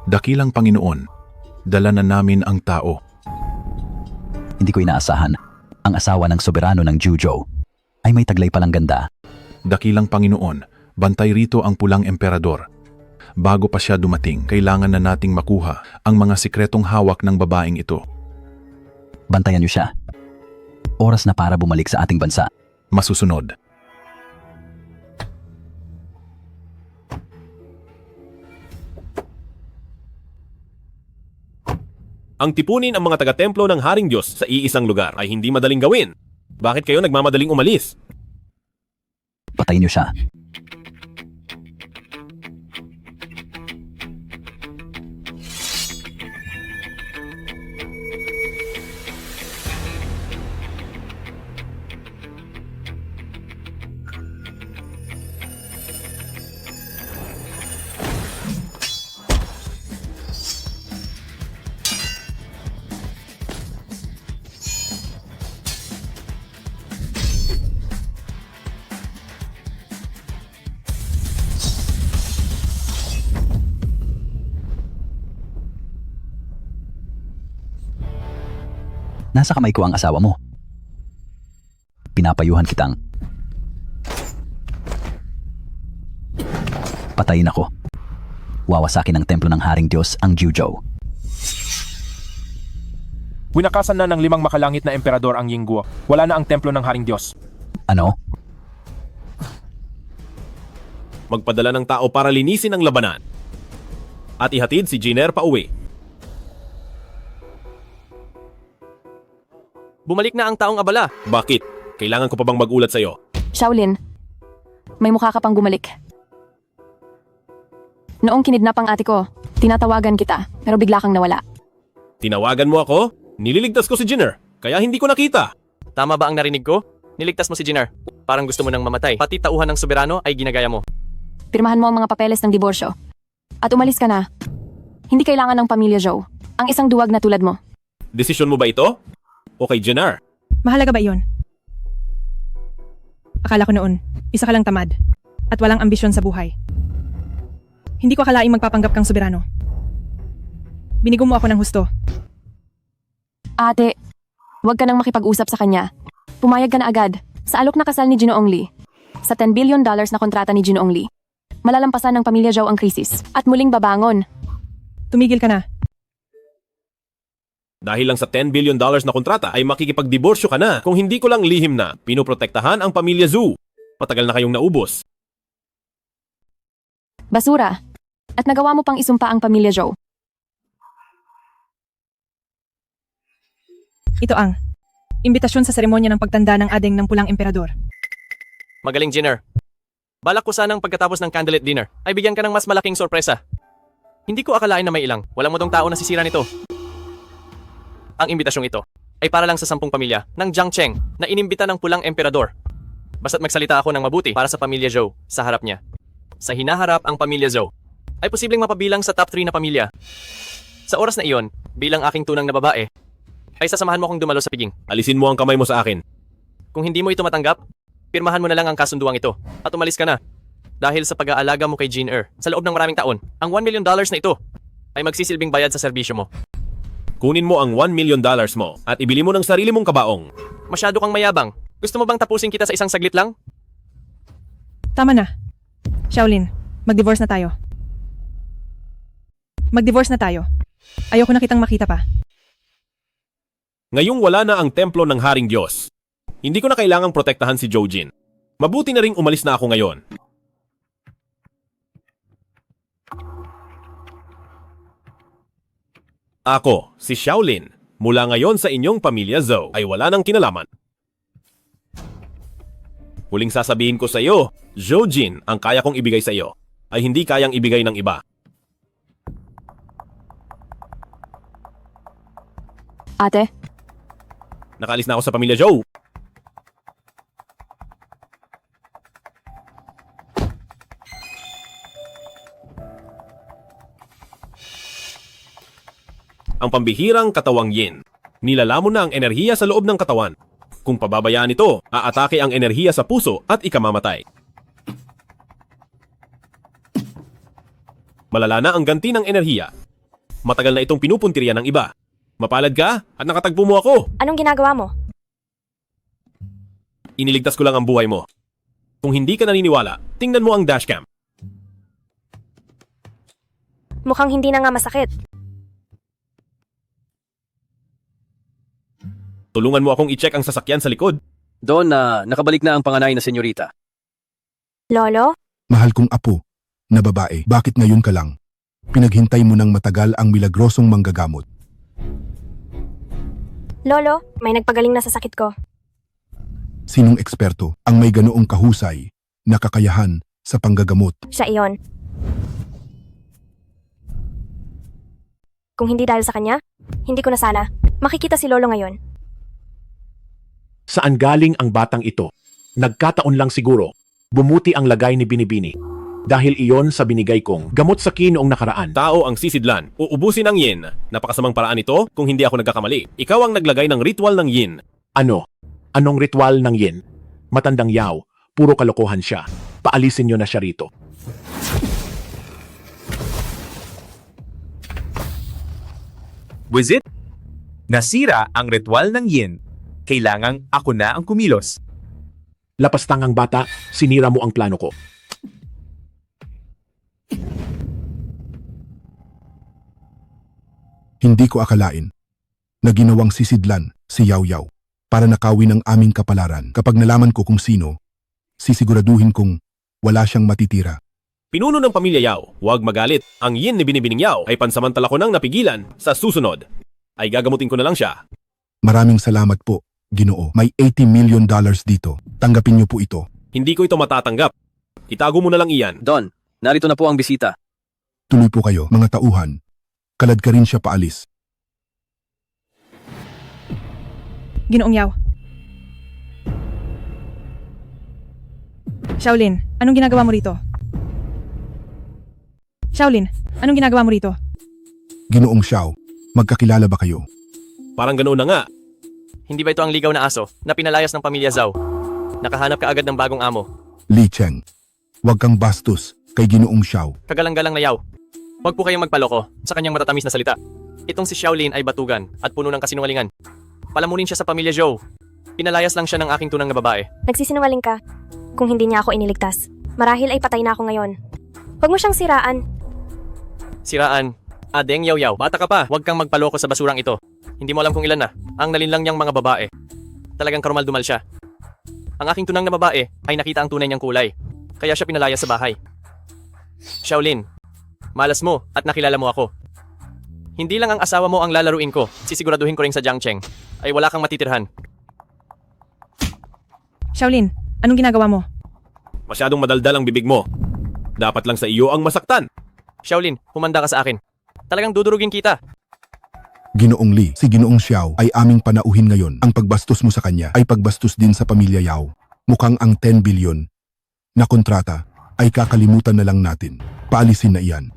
Dakilang Panginoon, dala na namin ang tao. Hindi ko inaasahan. Ang asawa ng soberano ng Juzhou ay may taglay palang ganda. Dakilang Panginoon, bantay rito ang pulang emperador. Bago pa siya dumating, kailangan na nating makuha ang mga sikretong hawak ng babaeng ito. Bantayan niyo siya. Oras na para bumalik sa ating bansa. Masusunod. Ang tipunin ang mga taga-templo ng Haring Diyos sa iisang lugar ay hindi madaling gawin. Bakit kayo nagmamadaling umalis? Patayin niyo siya. Nasa kamay ko ang asawa mo. Pinapayuhan kitang patayin ako. Wawasakin ng templo ng Haring Diyos ang Juzhou. Winakasan na ng 5 makalangit na emperador ang Yingguo. Wala na ang templo ng Haring Diyos. Ano? Magpadala ng tao para linisin ang labanan. At ihatid si Jiner pa uwi. Bumalik na ang taong abala. Bakit? Kailangan ko pa bang magulat sa'yo? Shaolin, may mukha ka pang bumalik. Noong kinidnap ang ate ko, tinatawagan kita, pero bigla kang nawala. Tinawagan mo ako? Nililigtas ko si Jiner, kaya hindi ko nakita. Tama ba ang narinig ko? Niligtas mo si Jiner. Parang gusto mo nang mamatay. Pati tauhan ng soberano ay ginagaya mo. Pirmahan mo ang mga papeles ng diborsyo. At umalis ka na. Hindi kailangan ng pamilya Zhou. Ang isang duwag na tulad mo. Desisyon mo ba ito? O kay Jiner? Mahalaga ba iyon? Akala ko noon, isa ka lang tamad at walang ambisyon sa buhay. Hindi ko akalaing magpapanggap kang soberano. Binigo mo ako ng husto. Ate, huwag ka nang makipag-usap sa kanya. Pumayag ka na agad sa alok na kasal ni Ginoong Li. Sa $10 billion na kontrata ni Ginoong Li. Malalampasan ng pamilya Zhou ang krisis at muling babangon. Tumigil ka na. Dahil lang sa $10 billion na kontrata ay makikipagdiborsyo ka na kung hindi ko lang lihim na pinoprotektahan ang pamilya Zhu. Matagal na kayong naubos. Basura. At nagawa mo pang isumpa ang pamilya Zhou. Ito ang imbitasyon sa seremonya ng pagtanda ng adeng ng pulang emperador. Magaling, Jiner. Balak ko sanang pagkatapos ng candlelit dinner ay bigyan ka ng mas malaking sorpresa. Hindi ko akalain na may ilang. Walang modong tao na sisira nito. Ang imbitasyong ito ay para lang sa 10 pamilya ng Jiang Cheng na inimbita ng pulang emperador. Basta't magsalita ako ng mabuti para sa pamilya Zhou sa harap niya. Sa hinaharap ang pamilya Zhou ay posibleng mapabilang sa top 3 na pamilya. Sa oras na iyon, bilang aking tunang na babae, ay sasamahan mo akong dumalo sa piging. Alisin mo ang kamay mo sa akin. Kung hindi mo ito matanggap, pirmahan mo na lang ang kasunduang ito at umalis ka na. Dahil sa pag-aalaga mo kay Jiner sa loob ng maraming taon, ang $1 million na ito ay magsisilbing bayad sa serbisyo mo. Kunin mo ang $1 million mo at ibili mo ng sarili mong kabaong. Masyado kang mayabang. Gusto mo bang tapusin kita sa isang saglit lang? Tama na. Shaolin, mag-divorce na tayo. Mag-divorce na tayo. Ayoko na kitang makita pa. Ngayong wala na ang templo ng Haring Diyos, hindi ko na kailangang protektahan si Zhou Jin. Mabuti na ring umalis na ako ngayon. Ako, si Shaolin, mula ngayon sa inyong pamilya Zhou ay wala nang kinalaman. Huling sasabihin ko sa iyo, Zhou Jin, ang kaya kong ibigay sa iyo ay hindi kayang ibigay ng iba. Ate, Nakaalis na ako sa pamilya Zhou. Ang pambihirang katawang yin. Nilalamon na ang enerhiya sa loob ng katawan. Kung pababayaan ito, aatake ang enerhiya sa puso at ikamamatay. Malala na ang ganti ng enerhiya. Matagal na itong pinupuntirya ng iba. Mapalad ka at nakatagpo mo ako. Anong ginagawa mo? Iniligtas ko lang ang buhay mo. Kung hindi ka naniniwala, tingnan mo ang dashcam. Mukhang hindi na nga masakit. Tulungan mo akong i-check ang sasakyan sa likod. Doon nakabalik na ang panganay na senyorita. Lolo? Mahal kong apo, na babae, bakit ngayon ka lang? Pinaghintay mo ng matagal ang milagrosong manggagamot. Lolo, may nagpagaling na sa sakit ko. Sinong eksperto ang may ganoong kahusay na kakayahan sa panggagamot? Siya iyon. Kung hindi dahil sa kanya, hindi ko na sana makikita si Lolo ngayon. Saan galing ang batang ito? Nagkataon lang siguro. Bumuti ang lagay ni Binibini. Dahil iyon sa binigay kong gamot sa noong nakaraan. Tao ang sisidlan. Uubusin ang yin. Napakasamang paraan ito kung hindi ako nagkakamali. Ikaw ang naglagay ng ritual ng yin. Ano? Anong ritual ng yin? Matandang yaw. Puro kalokohan siya. Paalisin niyo na siya rito. Wizit? Nasira ang ritual ng yin. Kailangang ako na ang kumilos. Lapastangang bata, sinira mo ang plano ko. Hindi ko akalain na ginawang sisidlan si Yaw Yaw para nakawin ang aming kapalaran. Kapag nalaman ko kung sino, sisiguraduhin kong wala siyang matitira. Pinuno ng pamilya Yao, huwag magalit. Ang yin ni Binibining Yao ay pansamantala ko nang napigilan. Sa susunod, ay gagamutin ko na lang siya. Maraming salamat po, Ginoo. May $80 million dito. Tanggapin niyo po ito. Hindi ko ito matatanggap. Itago mo na lang iyan. Don, narito na po ang bisita. Tuloy po kayo, mga tauhan. Kalad ka rin siya paalis. Ginoong Yao. Shaolin, anong ginagawa mo rito? Shaolin, anong ginagawa mo rito? Ginoong Xiao, magkakilala ba kayo? Parang ganoon na nga. Hindi ba ito ang ligaw na aso na pinalayas ng pamilya Zhao? Nakahanap ka agad ng bagong amo. Li Cheng, huwag kang bastos kay Ginoong Xiao. Kagalang-galang na Yao. Huwag po kayong magpaloko sa kanyang matatamis na salita. Itong si Shaolin ay batugan at puno ng kasinungalingan. Palamunin siya sa pamilya Zhou. Pinalayas lang siya ng aking tunang na babae. Nagsisinungaling ka. Kung hindi niya ako iniligtas, marahil ay patay na ako ngayon. Huwag mo siyang siraan. Siraan. Adeng Yaw-Yaw, bata ka pa. Huwag kang magpaloko sa basurang ito. Hindi mo alam kung ilan na ang nalinlang niyang mga babae. Talagang karumal-dumal siya. Ang aking tunang na babae ay nakita ang tunay niyang kulay. Kaya siya pinalayas sa bahay. Shaolin, malas mo at nakilala mo ako. Hindi lang ang asawa mo ang lalaruin ko. Sisiguraduhin ko rin sa Jiangcheng ay wala kang matitirhan. Shaolin, anong ginagawa mo? Masyadong madaldal ang bibig mo. Dapat lang sa iyo ang masaktan. Shaolin, humanda ka sa akin. Talagang dudurugin kita. Ginoong Li, si Ginoong Xiao ay aming panauhin ngayon. Ang pagbastos mo sa kanya ay pagbastos din sa pamilya Yao. Mukhang ang 10 billion na kontrata ay kakalimutan na lang natin. Paalisin na iyan.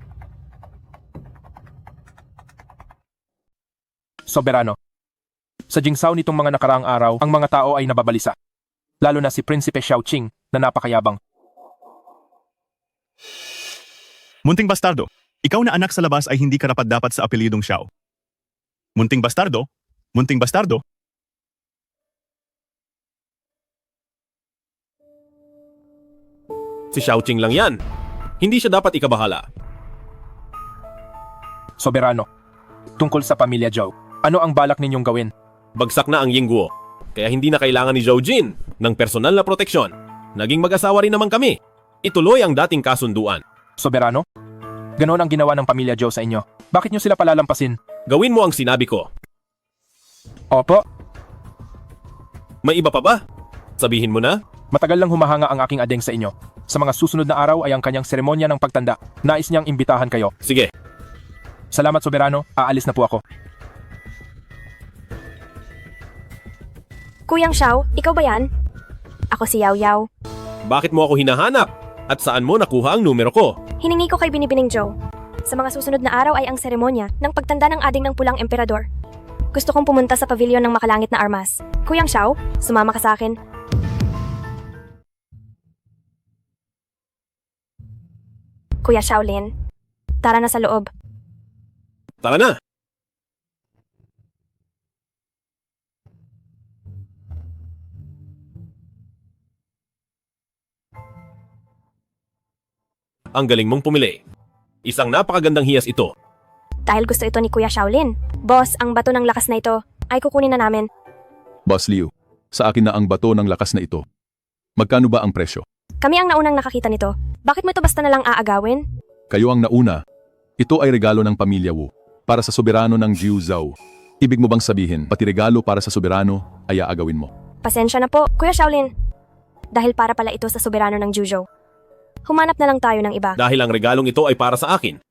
Soberano. Sa Jingzhou nitong mga nakaraang araw, ang mga tao ay nababalisa. Lalo na si Prinsipe Xiaoqing na napakayabang. Munting bastardo, ikaw na anak sa labas ay hindi karapat-dapat sa apelyidong Xiao. Munting bastardo, munting bastardo. Si Xiaoqing lang yan. Hindi siya dapat ikabahala. Soberano. Tungkol sa pamilya Zhou, ano ang balak ninyong gawin? Bagsak na ang Yingguo. Kaya hindi na kailangan ni Zhou Jin ng personal na proteksyon. Naging mag-asawa rin naman kami. Ituloy ang dating kasunduan. Soberano? Ganoon ang ginawa ng pamilya Zhou sa inyo. Bakit nyo sila palalampasin? Gawin mo ang sinabi ko. Opo, May iba pa ba? Sabihin mo na. matagal lang humahanga ang aking adeng sa inyo. Sa mga susunod na araw ay ang kanyang seremonya ng pagtanda. Nais niyang imbitahan kayo. Sige. Salamat Soberano, aalis na po ako. Kuyang Xiao, ikaw ba yan? Ako si Yaw Yaw. Bakit mo ako hinahanap? At saan mo nakuha ang numero ko? Hiningi ko kay Binibining Zhou. Sa mga susunod na araw ay ang seremonya ng pagtanda ng ading ng pulang emperador. Gusto kong pumunta sa pavilion ng makalangit na armas. Kuyang Xiao, sumama ka sa akin. Kuya Shaolin, tara na sa loob. Tara na! Ang galing mong pumili. Isang napakagandang hiyas ito. Dahil gusto ito ni Kuya Shaolin. Boss, ang bato ng lakas na ito ay kukunin na namin. Boss Liu, sa akin na ang bato ng lakas na ito. Magkano ba ang presyo? Kami ang naunang nakakita nito. Bakit mo ito basta na lang aagawin? Kayo ang nauna. Ito ay regalo ng pamilya Wu para sa soberano ng Jiu Zhou. Ibig mo bang sabihin, pati regalo para sa soberano ay aagawin mo? Pasensya na po, Kuya Shaolin. Dahil para pala ito sa soberano ng Juzhou. Humanap na lang tayo ng iba. Dahil ang regalong ito ay para sa akin.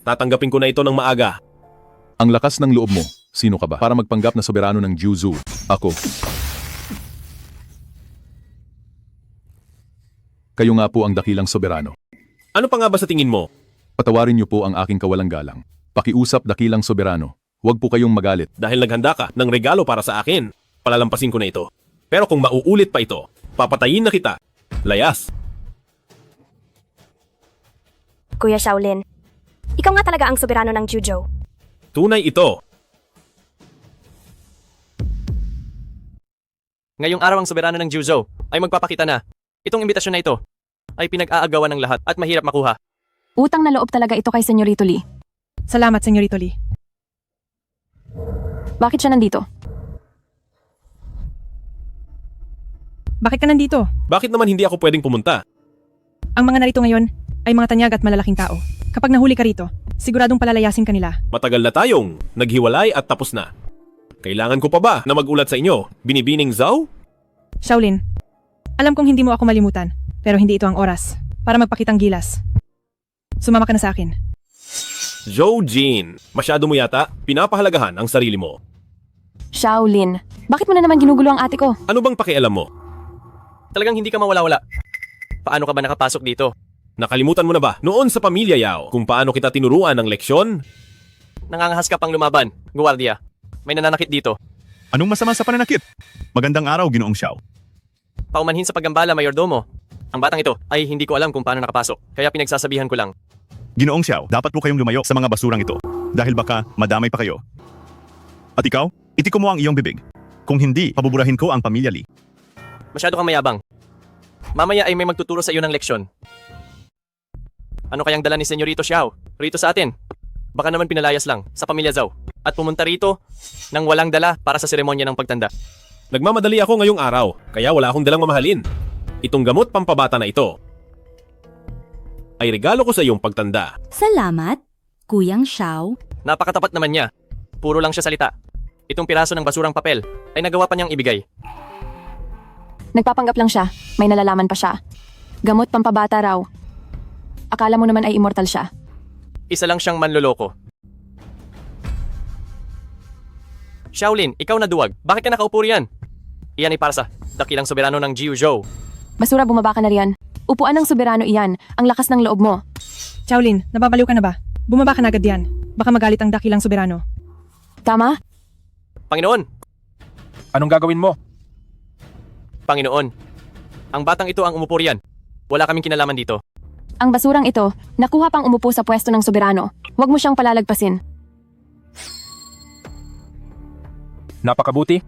Tatanggapin ko na ito ng maaga. Ang lakas ng loob mo, sino ka ba? Para magpanggap na soberano ng Jiu Zhou. Ako. Kayo nga po ang dakilang soberano. Ano pa nga ba sa tingin mo? Patawarin niyo po ang aking kawalang galang. Pakiusap dakilang soberano. Huwag po kayong magalit. Dahil naghanda ka ng regalo para sa akin, palalampasin ko na ito. Pero kung mauulit pa ito, papatayin na kita. Layas. Kuya Shaolin, ikaw nga talaga ang soberano ng Juzhou. Tunay ito. Ngayong araw ang soberano ng Juzhou ay magpapakita na. Itong imbitasyon na ito ay pinag-aagawan ng lahat at mahirap makuha. Utang na loob talaga ito kay Senyorito Lee. Salamat, Senyorito Lee. Bakit siya nandito? Bakit ka nandito? Bakit naman hindi ako pwedeng pumunta? Ang mga narito ngayon ay mga tanyag at malalaking tao. Kapag nahuli ka rito, siguradong palalayasin ka nila. Matagal na tayong naghiwalay at tapos na. Kailangan ko pa ba na magulat sa inyo? Binibining Zhao? Shaolin, alam kong hindi mo ako malimutan, pero hindi ito ang oras para magpakitang gilas. Sumama ka na sa akin. Zhou Jin, masyado mo yata pinapahalagahan ang sarili mo. Shaolin, bakit mo na naman ginugulo ang ate ko? Ano bang pakialam mo? Talagang hindi ka mawala-wala. Paano ka ba nakapasok dito? Nakalimutan mo na ba noon sa pamilya Yao kung paano kita tinuruan ng leksyon? Nangangahas ka pang lumaban, guwardiya. May nananakit dito. Anong masama sa pananakit? Magandang araw, Ginoong Xiao. Paumanhin sa paggambala, Mayordomo. Ang batang ito ay hindi ko alam kung paano nakapasok, kaya pinagsasabihan ko lang. Ginoong Xiao, dapat po kayong lumayo sa mga basurang ito dahil baka madamay pa kayo. At ikaw, itiko mo ang iyong bibig. Kung hindi, pabuburahin ko ang pamilya Lee. Masyado kang mayabang. Mamaya ay may magtuturo sa iyo ng leksyon. Ano kayang dala ni Senyorito Xiao rito sa atin? Baka naman pinalayas lang sa pamilya Zhao at pumunta rito nang walang dala para sa seremonya ng pagtanda. Nagmamadali ako ngayong araw, kaya wala akong dalang mamahalin. Itong gamot pampabata na ito ay regalo ko sa iyong pagtanda. Salamat, Kuyang Xiao. Napakatapat naman niya. Puro lang siya salita. Itong piraso ng basurang papel ay nagawa pa niyang ibigay. Nagpapanggap lang siya, may nalalaman pa siya. Gamot pampabata raw. Akala mo naman ay immortal siya. Isa lang siyang manloloko. Shaolin, ikaw na duwag. Bakit ka nakaupo riyan? Iyan ay para sa dakilang soberano ng Jiu Zhou. Basura, bumaba ka na riyan. Upuan ng soberano iyan, ang lakas ng loob mo. Shaolin, nababaliw ka na ba? Bumaba ka na agad yan. Baka magalit ang dakilang soberano. Tama? Panginoon! Anong gagawin mo? Panginoon, ang batang ito ang umupo riyan. Wala kaming kinalaman dito. Ang basurang ito, nakuha pang umupo sa pwesto ng soberano. Huwag mo siyang palalagpasin. Napakabuti.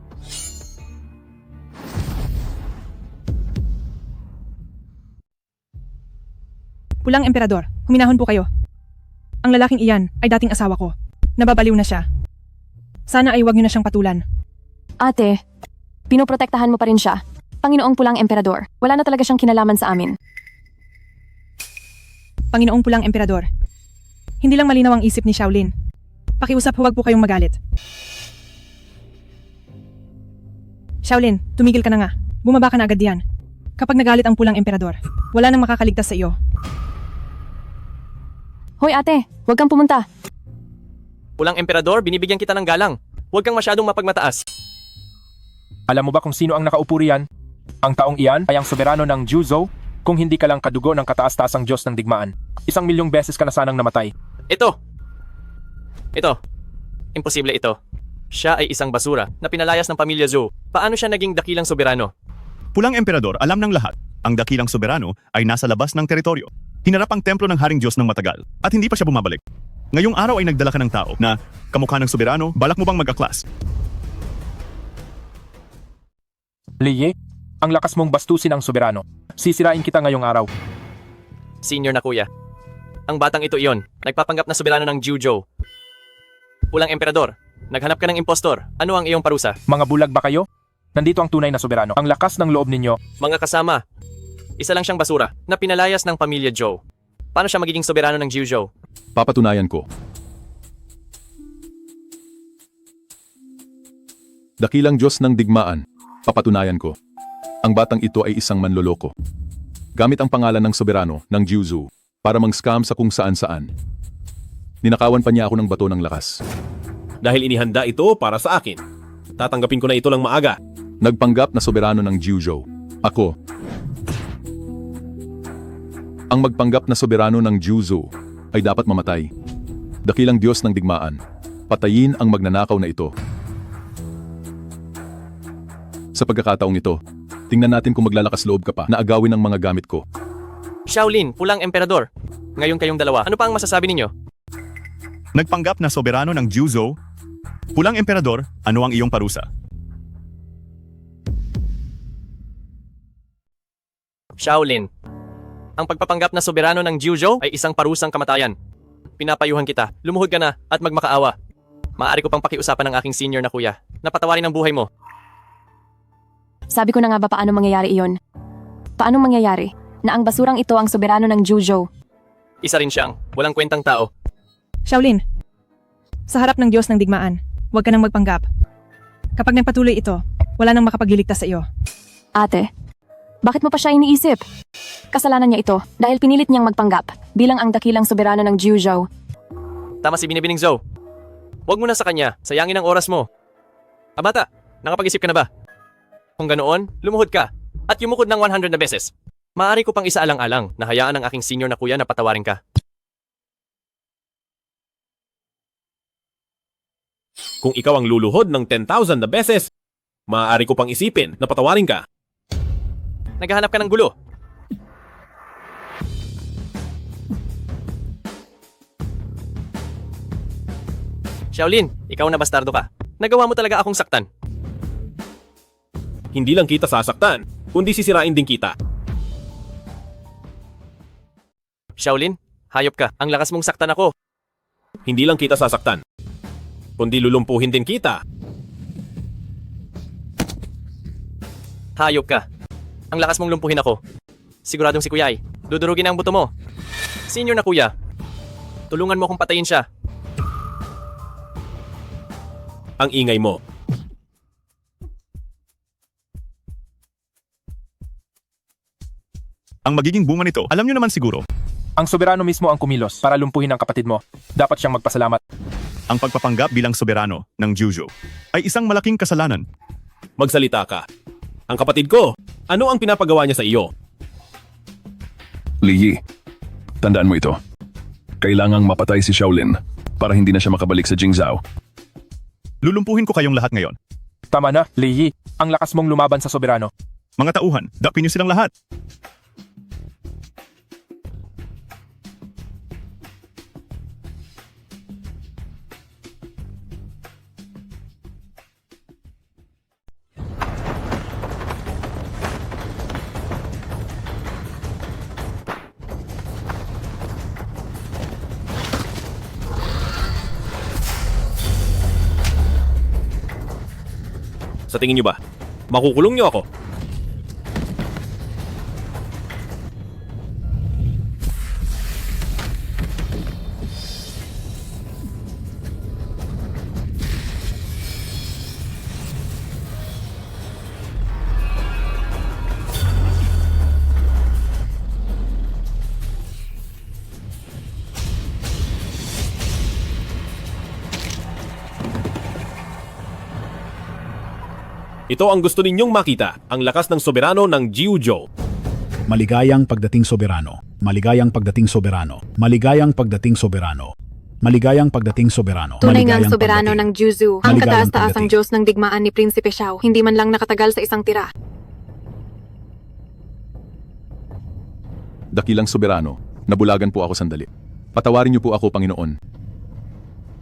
Pulang emperador, huminahon po kayo. Ang lalaking iyan ay dating asawa ko. Nababaliw na siya. Sana ay huwag niyo na siyang patulan. Ate, pinoprotektahan mo pa rin siya. Panginoong Pulang Emperador, wala na talaga siyang kinalaman sa amin. Panginoong Pulang Emperador, hindi lang malinaw ang isip ni Shaolin. Pakiusap, huwag po kayong magalit. Shaolin, tumigil ka na nga. Bumaba ka na agad diyan. Kapag nagalit ang Pulang Emperador, wala nang makakaligtas sa iyo. Hoy ate, huwag kang pumunta. Pulang emperador, binibigyan kita ng galang. Huwag kang masyadong mapagmataas. Alam mo ba kung sino ang nakaupo riyan? Ang taong iyan ay ang soberano ng Jiu Zhou kung hindi ka lang kadugo ng kataas-taasang Diyos ng digmaan. 1,000,000 beses ka na sanang namatay. Ito. Imposible ito. Siya ay isang basura na pinalayas ng pamilya Zhou. Paano siya naging dakilang soberano? Pulang emperador, alam ng lahat. Ang dakilang soberano ay nasa labas ng teritoryo. Hinarap ang templo ng Haring Diyos ng matagal at hindi pa siya bumabalik. Ngayong araw ay nagdala ka ng tao na kamukha ng soberano, balak mo bang mag-aklas? Liye, ang lakas mong bastusin ang soberano. Sisirain kita ngayong araw. Senior na kuya. Ang batang ito iyon, nagpapanggap na soberano ng Juzhou. Pulang emperador, naghanap ka ng impostor. Ano ang iyong parusa? Mga bulag ba kayo? Nandito ang tunay na soberano. Ang lakas ng loob ninyo. Mga kasama, isa lang siyang basura na pinalayas ng pamilya Zhou. Paano siya magiging soberano ng Juzhou? Papatunayan ko. Dakilang Diyos ng digmaan, papatunayan ko. Ang batang ito ay isang manloloko. Gamit ang pangalan ng soberano ng Juzhou para mang-scam sa kung saan-saan. Ninakawan pa niya ako ng bato ng lakas. Dahil inihanda ito para sa akin. Tatanggapin ko na ito lang maaga. Nagpanggap na soberano ng Juzhou. Ako. Ang magpanggap na soberano ng Juzhou ay dapat mamatay. Dakilang Diyos ng digmaan, patayin ang magnanakaw na ito. Sa pagkakataong ito, tingnan natin kung maglalakas loob ka pa na agawin ang mga gamit ko. Shaolin, pulang emperador. Ngayon kayong dalawa, ano pa ang masasabi ninyo? Nagpanggap na soberano ng Juzhou, pulang emperador, ano ang iyong parusa? Shaolin, ang pagpapanggap na soberano ng Juzhou ay isang parusang kamatayan. Pinapayuhan kita, lumuhod ka na at magmakaawa. Maaari ko pang pakiusapan ng aking senior na kuya na patawarin ang buhay mo. Sabi ko na nga ba paano mangyayari iyon? Paano mangyayari na ang basurang ito ang soberano ng Juzhou? Isa rin siyang walang kwentang tao. Shaolin, sa harap ng Diyos ng digmaan, huwag ka nang magpanggap. Kapag nagpatuloy ito, wala nang makapagliligtas sa iyo. Ate, bakit mo pa siya iniisip? Kasalanan niya ito dahil pinilit niyang magpanggap bilang ang dakilang soberano ng Juzhou. Tama si Binibining Zhou. Huwag mo na sa kanya, sayangin ang oras mo. Abata, nakapag-isip ka na ba? Kung ganoon, lumuhod ka at yumukod ng 100 na beses. Maaari ko pang isaalang-alang na hayaan ang aking senior na kuya na patawarin ka. Kung ikaw ang luluhod ng 10,000 na beses, maaari ko pang isipin na patawarin ka. Naghahanap ka ng gulo. Shaolin, ikaw na bastardo ka. Nagawa mo talaga akong saktan. Hindi lang kita sasaktan, kundi sisirain din kita. Shaolin, hayop ka. Ang lakas mong saktan ako. Hindi lang kita sasaktan, kundi lulumpuhin din kita. Hayop ka. Ang lakas mong lumpuhin ako. Siguradong si Kuya ay dudurugin ang buto mo. Senior na kuya, tulungan mo akong patayin siya. Ang ingay mo. Ang magiging bunga nito, alam nyo naman siguro, Ang soberano mismo ang kumilos para lumpuhin ang kapatid mo. Dapat siyang magpasalamat. ang pagpapanggap bilang soberano ng Juzhou ay isang malaking kasalanan. Magsalita ka. Ang kapatid ko, ano ang pinapagawa niya sa iyo? Li Yi, tandaan mo ito. Kailangang mapatay si Shaolin para hindi na siya makabalik sa Jingzhou. Lulumpuhin ko kayong lahat ngayon. Tama na, Li Yi. Ang lakas mong lumaban sa soberano. Mga tauhan, dapin niyo silang lahat. Sa tingin niyo ba, makukulong niyo ako? Ito ang gusto ninyong makita, ang lakas ng soberano ng Juzhou. Maligayang pagdating soberano. Maligayang pagdating soberano. Maligayang pagdating soberano. Maligayang pagdating soberano. Tunay nga Maligayang ang soberano pagdating. ng Juzhou. Ang Maligayang kataas-taasang pagdating. Diyos ng digmaan ni Prinsipe Xiao. Hindi man lang nakatagal sa isang tira. Dakilang soberano, nabulagan po ako sandali. Patawarin niyo po ako, Panginoon.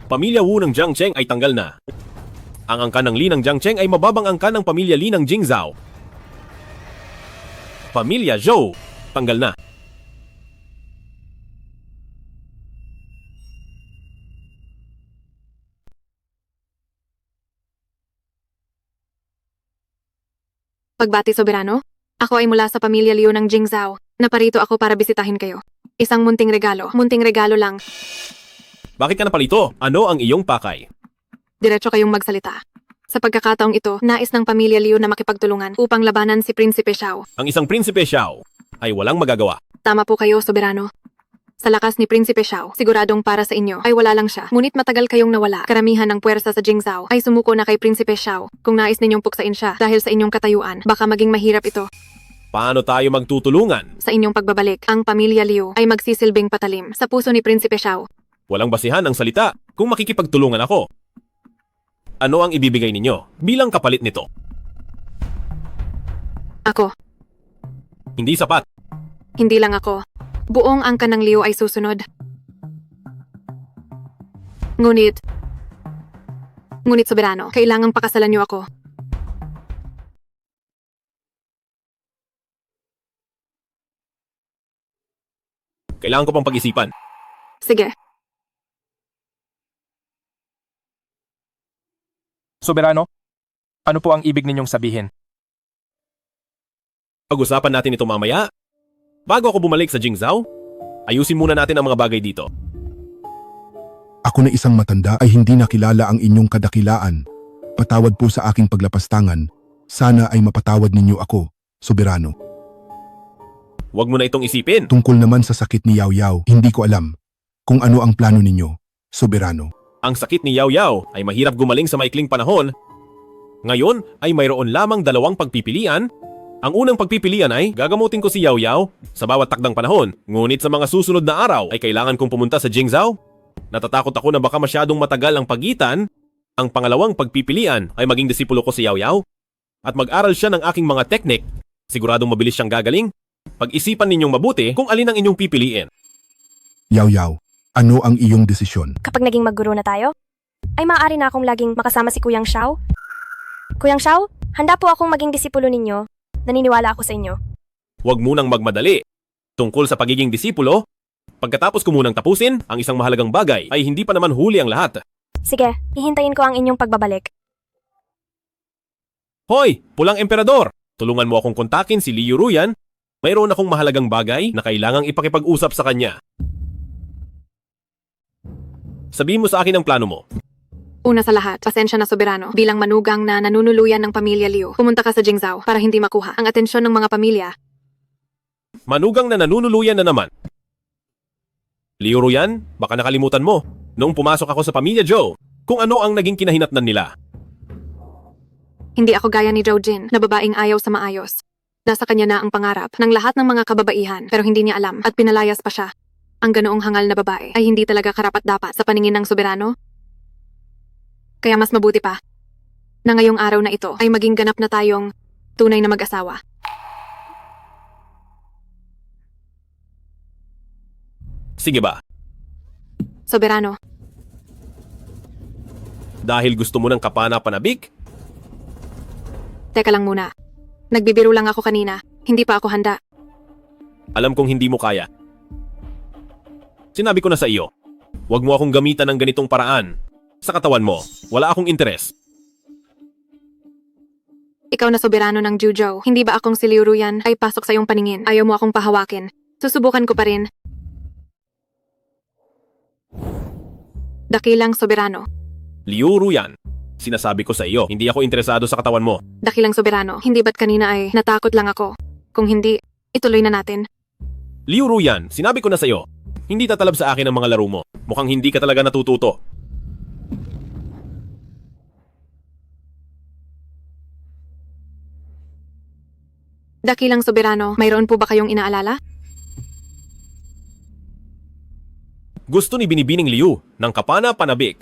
Pamilya Wu ng Jiang Cheng ay tanggal na. Ang angka ng Li ng Jiang Cheng ay mababang angka ng pamilya Li ng Jingzhao. Pamilya Zhou, tanggal na. Pagbati soberano, ako ay mula sa pamilya Liu ng Jingzhao. Naparito ako para bisitahin kayo. Isang munting regalo lang. Bakit ka napalito? Ano ang iyong pakay? Diretso kayong magsalita. Sa pagkakataong ito, nais ng pamilya Liu na makipagtulungan upang labanan si Prinsipe Xiao. Ang isang Prinsipe Xiao ay walang magagawa. Tama po kayo, soberano. Sa lakas ni Prinsipe Xiao, siguradong para sa inyo ay wala lang siya. Ngunit matagal kayong nawala. Karamihan ng puwersa sa Jingzhao ay sumuko na kay Prinsipe Xiao. Kung nais ninyong puksain siya dahil sa inyong katayuan, baka maging mahirap ito. Paano tayo magtutulungan? Sa inyong pagbabalik, ang pamilya Liu ay magsisilbing patalim sa puso ni Prinsipe Xiao. Walang basihan ang salita kung makikipagtulungan ako. Ano ang ibibigay ninyo bilang kapalit nito? Ako, Hindi sapat. hindi lang ako. Buong angka ng Liu ay susunod. Ngunit soberano, kailangang pakasalan niyo ako. Kailangan ko pang pag-isipan. Sige. Soberano, ano po ang ibig ninyong sabihin? Pag-usapan natin ito mamaya. Bago ako bumalik sa Jingzhao, ayusin muna natin ang mga bagay dito. Ako na isang matanda ay hindi nakilala ang inyong kadakilaan. Patawad po sa aking paglapastangan. Sana ay mapatawad ninyo ako, soberano. Huwag mo na itong isipin. Tungkol naman sa sakit ni Yao Yao, hindi ko alam kung ano ang plano ninyo, soberano. Ang sakit ni Yao Yao ay mahirap gumaling sa maikling panahon. Ngayon ay mayroon lamang dalawang pagpipilian. Ang unang pagpipilian ay gagamutin ko si Yao Yao sa bawat takdang panahon. Ngunit sa mga susunod na araw ay kailangan kong pumunta sa Jingzhao. Natatakot ako na baka masyadong matagal ang pagitan. Ang pangalawang pagpipilian ay maging disipulo ko si Yao Yao at mag-aral siya ng aking mga teknik. Siguradong mabilis siyang gagaling. Pag-isipan ninyong mabuti kung alin ang inyong pipiliin. Yao Yao, ano ang iyong desisyon? Kapag naging magguro na tayo, ay maaari na akong laging makasama si Kuyang Xiao. Kuyang Xiao, handa po akong maging disipulo ninyo. Naniniwala ako sa inyo. Huwag munang magmadali. Tungkol sa pagiging disipulo, pagkatapos ko munang tapusin, ang isang mahalagang bagay ay hindi pa naman huli ang lahat. Sige, hihintayin ko ang inyong pagbabalik. Hoy, pulang emperador! Tulungan mo akong kontakin si Liu Ruyan. Mayroon akong mahalagang bagay na kailangang ipakipag-usap sa kanya. Sabihin mo sa akin ang plano mo. Una sa lahat, pasensya na soberano. Bilang manugang na nanunuluyan ng pamilya Liu, pumunta ka sa Jingzhao para hindi makuha ang atensyon ng mga pamilya. Manugang na nanunuluyan na naman. Liu Ruyan, baka nakalimutan mo. Noong pumasok ako sa pamilya Zhou, kung ano ang naging kinahinatnan nila. Hindi ako gaya ni Zhou Jin na babaeng ayaw sa maayos. Nasa kanya na ang pangarap ng lahat ng mga kababaihan pero hindi niya alam at pinalayas pa siya. Ang ganoong hangal na babae ay hindi talaga karapat-dapat sa paningin ng soberano. Kaya mas mabuti pa na ngayong araw na ito ay maging ganap na tayong tunay na mag-asawa. Sige ba? Soberano, Dahil gusto mo ng kapana-panabik? teka lang muna. Nagbibiro lang ako kanina. Hindi pa ako handa. Alam kong hindi mo kaya. Sinabi ko na sa iyo, huwag mo akong gamitan ng ganitong paraan. Sa katawan mo, wala akong interes. Ikaw na soberano ng Juzhou. Hindi ba akong si Liu Ruyan ay pasok sa iyong paningin? Ayaw mo akong pahawakin. Susubukan ko pa rin. Dakilang soberano. Liu Ruyan, sinasabi ko sa iyo, hindi ako interesado sa katawan mo. Dakilang soberano. Hindi ba't kanina ay natakot lang ako? Kung hindi, ituloy na natin. Liu Ruyan, sinabi ko na sa iyo, hindi tatalab sa akin ang mga laro mo. Mukhang hindi ka talaga natututo. Dakilang soberano, mayroon po ba kayong inaalala? Gusto ni Binibining Liu ng kapana-panabik.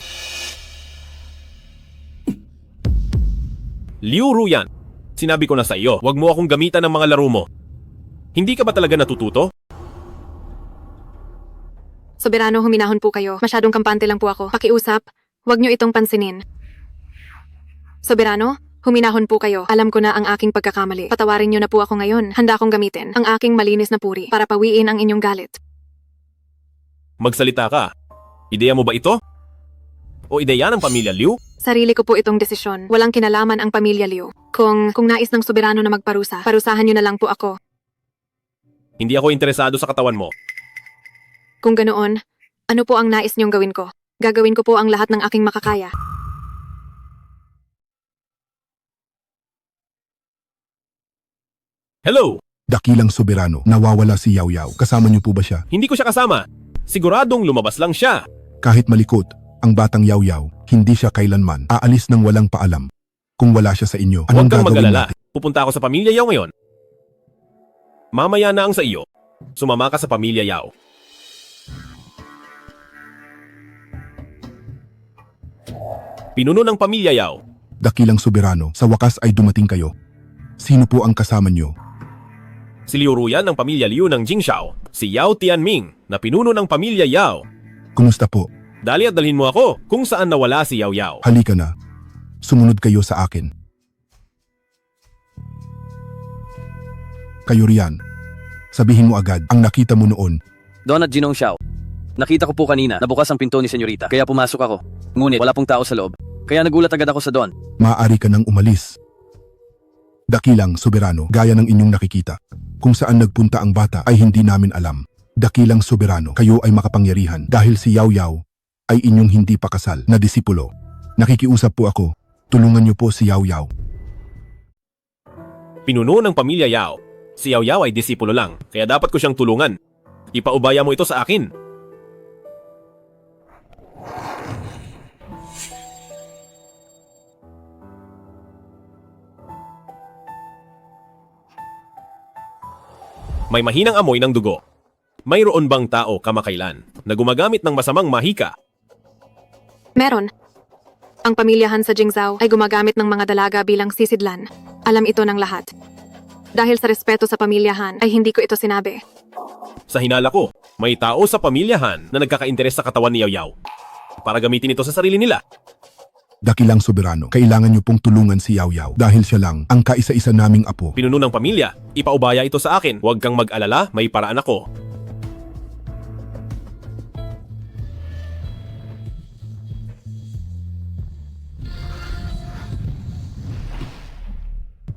Liu Ruyan, sinabi ko na sa iyo, huwag mo akong gamitan ng mga laro mo. Hindi ka ba talaga natututo? Soberano, huminahon po kayo. Masyadong kampante lang po ako. Pakiusap, huwag niyo itong pansinin. Soberano, huminahon po kayo. Alam ko na ang aking pagkakamali. Patawarin niyo na po ako ngayon. Handa akong gamitin ang aking malinis na puri para pawiin ang inyong galit. Magsalita ka. Ideya mo ba ito? O ideya ng pamilya Liu? Sarili ko po itong desisyon. Walang kinalaman ang pamilya Liu. Kung nais ng soberano na magparusa, parusahan niyo na lang po ako. Hindi ako interesado sa katawan mo. Kung ganoon, ano po ang nais niyong gawin ko? Gagawin ko po ang lahat ng aking makakaya. Hello! Dakilang soberano, nawawala si Yao Yao. Kasama niyo po ba siya? Hindi ko siya kasama. Siguradong lumabas lang siya. Kahit malikot, ang batang Yao Yao, hindi siya kailanman aalis ng walang paalam. Kung wala siya sa inyo, Huwag anong kang gagawin mag-alala. natin? Pupunta ako sa pamilya Yao ngayon. Mamaya na ang sa iyo. Sumama ka sa pamilya Yao. Pinuno ng pamilya Yao. Dakilang soberano, sa wakas ay dumating kayo. Sino po ang kasama niyo? Si Liu Ruyan ng pamilya Liu ng Jingshao. Si Yao Tianming na pinuno ng pamilya Yao. Kumusta po? Dali at dalhin mo ako kung saan nawala si Yao Yao. Halika na. Sumunod kayo sa akin. Kayo riyan. Sabihin mo agad ang nakita mo noon. Don at Ginong Xiao. Nakita ko po kanina na bukas ang pinto ni Senyorita, kaya pumasok ako. Ngunit wala pong tao sa loob, kaya nagulat agad ako sa Don. Maaari ka nang umalis. Dakilang soberano, gaya ng inyong nakikita. Kung saan nagpunta ang bata ay hindi namin alam. Dakilang soberano, kayo ay makapangyarihan dahil si Yao Yao ay inyong hindi pa kasal na disipulo. Nakikiusap po ako. Tulungan niyo po si Yao Yao. Pinuno ng pamilya Yao. Si Yao Yao ay disipulo lang, kaya dapat ko siyang tulungan. Ipaubaya mo ito sa akin. May mahinang amoy ng dugo. Mayroon bang tao kamakailan na gumagamit ng masamang mahika? Meron. Ang pamilyahan sa Jingzhou ay gumagamit ng mga dalaga bilang sisidlan. Alam ito ng lahat. Dahil sa respeto sa pamilyahan ay hindi ko ito sinabi. Sa hinala ko, may tao sa pamilyahan na nagkakainteres sa katawan ni Yao Yao para gamitin ito sa sarili nila. Dakilang soberano, kailangan niyo pong tulungan si Yao Yao dahil siya lang ang kaisa-isa naming apo. Pinuno ng pamilya, ipaubaya ito sa akin. Huwag kang mag-alala, may paraan ako.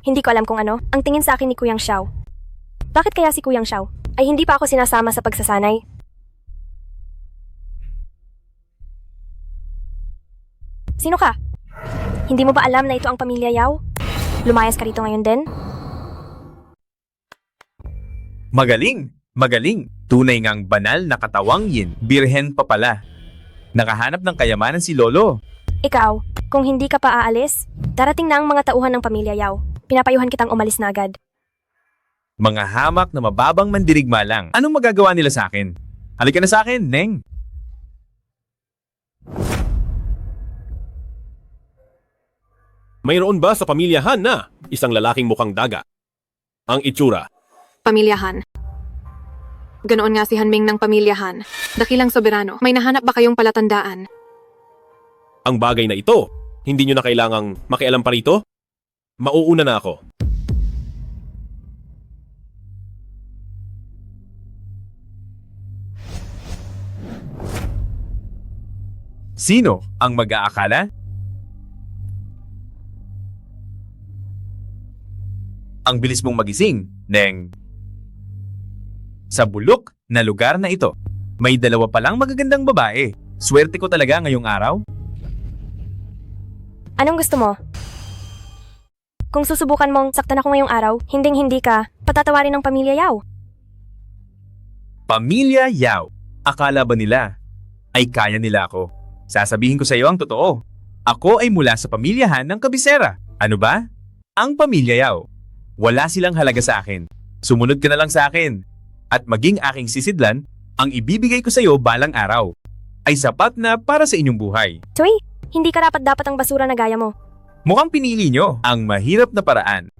Hindi ko alam kung ano ang tingin sa akin ni Kuyang Xiao. Bakit kaya si Kuyang Xiao ay hindi pa ako sinasama sa pagsasanay? Sino ka? Hindi mo ba alam na ito ang pamilya Yao? Lumayas ka rito ngayon din? Magaling! Magaling! Tunay ngang banal na katawang yin, birhen pa pala. Nakahanap ng kayamanan si Lolo. Ikaw, kung hindi ka pa aalis, darating na ang mga tauhan ng pamilya Yao. Pinapayuhan kitang umalis na agad. Mga hamak na mababang mandirigma lang. Anong magagawa nila sa akin? Halika na sa akin, Neng! Mayroon ba sa pamilyahan na isang lalaking mukhang daga? Ang itsura. Pamilyahan. Ganoon nga si Hanming ng pamilyahan. Dakilang soberano, may nahanap ba kayong palatandaan? Ang bagay na ito, hindi nyo na kailangang makialam pa rito? Mauuna na ako. Sino ang mag-aakala? Ang bilis mong magising, Neng. Sa bulok na lugar na ito, may dalawa palang magagandang babae. Swerte ko talaga ngayong araw. Anong gusto mo? Kung susubukan mong saktan ako ngayong araw, hinding-hindi ka patatawarin ng pamilya Yao. Pamilya Yao. Akala ba nila ay kaya nila ako? Sasabihin ko sa iyo ang totoo. Ako ay mula sa pamilyahan ng kabisera. Ano ba? Ang pamilya Yao. Wala silang halaga sa akin. Sumunod ka na lang sa akin. At maging aking sisidlan, ang ibibigay ko sa iyo balang araw ay sapat na para sa inyong buhay. Tuy, hindi karapat-dapat ang basura na gaya mo. Mukhang pinili nyo ang mahirap na paraan.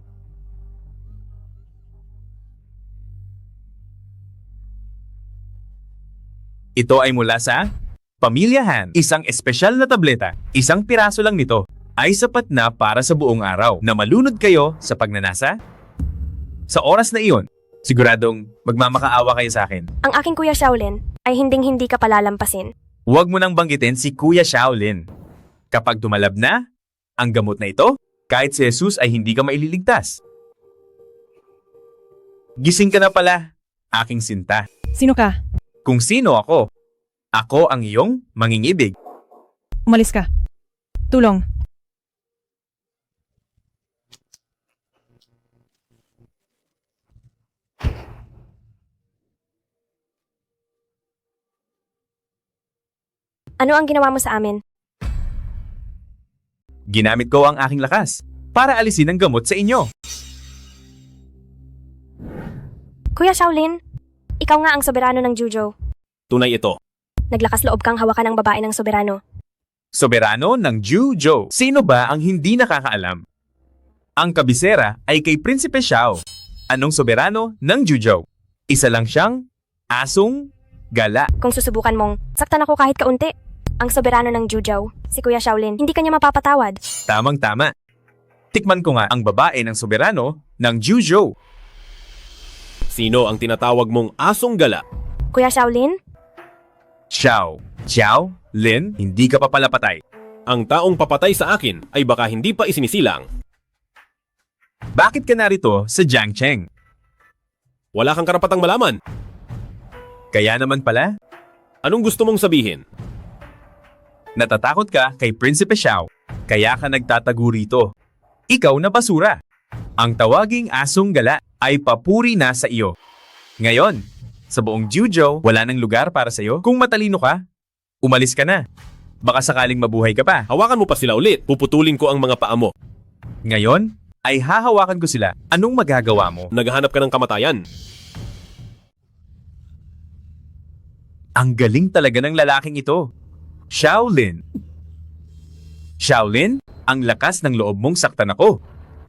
Ito ay mula sa Pamilyahan. Isang espesyal na tableta. Isang piraso lang nito ay sapat na para sa buong araw na malunod kayo sa pagnanasa. Sa oras na iyon, siguradong magmamakaawa kayo sa akin. Ang aking Kuya Shaolin ay hinding-hindi ka palalampasin. Huwag mo nang banggitin si Kuya Shaolin. Kapag tumalab na ang gamot na ito, kahit si Jesus ay hindi ka maililigtas. Gising ka na pala, aking sinta. Sino ka? Kung sino ako, ako ang iyong mangingibig. Umalis ka. Tulong. Ano ang ginawa mo sa amin? Ginamit ko ang aking lakas para alisin ang gamot sa inyo. Kuya Shaolin, ikaw nga ang soberano ng Jujo. Tunay ito. Naglakas loob kang hawakan ng babae ng soberano. Soberano ng Jujo. Sino ba ang hindi nakakaalam? Ang kabisera ay kay Prinsipe Xiao. Anong soberano ng Jujo? Isa lang siyang asong gala. Kung susubukan mong saktan ako kahit kaunti, ang soberano ng Jujo, si Kuya Shaolin, hindi kanya mapapatawad. Tamang-tama. Tikman ko nga ang babae ng soberano ng Jujo. Sino ang tinatawag mong asong gala? Kuya Shaolin? Xiao. Xiao? Lin, hindi ka pa pala patay. Ang taong papatay sa akin ay baka hindi pa isinisilang. Bakit ka narito sa Jiangcheng? Wala kang karapatang malaman. Kaya naman pala, Anong gusto mong sabihin? natatakot ka kay Prinsipe Xiao, kaya ka nagtatago rito. Ikaw na basura. Ang tawaging asong gala ay papuri na sa iyo. Ngayon, sa buong Jujo, wala nang lugar para sa iyo. Kung matalino ka, umalis ka na. Baka sakaling mabuhay ka pa. Hawakan mo pa sila ulit. Puputulin ko ang mga paa mo. Ngayon, ay hahawakan ko sila. Anong magagawa mo? Naghahanap ka ng kamatayan. Ang galing talaga ng lalaking ito. Shaolin. Shaolin, ang lakas ng loob mong saktan ako.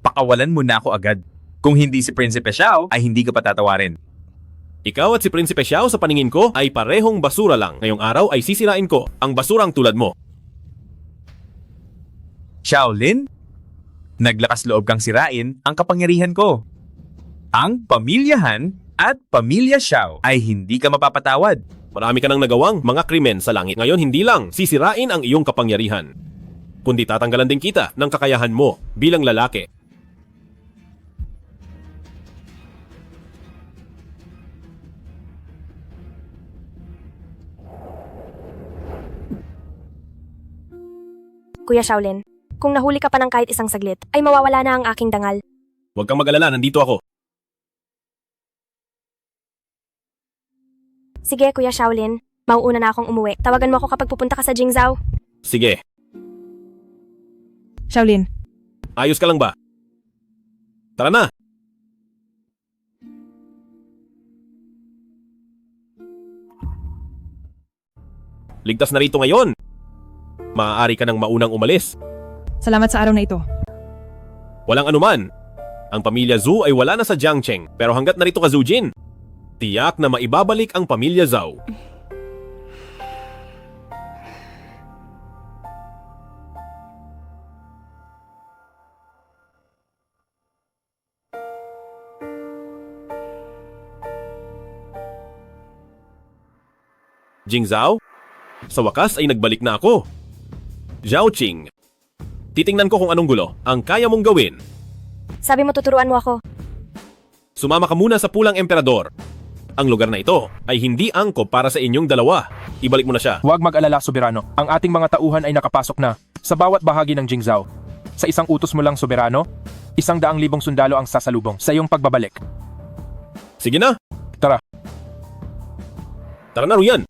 Pakawalan mo na ako agad. Kung hindi si Prinsipe Xiao, ay hindi ka patatawarin. Ikaw at si Prinsipe Xiao sa paningin ko ay parehong basura lang. Ngayong araw ay sisirain ko ang basurang tulad mo. Shaolin, naglakas loob kang sirain ang kapangyarihan ko. Ang pamilyahan at pamilya Xiao ay hindi ka mapapatawad. Marami ka nang nagawang mga krimen sa langit. Ngayon hindi lang sisirain ang iyong kapangyarihan, kundi tatanggalan din kita ng kakayahan mo bilang lalaki. Kuya Shaolin, kung nahuli ka pa ng kahit isang saglit, ay mawawala na ang aking dangal. Huwag kang mag-alala, nandito ako. Sige, Kuya Shaolin, mauuna na akong umuwi. Tawagan mo ako kapag pupunta ka sa Jingzhou. Sige, Shaolin, ayos ka lang ba? Tara na! Ligtas na rito ngayon. Maaari ka nang maunang umalis. salamat sa araw na ito. Walang anuman. Ang pamilya Zhou ay wala na sa Jiangcheng, pero hanggat narito ka, Zhou Jin, tiyak na maibabalik ang pamilya Zhou. Jingzhou, sa wakas ay nagbalik na ako. Zhao Qing, titingnan ko kung anong gulo ang kaya mong gawin. Sabi mo tuturuan mo ako. Sumama ka muna sa Pulang Emperador. Ang lugar na ito ay hindi angkop para sa inyong dalawa. Ibalik mo na siya. Huwag mag-alala, Soberano. Ang ating mga tauhan ay nakapasok na sa bawat bahagi ng Jingzhou. Sa isang utos mo lang, Soberano, 100,000 sundalo ang sasalubong sa iyong pagbabalik. Sige na. Tara. Tara na, Ruyan.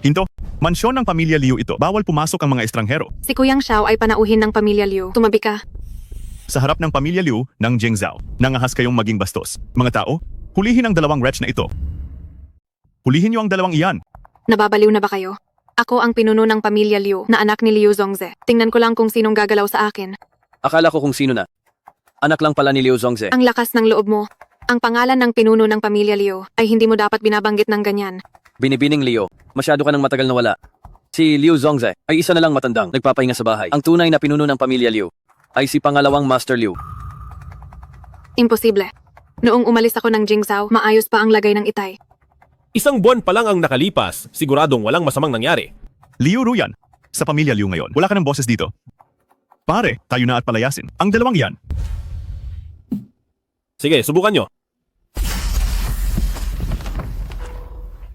Hinto, mansyon ng pamilya Liu ito. Bawal pumasok ang mga estranghero. Si Kuyang Xiao ay panauhin ng pamilya Liu. Tumabi ka. Sa harap ng pamilya Liu ng Jingzhou, nangahas kayong maging bastos. Mga tao, hulihin ang dalawang wretch na ito. Hulihin niyo ang dalawang iyan. Nababaliw na ba kayo? Ako ang pinuno ng pamilya Liu na anak ni Liu Zongze. Tingnan ko lang kung sinong gagalaw sa akin. Akala ko kung sino na. Anak lang pala ni Liu Zongze. Ang lakas ng loob mo. Ang pangalan ng pinuno ng pamilya Liu ay hindi mo dapat binabanggit ng ganyan. Binibining Leo, masyado ka nang matagal na wala. Si Liu Zongze ay isa na lang matandang nagpapahinga sa bahay. Ang tunay na pinuno ng pamilya Liu ay si pangalawang Master Liu. Imposible. Noong umalis ako ng Jingzhou, maayos pa ang lagay ng itay. Isang buwan pa lang ang nakalipas, siguradong walang masamang nangyari. Liu Ruyan, sa pamilya Liu ngayon, wala ka ng boses dito. Pare, tayo na at palayasin. Ang dalawang yan. Sige, subukan nyo.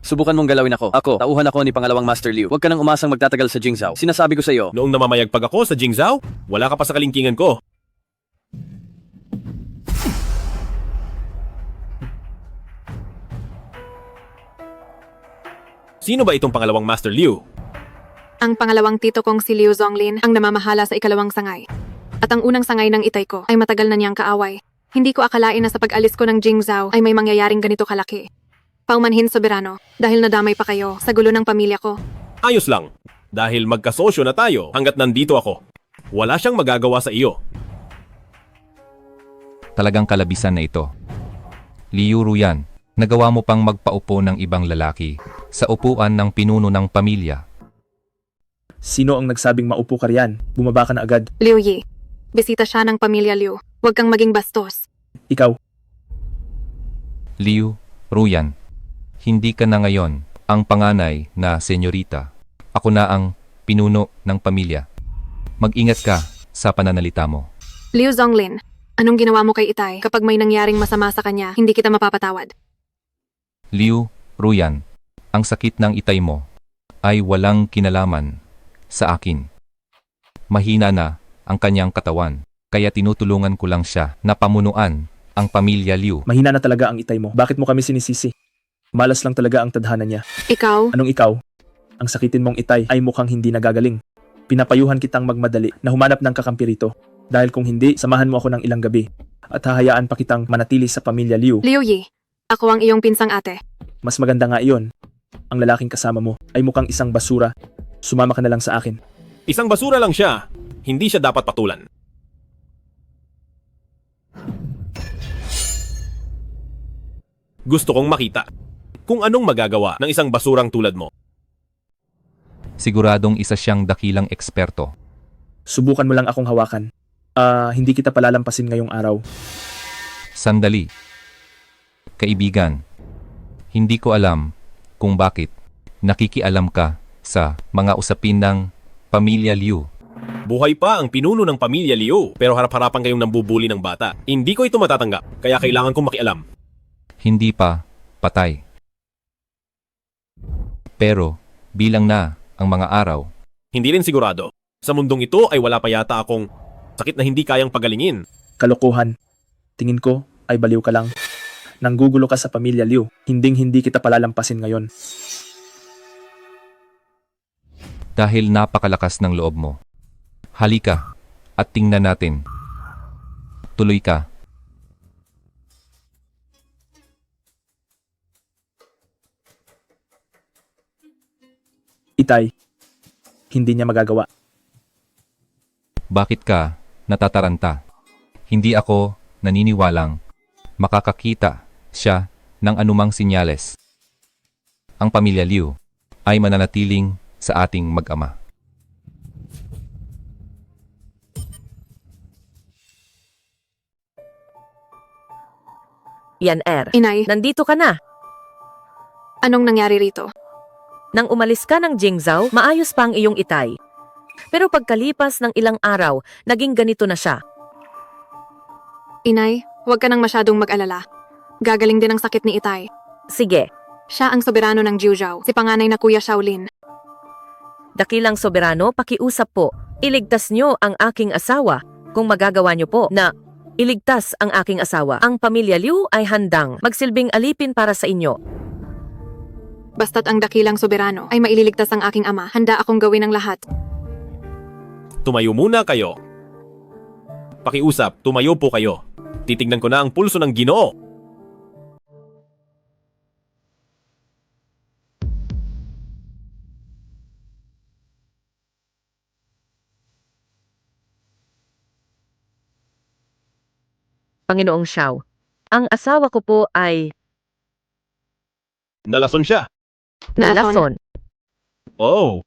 Subukan mong galawin ako. Ako, tauhan ako ni pangalawang Master Liu. Huwag ka nang umasang magtatagal sa Jingzhou. Sinasabi ko sa iyo. Noong namamayagpag ako sa Jingzhou, wala ka pa sa kalingkingan ko. Sino ba itong pangalawang Master Liu? Ang pangalawang tito kong si Liu Zonglin ang namamahala sa ikalawang sangay. At ang unang sangay ng itay ko ay matagal na niyang kaaway. Hindi ko akalain na sa pag-alis ko ng Jingzhou ay may mangyayaring ganito kalaki. Paumanhin, soberano, dahil nadamay pa kayo sa gulo ng pamilya ko. Ayos lang. Dahil magkasosyo na tayo hanggat nandito ako. Wala siyang magagawa sa iyo. Talagang kalabisan na ito. Liu Ruyan, nagawa mo pang magpaupo ng ibang lalaki sa upuan ng pinuno ng pamilya. Sino ang nagsabing maupo ka riyan? Bumaba ka na agad. Liu Yi, bisita siya ng pamilya Liu. Huwag kang maging bastos. Ikaw. Liu Ruyan, hindi ka na ngayon ang panganay na senyorita. Ako na ang pinuno ng pamilya. Mag-ingat ka sa pananalita mo. Liu Zonglin, anong ginawa mo kay Itay kapag may nangyaring masama sa kanya, hindi kita mapapatawad? Liu Ruyan, ang sakit ng itay mo ay walang kinalaman sa akin. Mahina na ang kanyang katawan, kaya tinutulungan ko lang siya na pamunuan ang pamilya Liu. Mahina na talaga ang itay mo. Bakit mo kami sinisisi? Malas lang talaga ang tadhana niya. Ikaw? Anong ikaw? Ang sakitin mong itay ay mukhang hindi nagagaling. Pinapayuhan kitang magmadali na humanap ng kakampi rito. Dahil kung hindi, samahan mo ako ng ilang gabi. At hahayaan pa kitang manatili sa pamilya Liu. Liu Yi, ako ang iyong pinsang ate. Mas maganda nga iyon. Ang lalaking kasama mo ay mukhang isang basura. Sumama ka na lang sa akin. Isang basura lang siya. Hindi siya dapat patulan. Gusto kong makita kung anong magagawa ng isang basurang tulad mo. Siguradong isa siyang dakilang eksperto. Subukan mo lang akong hawakan. Hindi kita palalampasin ngayong araw. Sandali. Kaibigan, hindi ko alam kung bakit nakikialam ka sa mga usapin ng pamilya Liu. Buhay pa ang pinuno ng pamilya Liu, pero harap-harapan kayong nambubuli ng bata. Hindi ko ito matatanggap, kaya kailangan kong makialam. Hindi pa patay. Pero bilang na ang mga araw. Hindi rin sigurado. Sa mundong ito ay wala pa yata akong sakit na hindi kayang pagalingin. Kalokohan. Tingin ko ay baliw ka lang. Nanggugulo ka sa pamilya Liu. Hinding-hindi kita palalampasin ngayon. Dahil napakalakas ng loob mo. Halika at tingnan natin. Tuloy ka. Itay, hindi niya magagawa. Bakit ka natataranta? Hindi ako naniniwalang makakakita siya ng anumang sinyales. Ang pamilya Liu ay mananatiling sa ating mag-ama. Yan, Inay. Nandito ka na. Anong nangyari rito? Nang umalis ka ng Jingzhou, maayos pa ang iyong itay. Pero pagkalipas ng ilang araw, naging ganito na siya. Inay, huwag ka nang masyadong mag-alala. Gagaling din ang sakit ni Itay. Sige. Siya ang soberano ng Juzhou, si panganay na Kuya Shaolin. Dakilang soberano, pakiusap po. Iligtas niyo ang aking asawa. Kung magagawa niyo po na iligtas ang aking asawa, ang pamilya Liu ay handang magsilbing alipin para sa inyo. Basta't ang dakilang soberano ay maililigtas ang aking ama, handa akong gawin ang lahat. Tumayo muna kayo. Pakiusap, tumayo po kayo. Titignan ko na ang pulso ng Ginoo. Panginoong Xiao, Ang asawa ko po ay Nalason siya. nalason. Oh,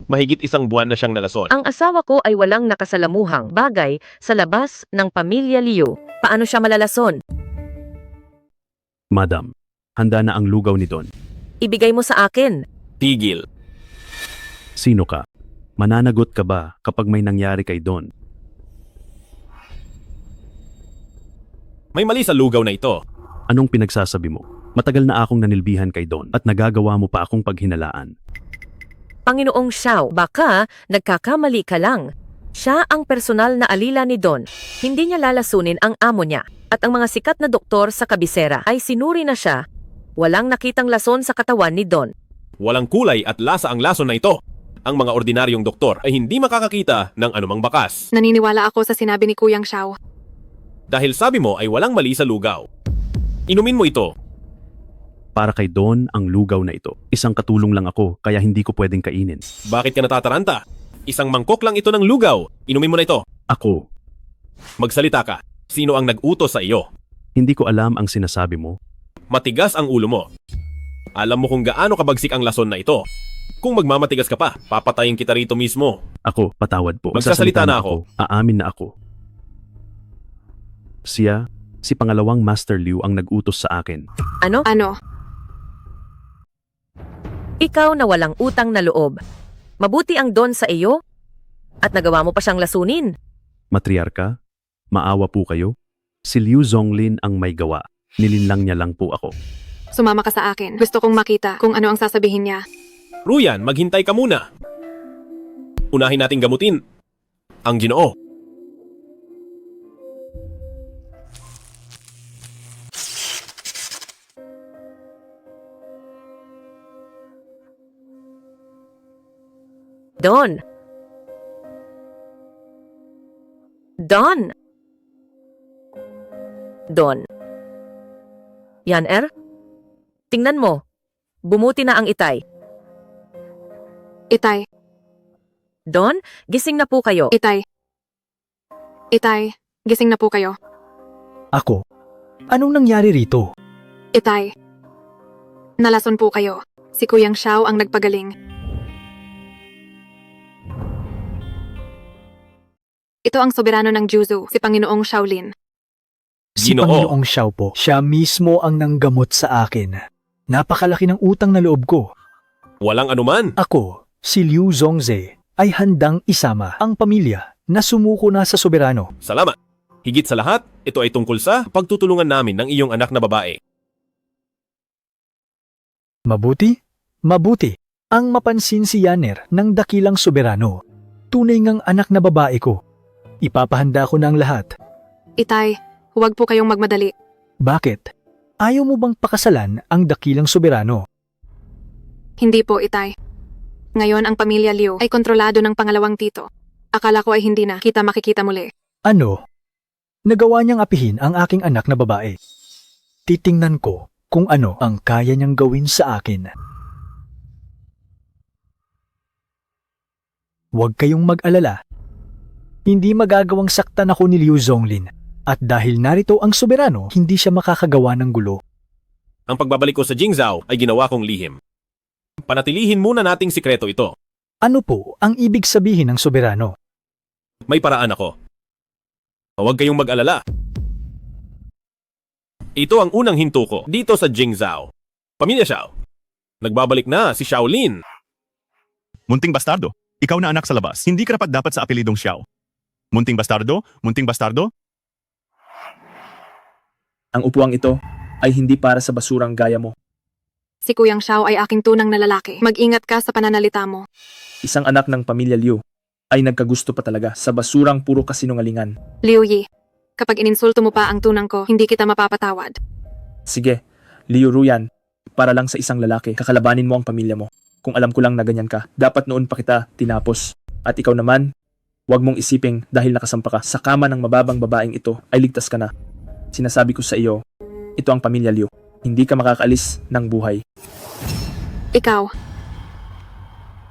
mahigit 1 buwan na siyang nalason. Ang asawa ko ay walang nakasalamuhang bagay sa labas ng pamilya Liu. Paano siya malalason? Madam, handa na ang lugaw ni Don. Ibigay mo sa akin. Tigil. Sino ka? Mananagot ka ba kapag may nangyari kay Don? May mali sa lugaw na ito. Anong pinagsasabi mo? Matagal na akong nanilbihan kay Don at nagagawa mo pa akong paghinalaan. Panginoong Xiao, baka nagkakamali ka lang. Siya ang personal na alila ni Don. Hindi niya lalasunin ang amo niya. At ang mga sikat na doktor sa kabisera ay sinuri na siya. Walang nakitang lason sa katawan ni Don. Walang kulay at lasa ang lason na ito. Ang mga ordinaryong doktor ay hindi makakakita ng anumang bakas. Naniniwala ako sa sinabi ni Kuyang Xiao. Dahil sabi mo ay walang mali sa lugaw. Inumin mo ito. Para kay Don ang lugaw na ito. Isang katulong lang ako kaya hindi ko pwedeng kainin. Bakit ka natataranta? Isang mangkok lang ito ng lugaw. Inumin mo na ito. Ako. Magsalita ka. Sino ang nag-utos sa iyo? Hindi ko alam ang sinasabi mo. Matigas ang ulo mo. Alam mo kung gaano kabagsik ang lason na ito. Kung magmamatigas ka pa, papatayin kita rito mismo. Ako, patawad po. Magsasalita na ako. Aamin na ako. Siya, si pangalawang Master Liu ang nag-utos sa akin. Ano? Ikaw na walang utang na loob. Mabuti ang Don sa iyo at nagawa mo pa siyang lasunin. Matriarka, maawa po kayo. Si Liu Zonglin ang may gawa. Nilinlang niya lang po ako. Sumama ka sa akin. Gusto kong makita kung ano ang sasabihin niya. Ruyan, maghintay ka muna. Unahin nating gamutin ang Ginoo. Don. Don. Don. Yan, tingnan mo. Bumuti na ang itay. Itay. Don, gising na po kayo. Itay. Itay, gising na po kayo. Ako? Anong nangyari rito? Itay. Nalason po kayo. Si Kuyang Xiao ang nagpagaling. Ito ang soberano ng Jiuzhou, si Panginoong Shaolin. Si Panginoong Xiao po. Siya mismo ang nanggamot sa akin. Napakalaki ng utang na loob ko. Walang anuman. Ako, si Liu Zongze, ay handang isama ang pamilya na sumuko na sa soberano. Salamat. Higit sa lahat, ito ay tungkol sa pagtutulungan namin ng iyong anak na babae. Mabuti? Mabuti. Ang mapansin si Yaner ng dakilang soberano. Tunay ngang anak na babae ko. Ipapahanda ko na ang lahat. Itay, huwag po kayong magmadali. Bakit? Ayaw mo bang pakasalan ang dakilang soberano? Hindi po, Itay. Ngayon ang pamilya Liu ay kontrolado ng pangalawang tito. Akala ko ay hindi na kita makikita muli. Ano? Nagawa niyang apihin ang aking anak na babae. Titingnan ko kung ano ang kaya niyang gawin sa akin. Huwag kayong mag-alala. Hindi magagawang saktan ako ni Liu Zonglin. At dahil narito ang soberano, hindi siya makakagawa ng gulo. Ang pagbabalik ko sa Jingzhou ay ginawa kong lihim. Panatilihin muna nating sikreto ito. Ano po ang ibig sabihin ng soberano? May paraan ako. Huwag kayong mag-alala. Ito ang unang hinto ko dito sa Jingzhou. Pamilya Xiao. Nagbabalik na si Shaolin. Munting bastardo. Ikaw na anak sa labas. Hindi ka dapat sa apelidong Xiao. Munting bastardo? Munting bastardo? Ang upuang ito ay hindi para sa basurang gaya mo. Si Kuyang Xiao ay aking tunang na lalaki. Mag-ingat ka sa pananalita mo. Isang anak ng pamilya Liu ay nagkagusto pa talaga sa basurang puro kasinungalingan. Liu Yi, kapag ininsulto mo pa ang tunang ko, hindi kita mapapatawad. Sige, Liu Ruyan, para lang sa isang lalaki, kakalabanin mo ang pamilya mo. Kung alam ko lang na ganyan ka, dapat noon pa kita tinapos. At ikaw naman, huwag mong isiping dahil nakasampa ka sa kama ng mababang babaeng ito ay ligtas ka na. Sinasabi ko sa iyo, ito ang pamilya Liu. Hindi ka makakaalis ng buhay. Ikaw.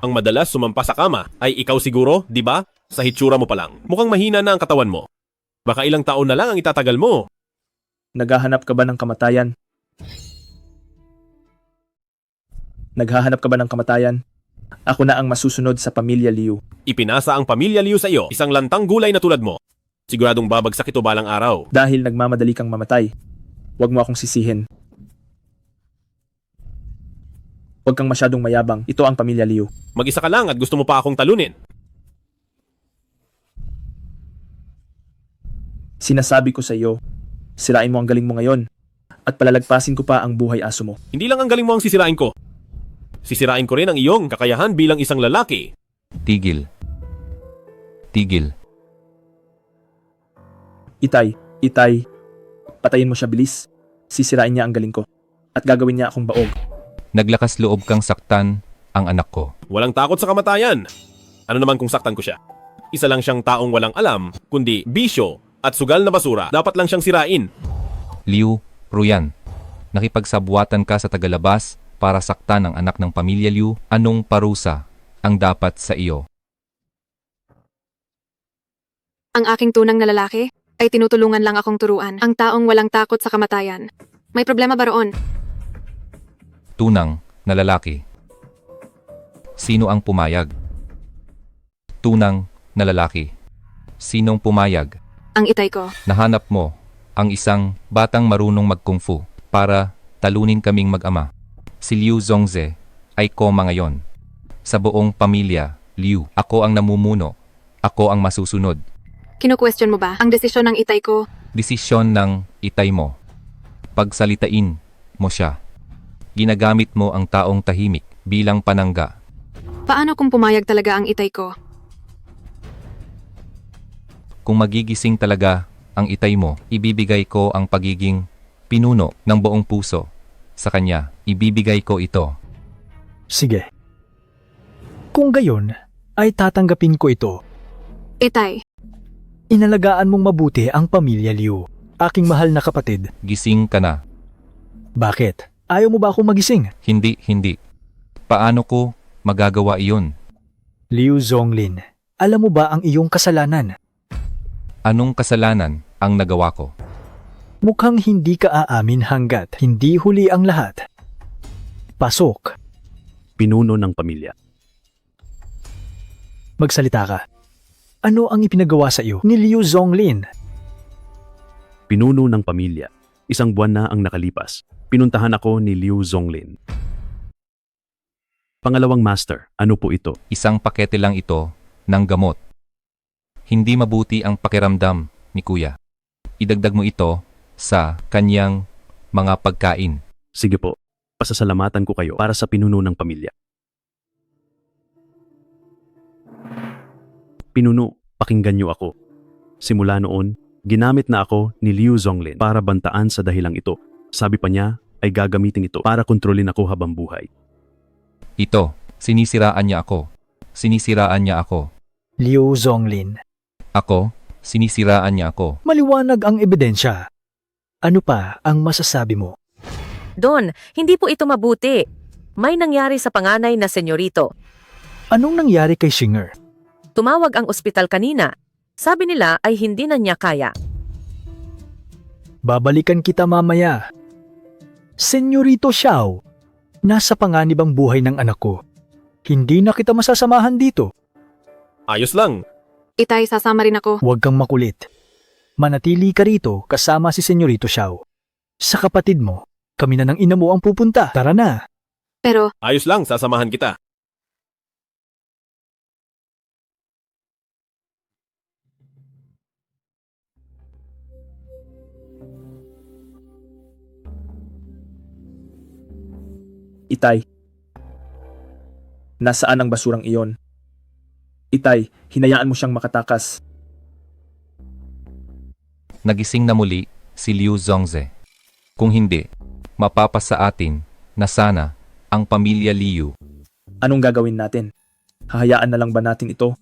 Ang madalas sumampa sa kama ay ikaw siguro, di ba? Sa hitsura mo pa lang. Mukhang mahina na ang katawan mo. Baka ilang taon na lang ang itatagal mo. Naghahanap ka ba ng kamatayan? Naghahanap ka ba ng kamatayan? Ako na ang masusunod sa pamilya Liu. Ipinasa ang pamilya Liu sa iyo, isang lantang gulay na tulad mo. Siguradong babagsak ito balang araw. Dahil nagmamadali kang mamatay, huwag mo akong sisihin. Huwag kang masyadong mayabang. Ito ang pamilya Liu. Mag-isa ka lang at gusto mo pa akong talunin. Sinasabi ko sa iyo, sirain mo ang galing mo ngayon at palalagpasin ko pa ang buhay aso mo. Hindi lang ang galing mo ang sisirain ko. Sisirain ko rin ang iyong kakayahan bilang isang lalaki. Tigil. Tigil. Itay, patayin mo siya bilis. Sisirain niya ang galing ko at gagawin niya akong baog. Naglakas loob kang saktan ang anak ko. Walang takot sa kamatayan. Ano naman kung saktan ko siya? Isa lang siyang taong walang alam, kundi bisyo at sugal na basura. Dapat lang siyang sirain. Liu Ruyan, nakipagsabwatan ka sa tagalabas para saktan ang anak ng pamilya Liu. Anong parusa ang dapat sa iyo? Ang aking tunang na lalaki ay tinutulungan lang akong turuan. Ang taong walang takot sa kamatayan. May problema ba roon? Tunang na lalaki. Sino ang pumayag? Tunang na lalaki. Sinong pumayag? Ang itay ko. Nahanap mo ang isang batang marunong mag-kung fu para talunin kaming mag-ama. Si Liu Zongze ay koma ngayon. Sa buong pamilya, Liu, ako ang namumuno. Ako ang masusunod. Kinu-question mo ba ang desisyon ng itay ko? Desisyon ng itay mo. Pagsalitain mo siya. Ginagamit mo ang taong tahimik bilang panangga. Paano kung pumayag talaga ang itay ko? Kung magigising talaga ang itay mo, ibibigay ko ang pagiging pinuno ng buong puso. Sa kanya, ibibigay ko ito. Sige. Kung gayon, ay tatanggapin ko ito. Itay. Inalagaan mong mabuti ang pamilya Liu, aking mahal na kapatid. Gising ka na. Bakit? Ayaw mo ba akong magising? Hindi. Paano ko magagawa iyon? Liu Zonglin, alam mo ba ang iyong kasalanan? Anong kasalanan ang nagawa ko? Mukhang hindi ka aamin hanggat hindi huli ang lahat. Pasok. Pinuno ng pamilya. Magsalita ka. Ano ang ipinagawa sa iyo ni Liu Zonglin? Pinuno ng pamilya. Isang buwan na ang nakalipas. Pinuntahan ako ni Liu Zonglin. Pangalawang master, ano po ito? Isang pakete lang ito ng gamot. Hindi mabuti ang pakiramdam ni Kuya. Idagdag mo ito sa kanyang mga pagkain. Sige po, pasasalamatan ko kayo para sa pinuno ng pamilya. Pinuno, pakinggan niyo ako. Simula noon, ginamit na ako ni Liu Zonglin para bantaan sa dahilang ito. Sabi pa niya ay gagamitin ito para kontrolin ako habang buhay. Ito, sinisiraan niya ako. Sinisiraan niya ako. Liu Zonglin. Ako, sinisiraan niya ako. Maliwanag ang ebidensya. Ano pa ang masasabi mo? Don, hindi po ito mabuti. May nangyari sa panganay na senyorito. Anong nangyari kay Singer? Tumawag ang ospital kanina. Sabi nila ay hindi na niya kaya. Babalikan kita mamaya. Senyorito Xiao, nasa panganib ang buhay ng anak ko. Hindi na kita masasamahan dito. Ayos lang. Itay, sasama rin ako. Huwag kang makulit. Manatili ka rito kasama si Senyorito Xiao. Sa kapatid mo, kami na ng ina mo ang pupunta. Tara na. Pero, Ayos lang, sasamahan kita. Itay, nasaan ang basurang iyon? Itay, hinayaan mo siyang makatakas. Nagising na muli si Liu Zongze. Kung hindi, mapapasa atin na sana ang pamilya Liu. Anong gagawin natin? Hahayaan na lang ba natin ito?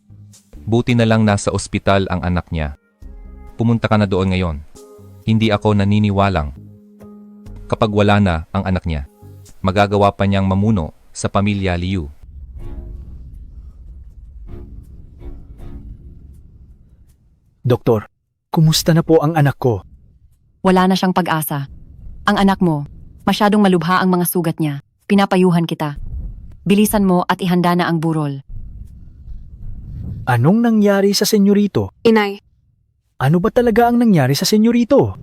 Buti na lang nasa ospital ang anak niya. Pumunta ka na doon ngayon. Hindi ako naniniwalang. Kapag wala na ang anak niya, magagawa pa niyang mamuno sa pamilya Liu. Doktor, kumusta na po ang anak ko? Wala na siyang pag-asa. Ang anak mo, masyadong malubha ang mga sugat niya. Pinapayuhan kita. Bilisan mo at ihanda na ang burol. Anong nangyari sa senyorito? Inay, Ano ba talaga ang nangyari sa senyorito?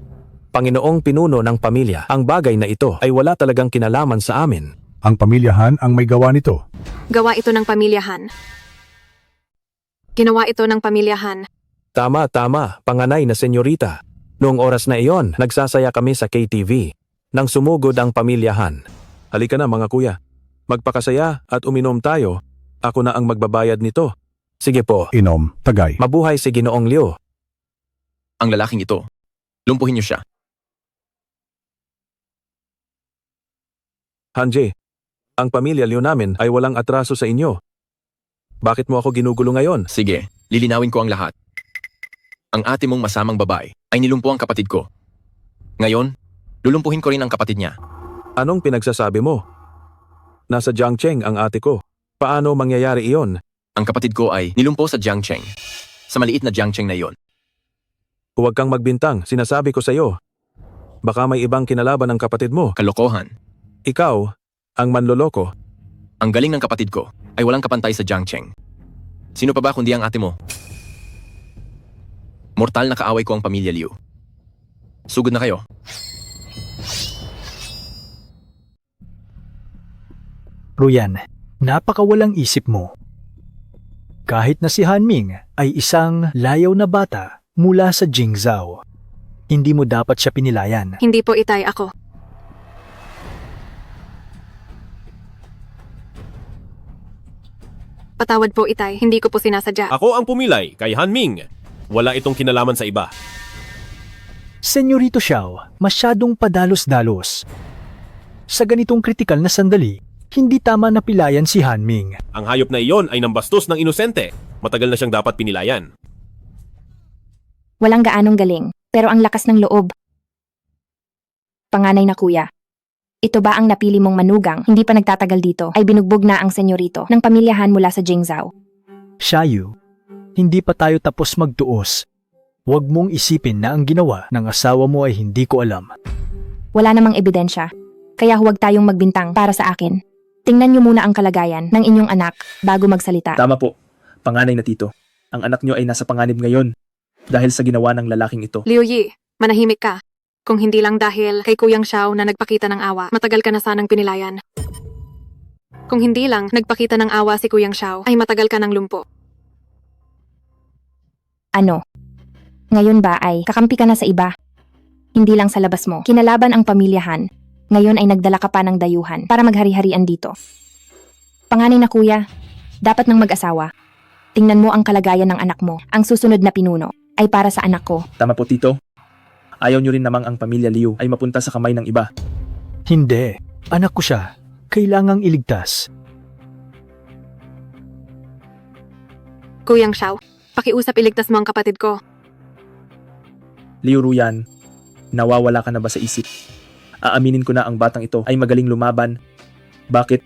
Panginoong pinuno ng pamilya, ang bagay na ito ay wala talagang kinalaman sa amin. Ang pamilyahan ang may gawa nito. gawa ito ng pamilyahan. Ginawa ito ng pamilyahan. Tama, panganay na senyorita. Noong oras na iyon, nagsasaya kami sa KTV. Nang sumugod ang pamilyahan. Halika na mga kuya. Magpakasaya at uminom tayo. Ako na ang magbabayad nito. Sige po. Inom, tagay. Mabuhay si Ginoong Liu. Ang lalaking ito. Lumpuhin niyo siya. Hanji, ang pamilya Liu namin ay walang atraso sa inyo. Bakit mo ako ginugulo ngayon? Sige, lilinawin ko ang lahat. Ang ate mong masamang babae ay nilumpo ang kapatid ko. Ngayon, lulumpuhin ko rin ang kapatid niya. Anong pinagsasabi mo? Nasa Jiangcheng ang ate ko. Paano mangyayari iyon? Ang kapatid ko ay nilumpo sa Jiangcheng. Sa maliit na Jiangcheng na iyon. Huwag kang magbintang, sinasabi ko sa iyo. Baka may ibang kinalaban ng kapatid mo. Kalokohan. Ikaw, ang manloloko. Ang galing ng kapatid ko ay walang kapantay sa Jiangcheng. Sino pa ba kundi ang ate mo? Mortal na kaaway ko ang pamilya Liu. Sugod na kayo. Ruyan, napakawalang isip mo. Kahit na si Hanming ay isang layaw na bata mula sa Jingzhou, hindi mo dapat siya pinilayan. Hindi po itay ako. Patawad po itay, hindi ko po sinasadya. Ako ang pumilay kay Hanming. Wala itong kinalaman sa iba. Senyorito Xiao, masyadong padalos-dalos. Sa ganitong kritikal na sandali, hindi tama na pilayan si Hanming. Ang hayop na iyon ay nambastos ng inosente. Matagal na siyang dapat pinilayan. Walang gaanong galing, pero ang lakas ng loob. Panganay na kuya. Ito ba ang napili mong manugang, hindi pa nagtatagal dito, ay binugbog na ang senyorito ng pamilyahan mula sa Jingzhou? Xiaoyu, hindi pa tayo tapos magtuos. Huwag mong isipin na ang ginawa ng asawa mo ay hindi ko alam. Wala namang ebidensya, kaya huwag tayong magbintang para sa akin. Tingnan niyo muna ang kalagayan ng inyong anak bago magsalita. Tama po, panganay na tito. Ang anak niyo ay nasa panganib ngayon dahil sa ginawa ng lalaking ito. Liu Yi, manahimik ka. Kung hindi lang dahil kay Kuyang Xiao na nagpakita ng awa, matagal ka na sanang pinilayan. Kung hindi lang nagpakita ng awa si Kuyang Xiao, ay matagal ka ng lumpo. Ano? Ngayon ba ay kakampi ka na sa iba? Hindi lang sa labas mo. Kinalaban ang pamilyahan. Ngayon ay nagdala ka pa ng dayuhan para maghari-harian dito. Panganay na kuya, dapat ng mag-asawa. Tingnan mo ang kalagayan ng anak mo. Ang susunod na pinuno ay para sa anak ko. Tama po tito. Ayaw niyo rin namang ang pamilya Liu ay mapunta sa kamay ng iba. Hindi, anak ko siya. Kailangang iligtas. Kuyang Xiao, pakiusap iligtas mo ang kapatid ko. Liu Ruyan, nawawala ka na ba sa isip? Aaminin ko na ang batang ito ay magaling lumaban. Bakit?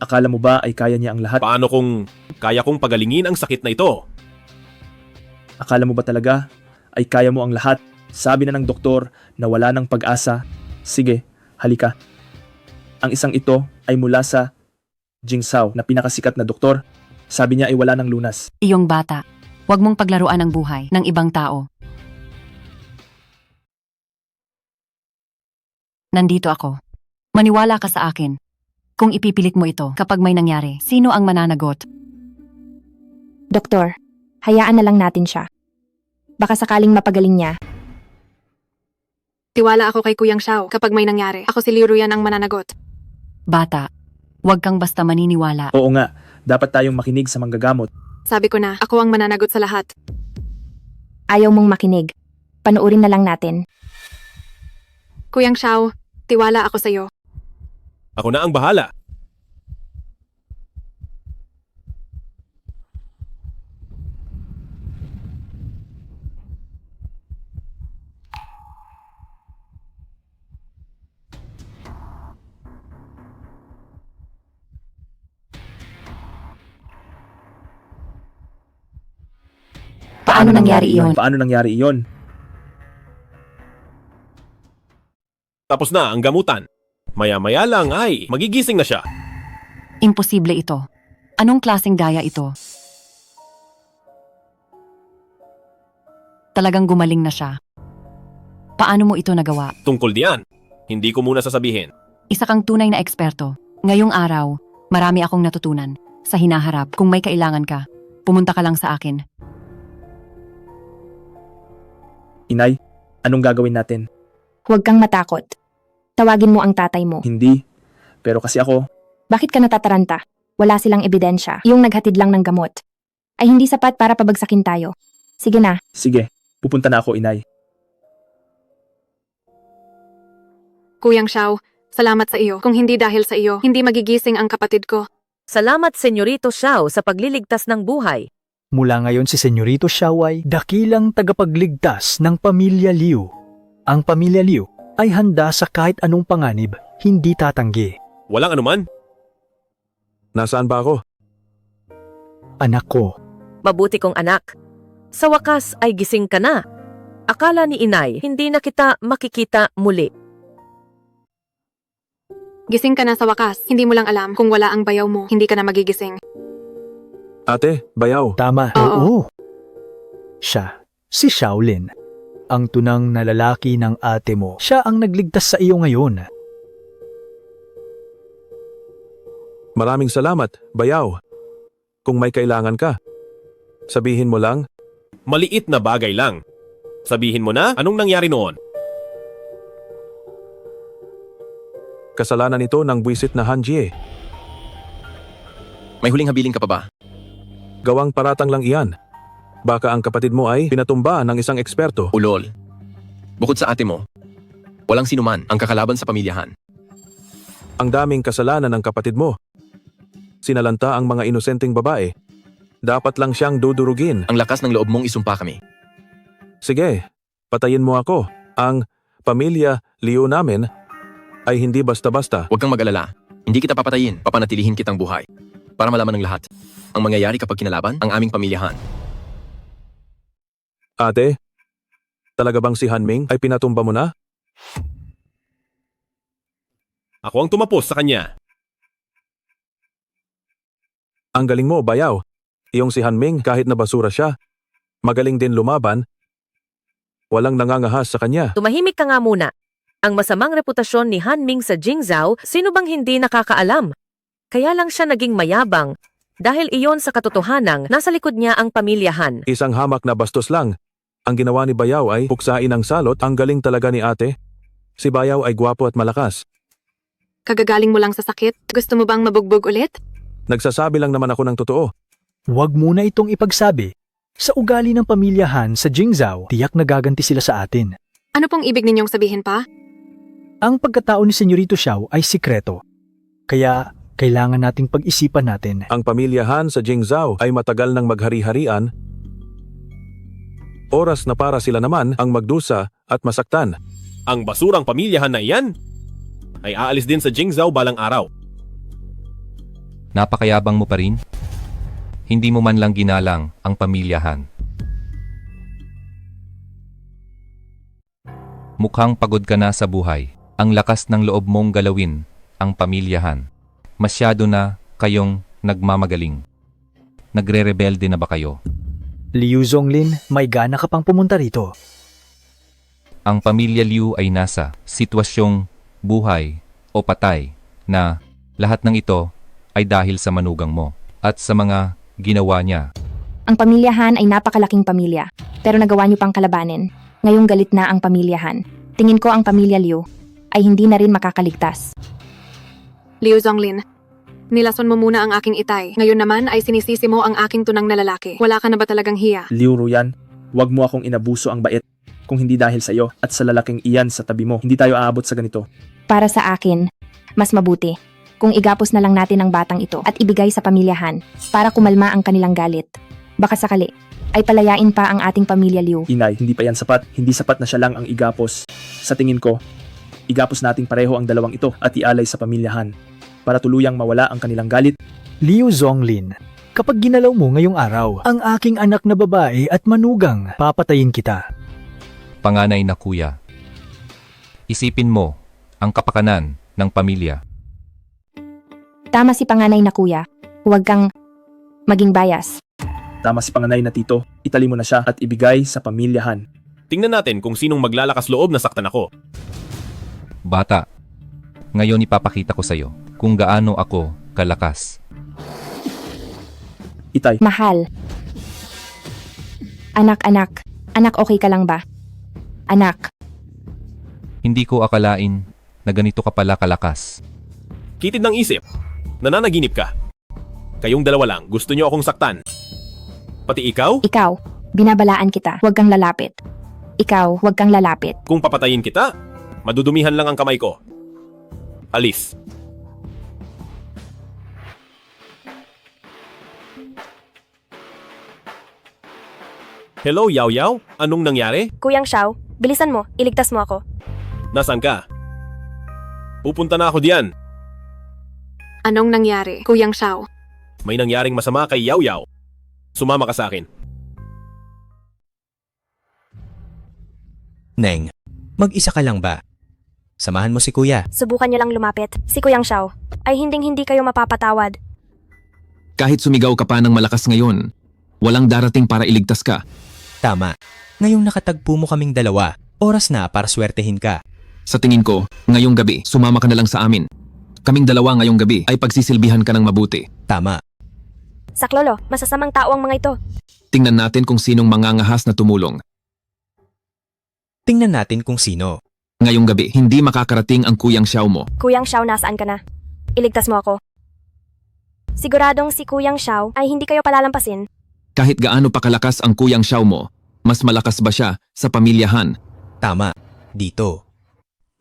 Akala mo ba ay kaya niya ang lahat? Paano kung kaya kong pagalingin ang sakit na ito? Akala mo ba talaga ay kaya mo ang lahat? Sabi na ng doktor na wala ng pag-asa. Sige, halika. Ang isang ito ay mula sa Jingzhou na pinakasikat na doktor. Sabi niya ay wala ng lunas. Iyong bata, huwag mong paglaruan ang buhay ng ibang tao. Nandito ako. Maniwala ka sa akin. Kung ipipilit mo ito kapag may nangyari, sino ang mananagot? Doktor, hayaan na lang natin siya. Baka sakaling mapagaling niya. Tiwala ako kay Kuyang Xiao kapag may nangyari. Ako si Liu Ruyan ang mananagot. Bata, huwag kang basta maniniwala. Oo nga, dapat tayong makinig sa manggagamot. Sabi ko na, ako ang mananagot sa lahat. Ayaw mong makinig. Panuorin na lang natin. Kuyang Xiao, tiwala ako sa'yo. Ako na ang bahala. Paano nangyari iyon? Paano nangyari iyon? Tapos na ang gamutan. Maya-maya lang ay magigising na siya. Imposible ito. Anong klaseng daya ito? Talagang gumaling na siya. Paano mo ito nagawa? Tungkol diyan, hindi ko muna sasabihin. Isa kang tunay na eksperto. Ngayong araw, marami akong natutunan. Sa hinaharap, kung may kailangan ka, pumunta ka lang sa akin. Inay, anong gagawin natin? Huwag kang matakot. Tawagin mo ang tatay mo. Hindi. Pero kasi ako, Bakit ka natataranta? Wala silang ebidensya. Yung naghatid lang ng gamot ay hindi sapat para pabagsakin tayo. Sige na. sige, pupunta na ako, Inay. Kuyang Xiao, salamat sa iyo. Kung hindi dahil sa iyo, hindi magigising ang kapatid ko. Salamat, Senyorito Xiao, sa pagliligtas ng buhay. Mula ngayon si Senyorito Xiao ay dakilang tagapagligtas ng pamilya Liu. Ang pamilya Liu ay handa sa kahit anong panganib, hindi tatanggi. Walang anuman. Nasaan ba ako? Anak ko, Mabuti kong anak. Sa wakas ay gising ka na. Akala ni inay, hindi na kita makikita muli. Gising ka na sa wakas. Hindi mo lang alam kung wala ang bayaw mo, hindi ka na magigising. Ate, bayaw. tama. Oo. Siya, si Shaolin. Ang tunang na lalaki ng ate mo. Siya ang nagligtas sa iyo ngayon. Maraming salamat, bayaw. Kung may kailangan ka, sabihin mo lang. Maliit na bagay lang. Sabihin mo na anong nangyari noon. Kasalanan ito ng buwisit na Hanjie. May huling habiling ka pa ba? Gawang paratang lang iyan. Baka ang kapatid mo ay pinatumba ng isang eksperto. Ulol. Bukod sa ate mo, walang sinuman ang kakalaban sa pamilyahan. Ang daming kasalanan ng kapatid mo. Sinalanta ang mga inosenteng babae. Dapat lang siyang dudurugin. Ang lakas ng loob mong isumpa kami. Sige, patayin mo ako. Ang pamilya Liu namin ay hindi basta-basta. Huwag kang mag-alala. Hindi kita papatayin, papanatilihin kitang buhay. Para malaman ng lahat. Ang mangyayari kapag kinalaban ang aming pamilyahan. Ate, talaga bang si Hanming ay pinatumba mo na? Ako ang tumapos sa kanya. Ang galing mo, bayaw. Iyong si Hanming kahit na basura siya, magaling din lumaban. Walang nangangahas sa kanya. Tumahimik ka nga muna. Ang masamang reputasyon ni Han Ming sa Jingzhou, sino bang hindi nakakaalam? Kaya lang siya naging mayabang dahil iyon sa katotohanang nasa likod niya ang pamilyahan. Isang hamak na bastos lang. Ang ginawa ni Bayaw ay puksain ang salot. Ang galing talaga ni ate. Si Bayaw ay gwapo at malakas. Kagagaling mo lang sa sakit? Gusto mo bang mabugbog ulit? Nagsasabi lang naman ako ng totoo. Huwag muna itong ipagsabi. Sa ugali ng pamilyahan sa Jingzhou, tiyak nagaganti sila sa atin. Ano pong ibig ninyong sabihin pa? Ang pagkatao ni Senyorito Xiao ay sikreto. Kaya kailangan nating pag-isipan natin. Ang pamilyahan sa Jingzhou ay matagal nang maghari-harian. Oras na para sila naman ang magdusa at masaktan. Ang basurang pamilyahan na iyan ay aalis din sa Jingzhou balang araw. Napakayabang mo pa rin? Hindi mo man lang ginalang ang pamilyahan. Mukhang pagod ka na sa buhay. Ang lakas ng loob mong galawin ang pamilyahan. Masyado na kayong nagmamagaling. Nagre-rebelde na ba kayo? Liu Zonglin, may gana ka pang pumunta rito. Ang pamilya Liu ay nasa sitwasyong buhay o patay na lahat ng ito ay dahil sa manugang mo at sa mga ginawa niya. Ang pamilyahan ay napakalaking pamilya, pero nagawa niyo pang kalabanin. Ngayong galit na ang pamilyahan. Tingin ko ang pamilya Liu ay hindi na rin makakaligtas. Liu Zonglin, nilason mo muna ang aking itay. Ngayon naman ay sinisisi mo ang aking tunang na lalaki. Wala ka na ba talagang hiya? Liu Ruyan, huwag mo akong inabuso ang bait. Kung hindi dahil sa iyo at sa lalaking iyan sa tabi mo, hindi tayo aabot sa ganito. Para sa akin, mas mabuti kung igapos na lang natin ang batang ito at ibigay sa pamilyahan para kumalma ang kanilang galit. Baka sakali ay palayain pa ang ating pamilya Liu. Inay, hindi pa yan sapat. Hindi sapat na siya lang ang igapos. Sa tingin ko, igapos nating pareho ang dalawang ito at ialay sa pamilyahan para tuluyang mawala ang kanilang galit. Liu Zonglin, kapag ginalaw mo ngayong araw ang aking anak na babae at manugang, papatayin kita. Panganay na kuya. Isipin mo ang kapakanan ng pamilya. Tama si panganay na kuya. Huwag kang maging bias. Tama si panganay na tito, itali mo na siya at ibigay sa pamilyahan. Tingnan natin kung sinong maglalakas loob na saktan ako. Bata, ngayon ipapakita ko sa'yo kung gaano ako kalakas. Itay. Mahal. Anak. Anak, okay ka lang ba? Anak. Hindi ko akalain na ganito ka pala kalakas. Kitid ng isip. Nananaginip ka. Kayong dalawa lang, gusto niyo akong saktan. Pati ikaw? Ikaw, binabalaan kita. Huwag kang lalapit. Ikaw, huwag kang lalapit. Kung papatayin kita, madudumihan lang ang kamay ko. Alis. Hello, Yaw Yaw? Anong nangyari? Kuyang Xiao, bilisan mo. Iligtas mo ako. Nasaan ka? Pupunta na ako diyan. Anong nangyari, Kuyang Xiao? May nangyaring masama kay Yaw Yaw. Sumama ka sa akin. Neng, mag-isa ka lang ba? Samahan mo si kuya. Subukan niyo lang lumapit. Si Kuyang Xiao ay hinding-hindi kayo mapapatawad. Kahit sumigaw ka pa ng malakas ngayon, walang darating para iligtas ka. Tama. Ngayong nakatagpo mo kaming dalawa, oras na para swertehin ka. Sa tingin ko, ngayong gabi, sumama ka na lang sa amin. Kaming dalawa ngayong gabi ay pagsisilbihan ka ng mabuti. Tama. Saklolo, masasamang tao ang mga ito. Tingnan natin kung sinong mangangahas na tumulong. Tingnan natin kung sino. Ngayong gabi, hindi makakarating ang Kuyang Xiao mo. Kuyang Xiao, nasaan ka na? Iligtas mo ako. Siguradong si Kuyang Xiao ay hindi kayo palalampasin. Kahit gaano pa kalakas ang Kuyang Xiao mo, mas malakas ba siya sa pamilyahan? Tama. Dito.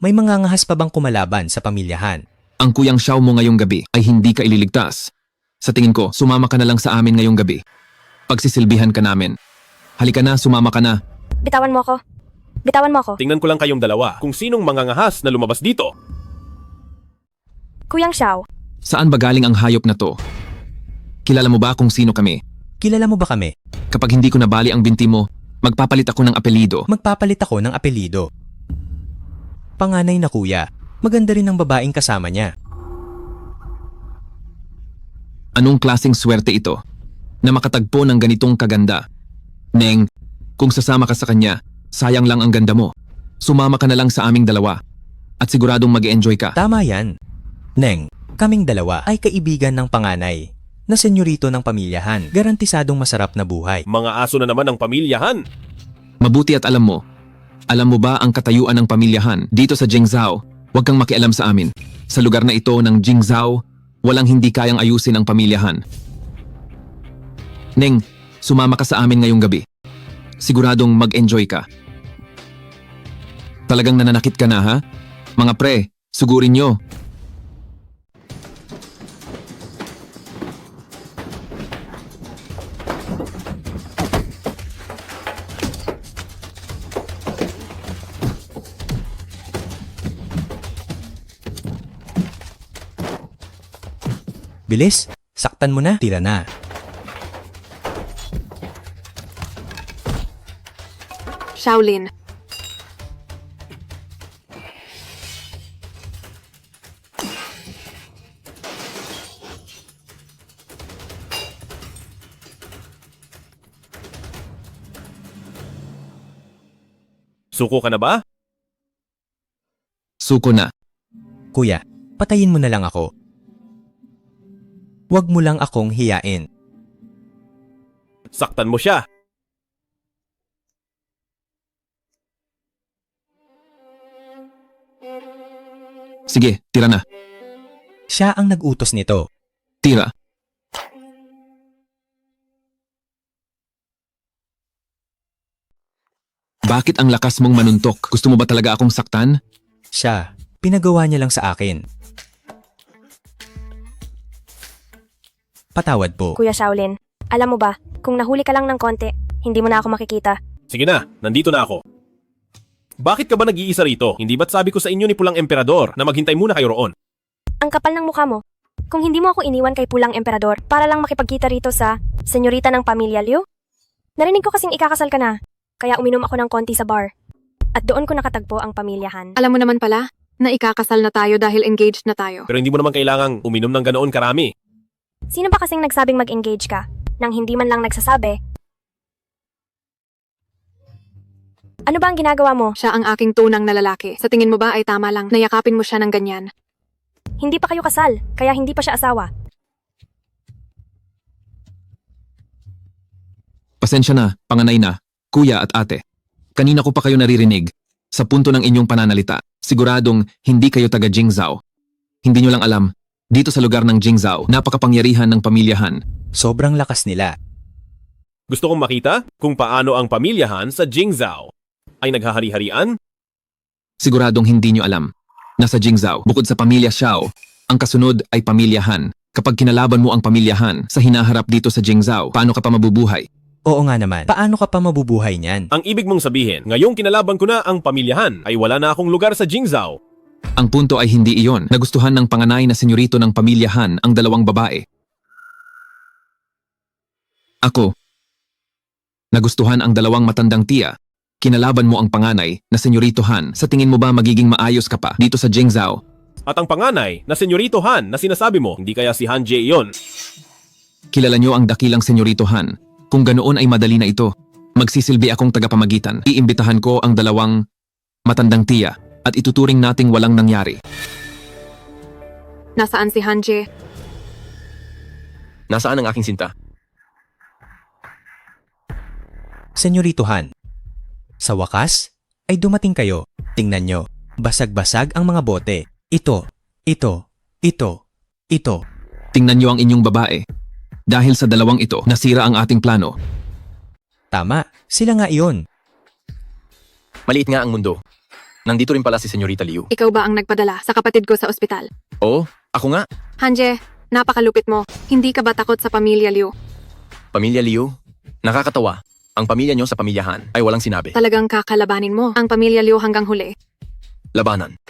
May mangangahas pa bang kumalaban sa pamilyahan? Ang Kuyang Xiao mo ngayong gabi ay hindi ka ililigtas. Sa tingin ko, sumama ka na lang sa amin ngayong gabi. Pagsisilbihan ka namin. Halika na, sumama ka na. Bitawan mo ako. Bitawan mo ako. Tingnan ko lang kayong dalawa kung sinong mangangahas na lumabas dito. Kuyang Xiao. Saan ba galing ang hayop na to? Kilala mo ba kung sino kami? Kilala mo ba kami? Kapag hindi ko nabali ang binti mo, magpapalit ako ng apelido. Magpapalit ako ng apelido. Panganay na kuya, maganda rin ang babaeng kasama niya. Anong klaseng swerte ito? Na makatagpo ng ganitong kaganda. Neng, kung sasama ka sa kanya, sayang lang ang ganda mo. Sumama ka na lang sa aming dalawa. At siguradong mag-e-enjoy ka. Tama yan. Neng, kaming dalawa ay kaibigan ng panganay na senyorito ng pamilyahan. Garantisadong masarap na buhay. Mga aso na naman ang pamilyahan. Mabuti at alam mo ba ang katayuan ng pamilyahan dito sa Jingzhou? Huwag kang makialam sa amin. Sa lugar na ito ng Jingzhou, walang hindi kayang ayusin ang pamilyahan. Neng, sumama ka sa amin ngayong gabi. Siguradong mag-enjoy ka. Talagang nananakit ka na, ha? Mga pre, sugurin nyo. Bilis, saktan mo na, tira na. Shaolin. Suko ka na ba? Suko na. Kuya, patayin mo na lang ako. Huwag mo lang akong hiyain. Saktan mo siya. Sige, tira na. Siya ang nag-utos nito. Tira. Bakit ang lakas mong manuntok? Gusto mo ba talaga akong saktan? Siya, pinagawa niya lang sa akin. Patawad po. Kuya Shaolin, alam mo ba, kung nahuli ka lang ng konti, hindi mo na ako makikita. Sige na, nandito na ako. Bakit ka ba nag-iisa rito? Hindi ba't sabi ko sa inyo ni Pulang Emperador na maghintay muna kayo roon? Ang kapal ng mukha mo. Kung hindi mo ako iniwan kay Pulang Emperador para lang makipagkita rito sa senyorita ng pamilya Liu, narinig ko kasing ikakasal ka na, kaya uminom ako ng konti sa bar. At doon ko nakatagpo ang pamilyahan. Alam mo naman pala, Na ikakasal na tayo dahil engaged na tayo. Pero hindi mo naman kailangang uminom ng ganoon karami. Sino ba kasing nagsabing mag-engage ka? Nang hindi man lang nagsasabi? Ano ba ang ginagawa mo? Siya ang aking tunang na lalaki. Sa tingin mo ba ay tama lang na yakapin mo siya ng ganyan? Hindi pa kayo kasal, kaya hindi pa siya asawa. Pasensya na, panganay na, kuya at ate. Kanina ko pa kayo naririnig. Sa punto ng inyong pananalita, siguradong hindi kayo taga Jingzhou. Hindi nyo lang alam, dito sa lugar ng Jingzhou, napakapangyarihan ng pamilyahan. Sobrang lakas nila. Gusto kong makita kung paano ang pamilyahan sa Jingzhou ay naghahari-harian. Siguradong hindi nyo alam. Nasa Jingzhou, bukod sa pamilya Xiao, ang kasunod ay pamilyahan. Kapag kinalaban mo ang pamilyahan sa hinaharap dito sa Jingzhou, paano ka pa mabubuhay? Oo nga naman, paano ka pa mabubuhay niyan? Ang ibig mong sabihin, ngayong kinalaban ko na ang pamilyahan ay wala na akong lugar sa Jingzhou. Ang punto ay hindi iyon. Nagustuhan ng panganay na senyorito ng pamilyahan ang dalawang babae. Ako. Nagustuhan ang dalawang matandang tiya. Kinalaban mo ang panganay na senyorito Han. Sa tingin mo ba magiging maayos ka pa dito sa Jingzhou? At ang panganay na senyorito Han na sinasabi mo, hindi kaya si Han Jae iyon? Kilala nyo ang dakilang senyorito Han. Kung ganoon ay madali na ito. Magsisilbi akong tagapamagitan. Iimbitahan ko ang dalawang matandang tiya at ituturing nating walang nangyari. Nasaan si Hanje? Nasaan ang aking sinta? Senyorito Han, sa wakas, ay dumating kayo. Tingnan nyo, basag-basag ang mga bote. Ito. Tingnan nyo ang inyong babae. Dahil sa dalawang ito, nasira ang ating plano. Tama, sila nga iyon. Maliit nga ang mundo. Nandito rin pala si Senyorita Liu. Ikaw ba ang nagpadala sa kapatid ko sa ospital? Oo, ako nga. Hanje, napakalupit mo. Hindi ka ba takot sa pamilya Liu? Pamilya Liu? Nakakatawa. Ang pamilya nyo sa pamilyahan ay walang sinabi. Talagang kakalabanin mo ang pamilya Liu hanggang huli. Labanan.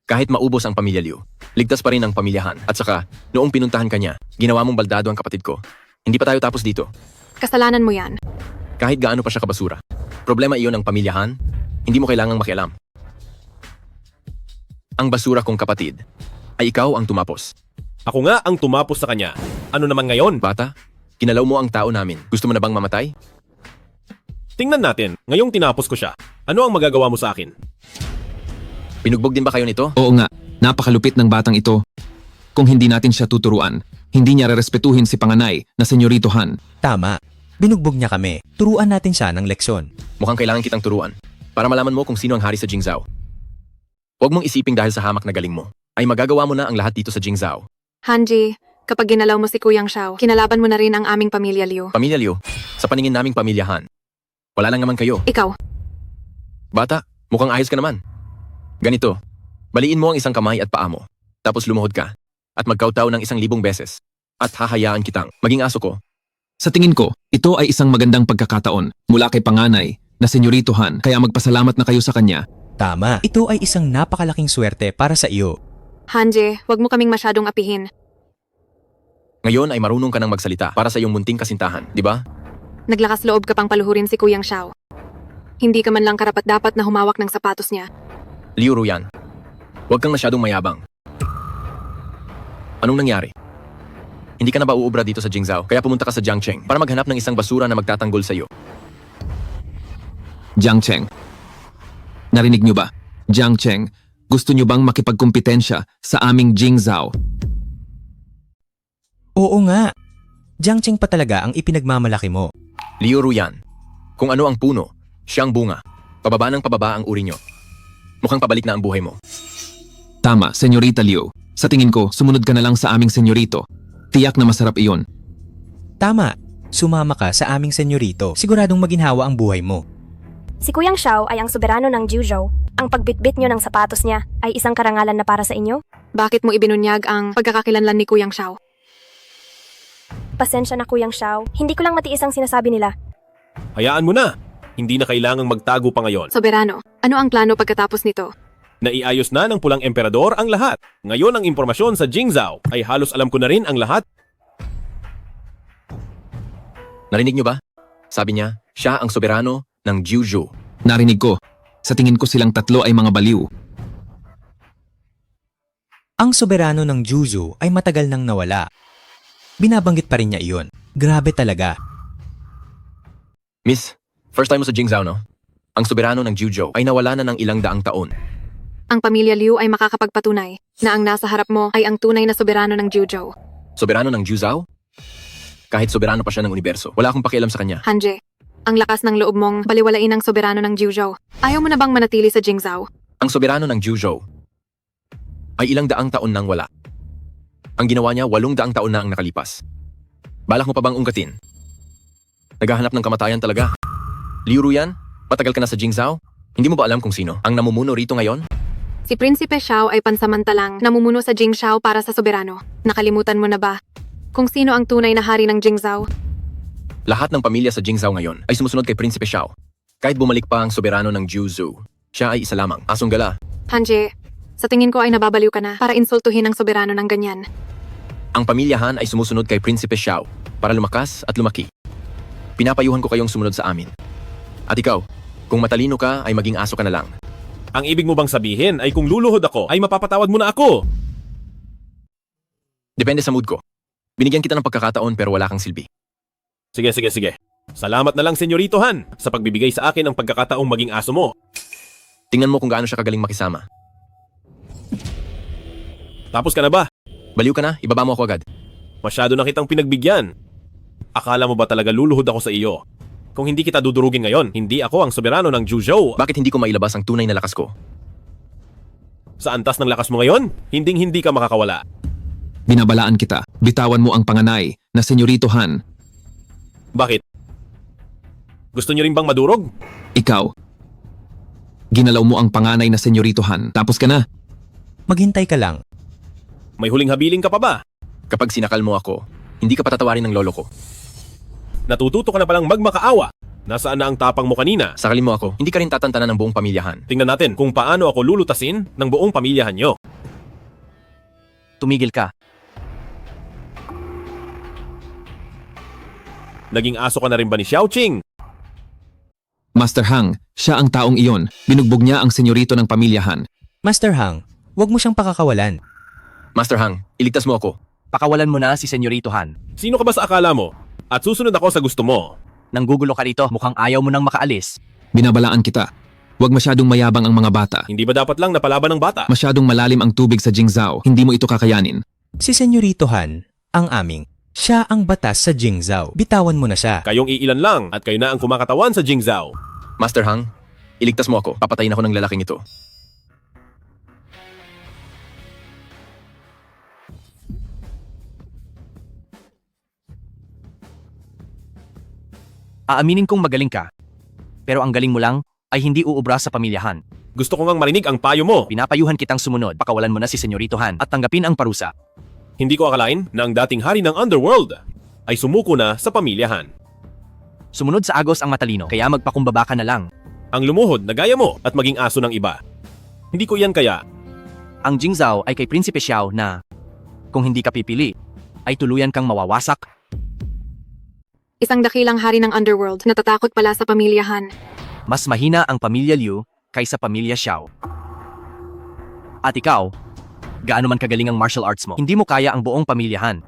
Kahit maubos ang pamilya Liu, ligtas pa rin ang pamilyahan. At saka, noong pinuntahan ka niya, ginawa mong baldado ang kapatid ko. Hindi pa tayo tapos dito. Kasalanan mo yan. Kahit gaano pa siya kabasura. Problema iyon ng pamilyahan, hindi mo kailangang makialam. Ang basura kong kapatid ay ikaw ang tumapos. Ako nga ang tumapos sa kanya. Ano naman ngayon? Bata, kinalaw mo ang tao namin. Gusto mo na bang mamatay? Tingnan natin, ngayong tinapos ko siya. Ano ang magagawa mo sa akin? Pinugbog din ba kayo nito? Oo nga, napakalupit ng batang ito. Kung hindi natin siya tuturuan, hindi niya rerespetuhin si panganay na senyorito Han. Tama, binugbog niya kami. Turuan natin siya ng leksyon. Mukhang kailangan kitang turuan para malaman mo kung sino ang hari sa Jingzhou. Huwag mong isiping dahil sa hamak na galing mo, ay magagawa mo na ang lahat dito sa Jingzhou. Hanji, kapag ginalaw mo si Kuyang Xiao, kinalaban mo na rin ang aming pamilya Liu. Pamilya Liu, sa paningin naming pamilyahan, wala lang naman kayo. Ikaw. Bata, mukhang ayos ka naman. Ganito, baliin mo ang isang kamay at paa mo, tapos lumuhod ka, at magkautaw ng 1,000 beses, at hahayaan kitang maging aso ko. Sa tingin ko, ito ay isang magandang pagkakataon mula kay panganay na senyorito Han, kaya magpasalamat na kayo sa kanya. Tama, ito ay isang napakalaking swerte para sa iyo. Hanje, wag mo kaming masyadong apihin. Ngayon ay marunong ka nang magsalita para sa iyong munting kasintahan, di ba? Naglakas loob ka pang paluhurin si Kuyang Xiao. Hindi ka man lang karapat-dapat na humawak ng sapatos niya. Liu Ruyan, huwag kang masyadong mayabang. Anong nangyari? Hindi ka na ba uubra dito sa Jingzhou, kaya pumunta ka sa Jiangcheng para maghanap ng isang basura na magtatanggol sa iyo? Jiangcheng. Narinig nyo ba? Jiangcheng, gusto nyo bang makipagkumpetensya sa aming Jingzhou? Oo nga. Jiangcheng pa talaga ang ipinagmamalaki mo. Liu Ruyan, kung ano ang puno, siya ang bunga. Pababa ng pababa ang uri nyo. Mukhang pabalik na ang buhay mo. Tama, Senyorita Liu. Sa tingin ko, sumunod ka na lang sa aming senyorito. Tiyak na masarap iyon. Tama. Sumama ka sa aming senyorito. Siguradong maginhawa ang buhay mo. Si Kuyang Xiao ay ang soberano ng Juzhou. Ang pagbitbit nyo ng sapatos niya ay isang karangalan na para sa inyo? Bakit mo ibinunyag ang pagkakakilanlan ni Kuyang Xiao? Pasensya na Kuyang Xiao. Hindi ko lang matiis ang sinasabi nila. Hayaan mo na. Hindi na kailangang magtago pa ngayon. Soberano, ano ang plano pagkatapos nito? Naiayos na ng pulang emperador ang lahat. Ngayon ang impormasyon sa Jingzhou ay halos alam ko na rin ang lahat. Narinig nyo ba? Sabi niya, siya ang soberano ng Juzhou. Narinig ko. Sa tingin ko silang tatlo ay mga baliw. Ang soberano ng Juzhou ay matagal nang nawala. Binabanggit pa rin niya iyon. Grabe talaga. Miss, first time mo sa Jingzhou, no? Ang soberano ng Juzhou ay nawala na ng ilang daang taon. Ang pamilya Liu ay makakapagpatunay na ang nasa harap mo ay ang tunay na soberano ng Juzhou. Soberano ng Juzhou? Kahit soberano pa siya ng universo, wala akong pakialam sa kanya. Hanje, ang lakas ng loob mong baliwalain ang soberano ng Juzhou. Ayaw mo na bang manatili sa Jingzhou? Ang soberano ng Juzhou ay ilang daang taon nang wala. Ang ginawa niya, 800 taon na ang nakalipas. Balak mo pa bang ungkatin? Naghahanap ng kamatayan talaga. Liu Ruyan, matagal ka na sa Jingzhou? Hindi mo ba alam kung sino ang namumuno rito ngayon? Si Prinsipe Xiao ay pansamantalang namumuno sa Jingzhou para sa soberano. Nakalimutan mo na ba kung sino ang tunay na hari ng Jingzhou? Lahat ng pamilya sa Jingzhou ngayon ay sumusunod kay Prinsipe Xiao. Kahit bumalik pa ang soberano ng Juzhou, siya ay isa lamang, asong gala. Hanje, sa tingin ko ay nababaliw ka na para insultuhin ang soberano ng ganyan. Ang pamilyahan ay sumusunod kay Prinsipe Xiao para lumakas at lumaki. Pinapayuhan ko kayong sumunod sa amin. At ikaw, kung matalino ka ay maging aso ka na lang. Ang ibig mo bang sabihin ay kung luluhod ako ay mapapatawad mo na ako? Depende sa mood ko. Binigyan kita ng pagkakataon pero wala kang silbi. Sige. Salamat na lang, Senyorito Han, sa pagbibigay sa akin ng pagkakataong maging aso mo. Tingnan mo kung gaano siya kagaling makisama. Tapos ka na ba? Baliw ka na, ibaba mo ako agad. Masyado na kitang pinagbigyan. Akala mo ba talaga luluhod ako sa iyo? Kung hindi kita dudurugin ngayon, hindi ako ang soberano ng Juzhou. Bakit hindi ko mailabas ang tunay na lakas ko? Sa antas ng lakas mo ngayon, hindi ka makakawala. Binabalaan kita. Bitawan mo ang panganay na Senyorito Han. Bakit? Gusto niyo rin bang madurog? Ikaw. Ginalaw mo ang panganay na Senyorito Han. Tapos ka na. Maghintay ka lang. May huling habiling ka pa ba? Kapag sinakal mo ako, hindi ka patatawarin ng lolo ko. Natututo ka na palang magmakaawa. Nasaan na ang tapang mo kanina? Sakalin mo ako, hindi ka rin tatantanan ng buong pamilyahan. Tingnan natin kung paano ako lulutasin ng buong pamilyahan nyo. Tumigil ka. Naging aso ka na rin ba ni Xiaoqing? Master Hang, siya ang taong iyon. Binugbog niya ang senyorito ng pamilyahan. Master Hang, huwag mo siyang pakakawalan. Master Hang, iligtas mo ako. Pakawalan mo na si Senyorito Han. Sino ka ba sa akala mo? At susunod ako sa gusto mo. Nanggugulo ka rito, mukhang ayaw mo nang makaalis. Binabalaan kita. Huwag masyadong mayabang ang mga bata. Hindi ba dapat lang napalaban ng bata? Masyadong malalim ang tubig sa Jingzhou. Hindi mo ito kakayanin. Si Senyorito Han, ang aming. Siya ang batas sa Jingzhou. Bitawan mo na siya. Kayong iilan lang at kayo na ang kumakatawan sa Jingzhou. Master Hang, iligtas mo ako. Papatayin ako ng lalaking ito. Aaminin kong magaling ka. Pero ang galing mo lang ay hindi uubra sa pamilyahan. Gusto ko ngang marinig ang payo mo. Pinapayuhan kitang sumunod. Pakawalan mo na si Senyorito Han at tanggapin ang parusa. Hindi ko akalain na ang dating hari ng Underworld ay sumuko na sa pamilyahan. Sumunod sa agos ang matalino, kaya magpakumbaba ka na lang. Ang lumuhod na gaya mo at maging aso ng iba. Hindi ko yan kaya. Ang Jingzhou ay kay Prinsipe Xiao na, kung hindi ka pipili, ay tuluyan kang mawawasak. Isang dakilang hari ng Underworld, natatakot pala sa pamilyahan. Mas mahina ang pamilya Liu kaysa pamilya Xiao. At ikaw, gaano man kagaling ang martial arts mo, hindi mo kaya ang buong pamilyahan.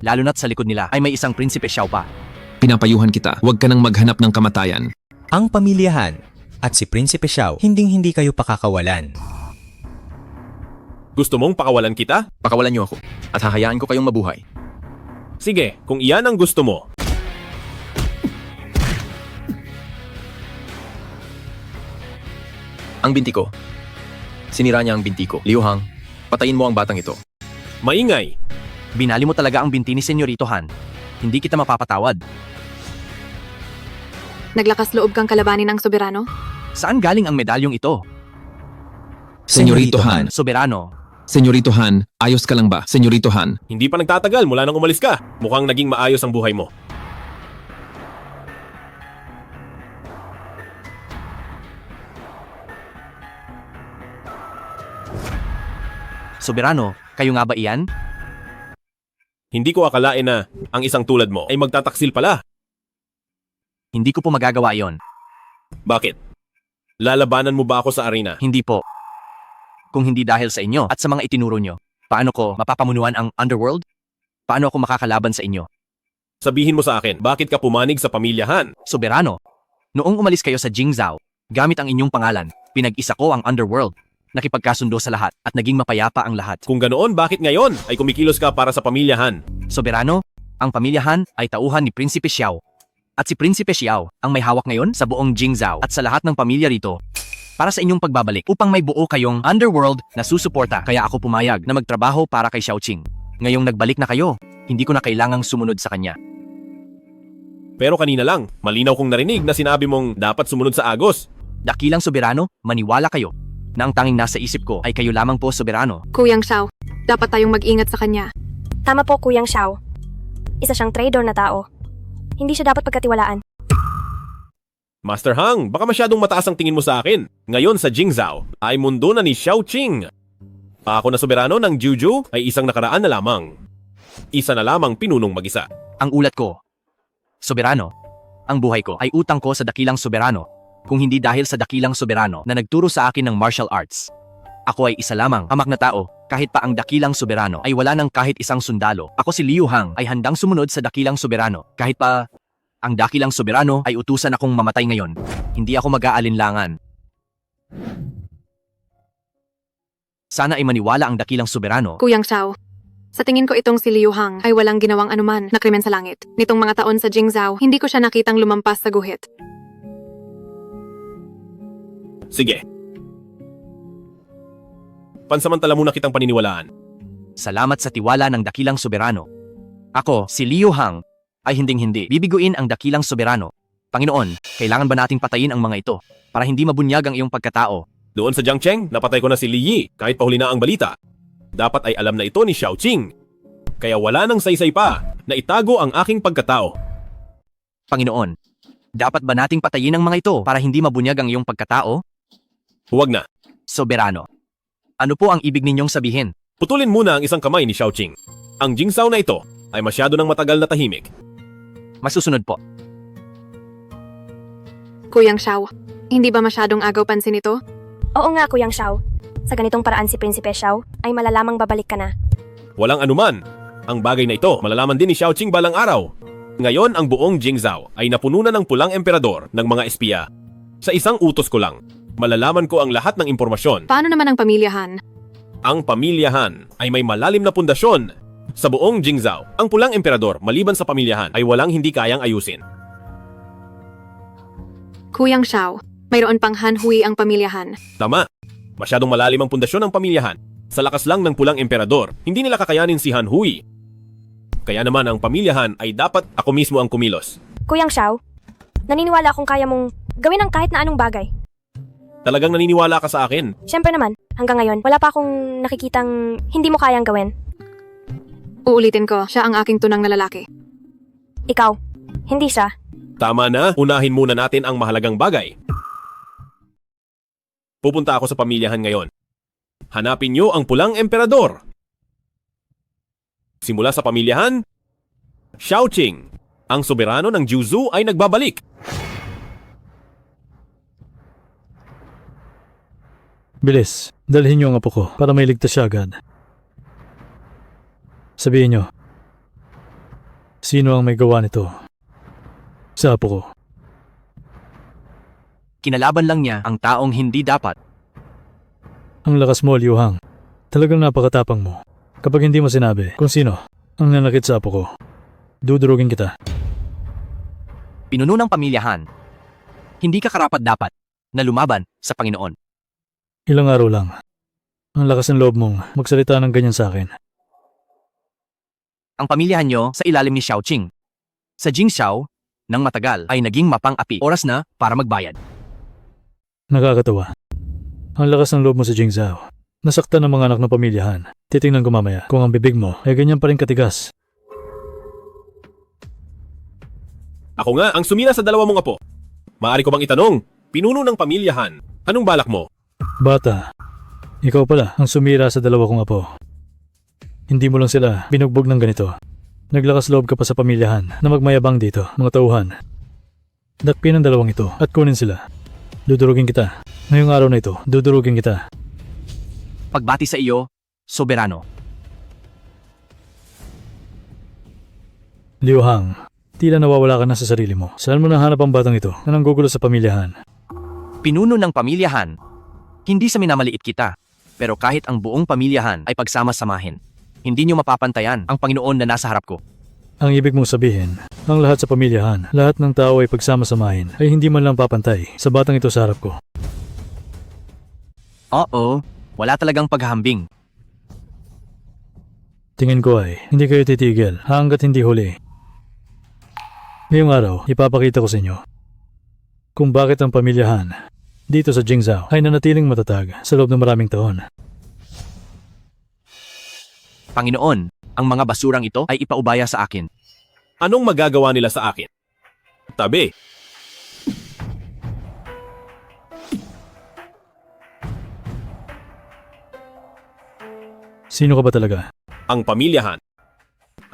Lalo na't sa likod nila ay may isang Prinsipe Xiao pa. Pinapayuhan kita. Huwag ka nang maghanap ng kamatayan. Ang pamilyahan at si Prinsipe Xiao, hindi kayo pakakawalan. Gusto mong pakawalan kita? Pakawalan niyo ako at hahayaan ko kayong mabuhay. Sige, kung iyan ang gusto mo. Ang binti ko. Sinira niya ang binti ko. Liu Hang, patayin mo ang batang ito. Maingay. Binali mo talaga ang binti ni Senyorito Han. Hindi kita mapapatawad. Naglakas loob kang kalabanin ang soberano? Saan galing ang medalyong ito? Senyorito Han. Soberano. Senyorito Han, ayos ka lang ba? Senyorito Han. Hindi pa nagtatagal mula nang umalis ka. Mukhang naging maayos ang buhay mo. Soberano, kayo nga ba iyan? Hindi ko akalain na ang isang tulad mo ay magtataksil pala. Hindi ko po magagawa yon. Bakit? Lalabanan mo ba ako sa arena? Hindi po. Kung hindi dahil sa inyo at sa mga itinuro nyo, Paano ko mapapamunuan ang underworld? Paano ako makakalaban sa inyo? Sabihin mo sa akin, bakit ka pumanig sa Pamilya Han? Soberano, noong umalis kayo sa Jingzhou, gamit ang inyong pangalan, pinag-isa ko ang underworld. Nakipagkasundo sa lahat at naging mapayapa ang lahat. Kung ganoon, bakit ngayon ay kumikilos ka para sa Pamilya Han? Soberano, ang Pamilya Han ay tauhan ni Prinsipe Xiao. At si Prinsipe Xiao ang may hawak ngayon sa buong Jingzhou at sa lahat ng pamilya rito. Para sa inyong pagbabalik upang may buo kayong underworld na susuporta. Kaya ako pumayag na magtrabaho para kay Xiaoqing. Ngayong nagbalik na kayo, hindi ko na kailangang sumunod sa kanya. Pero kanina lang, malinaw kong narinig na sinabi mong dapat sumunod sa Agos. Dakilang Soberano, maniwala kayo na ang tanging nasa isip ko ay kayo lamang po, Soberano. Kuyang Xiao, dapat tayong mag-ingat sa kanya. Tama po, Kuyang Xiao. Isa siyang traitor na tao. Hindi siya dapat pagkatiwalaan. Master Hang, baka masyadong mataas ang tingin mo sa akin. Ngayon sa Jingzhou ay mundo na ni Xiaoqing. Ako na soberano ng Juju ay isang nakaraan na lamang. Isa na lamang pinunong mag-isa. Ang ulat ko, Soberano, ang buhay ko ay utang ko sa dakilang Soberano, kung hindi dahil sa dakilang Soberano na nagturo sa akin ng martial arts. Ako ay isa lamang, hamak na tao, kahit pa ang dakilang Soberano ay wala ng kahit isang sundalo. Ako si Liu Hang ay handang sumunod sa dakilang Soberano, kahit pa ang dakilang Soberano ay utusan akong mamatay ngayon. Hindi ako mag-aalinlangan. Sana ay maniwala ang dakilang Soberano. Kuyang Xiao, sa tingin ko itong si Liu Hang ay walang ginawang anuman na krimen sa langit. Nitong mga taon sa Jingzhou, hindi ko siya nakitang lumampas sa guhit. Sige. Pansamantala muna kitang paniniwalaan. Salamat sa tiwala ng dakilang Soberano. Ako, si Liu Hang, ay hinding-hindi bibiguin ang dakilang Soberano. Panginoon, kailangan ba nating patayin ang mga ito para hindi mabunyag ang iyong pagkatao? Doon sa Jiangcheng, napatay ko na si Li Yi kahit pahuli na ang balita. Dapat ay alam na ito ni Xiaoqing. Kaya wala nang saysay pa na itago ang aking pagkatao. Panginoon, dapat ba nating patayin ang mga ito para hindi mabunyag ang iyong pagkatao? Huwag na. Soberano, ano po ang ibig ninyong sabihin? Putulin muna ang isang kamay ni Xiaoqing. Ang Jingzhou na ito ay masyado ng matagal na tahimik. Masusunod po. Kuyang Xiao, hindi ba masyadong agaw pansin ito? Oo nga, Kuyang Xiao. Sa ganitong paraan si Prinsipe Xiao ay malalamang babalik ka na. Walang anuman. Ang bagay na ito malalaman din ni Xiaoqing balang araw. Ngayon ang buong Jingzhou ay napuno na ng pulang emperador ng mga espiya. Sa isang utos ko lang, malalaman ko ang lahat ng impormasyon. Paano naman ang Pamilya Han? Ang Pamilya Han ay may malalim na pundasyon. Sa buong Jingzhou, ang pulang emperador maliban sa Pamilya Han ay walang hindi kayang ayusin. Kuyang Xiao, mayroon pang Han Hui ang Pamilya Han. Tama. Masyadong malalim ang pundasyon ng Pamilya Han. Sa lakas lang ng pulang emperador, hindi nila kakayanin si Han Hui. Kaya naman ang Pamilya Han ay dapat ako mismo ang kumilos. Kuyang Xiao, naniniwala akong kaya mong gawin ang kahit na anong bagay. Talagang naniniwala ka sa akin. Siyempre naman, hanggang ngayon, wala pa akong nakikitang hindi mo kayang gawin. Uulitin ko, siya ang aking tunang na lalaki. Ikaw, hindi siya. Tama na, unahin muna natin ang mahalagang bagay. Pupunta ako sa Pamilya Han ngayon. Hanapin niyo ang pulang emperador. Simula sa Pamilya Han, Xiaoqing, ang soberano ng Jiuzhou ay nagbabalik. Bilis, dalhin niyo ang apo ko para may ligtas siya agad. Sabihin niyo, sino ang may gawa nito sa apo ko? Kinalaban lang niya ang taong hindi dapat. Ang lakas mo, Liu Hang. Talagang napakatapang mo. Kapag hindi mo sinabi kung sino ang nanakit sa apo ko, dudurugin kita. Pinuno ng Pamilya Han, hindi ka karapat-dapat na lumaban sa Panginoon. Ilang araw lang. Ang lakas ng loob mong magsalita ng ganyan sa akin. Ang pamilyahan nyo sa ilalim ni Xiaoqing. Sa Jingzhou, nang matagal ay naging mapang-api. Oras na para magbayad. Nakakatawa. Ang lakas ng loob mo sa Jingzhou. Nasaktan ng mga anak ng pamilyahan. Titingnan ko mamaya kung ang bibig mo ay ganyan pa rin katigas. Ako nga ang sumira sa dalawa mong apo. Maaari ko bang itanong, pinuno ng Pamilya Han, anong balak mo? Bata, ikaw pala ang sumira sa dalawa kong apo. Hindi mo lang sila binugbog ng ganito. Naglakas loob ka pa sa pamilyahan na magmayabang dito, mga tauhan. Dakpin ang dalawang ito at kunin sila. Dudurugin kita. Ngayong araw na ito, dudurugin kita. Pagbati sa iyo, soberano. Liu Hang, tila nawawala ka na sa sarili mo. Saan mo nahanap ang batang ito na nanggugulo sa pamilyahan? Pinuno ng pamilyahan. Hindi sa minamaliit kita. Pero kahit ang buong pamilyahan ay pagsama-samahin, hindi niyo mapapantayan ang Panginoon na nasa harap ko. Ang ibig mong sabihin, ang lahat sa pamilyahan, lahat ng tao ay pagsama-samahin ay hindi man lang papantay sa batang ito sa harap ko. Oo, wala talagang paghahambing. Tingin ko ay hindi kayo titigil hanggat hindi huli. Ngayong araw, ipapakita ko sa inyo kung bakit ang pamilyahan dito sa Jingzhou ay nanatiling matatag sa loob ng maraming taon. Panginoon, ang mga basurang ito ay ipaubaya sa akin. Anong magagawa nila sa akin? Tabi. Sino ka ba talaga? Ang pamilyahan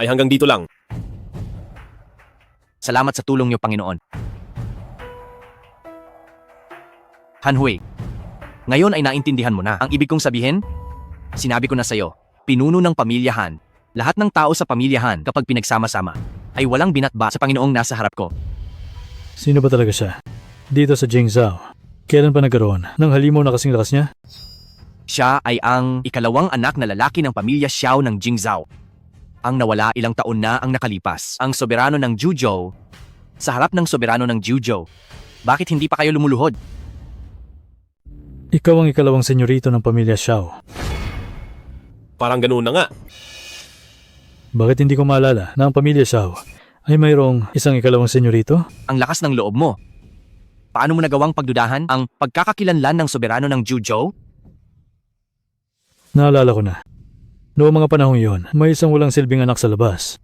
ay hanggang dito lang. Salamat sa tulong niyo, Panginoon. Hanhui, ngayon ay naintindihan mo na ang ibig kong sabihin? Sinabi ko na sa'yo, pinuno ng pamilyahan, lahat ng tao sa pamilyahan kapag pinagsama-sama, ay walang binatba sa Panginoong nasa harap ko. Sino ba talaga siya? Dito sa Jingzhou, kailan pa nagkaroon ng halimaw na kasing lakas niya? Siya ay ang ikalawang anak na lalaki ng pamilya Xiao ng Jingzhou. Ang nawala ilang taon na ang nakalipas, ang soberano ng Juzhou. Sa harap ng soberano ng Juzhou, bakit hindi pa kayo lumuluhod? Ikaw ang ikalawang senyorito ng pamilya Xiao. Parang ganoon na nga. Bakit hindi ko maalala na ang pamilya Xiao ay mayroong isang ikalawang senyorito? Ang lakas ng loob mo. Paano mo nagawang pagdudahan ang pagkakakilanlan ng soberano ng Juzhou? Naalala ko na. Noong mga panahong iyon, may isang walang silbing anak sa labas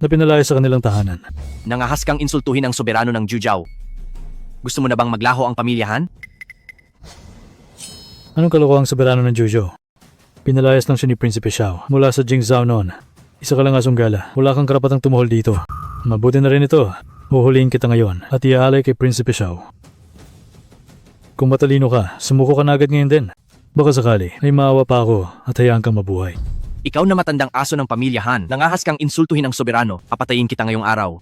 na pinalaya sa kanilang tahanan. Nangahas kang insultuhin ang soberano ng Juzhou. Gusto mo na bang maglaho ang pamilyahan? Anong kalokohang soberano ng Juzhou? Pinalayas lang siya ni Prinsipe Xiao mula sa Jingzhou noon. Isa ka lang asunggala. Wala kang karapatang tumuhol dito. Mabuti na rin ito. Huhulihin kita ngayon at iaalay kay Prinsipe Xiao. Kung matalino ka, sumuko ka na agad ngayon din. Baka sakali ay maawa pa ako at hayaan kang mabuhay. Ikaw na matandang aso ng pamilyahan, nangahas kang insultuhin ang soberano, papatayin kita ngayong araw.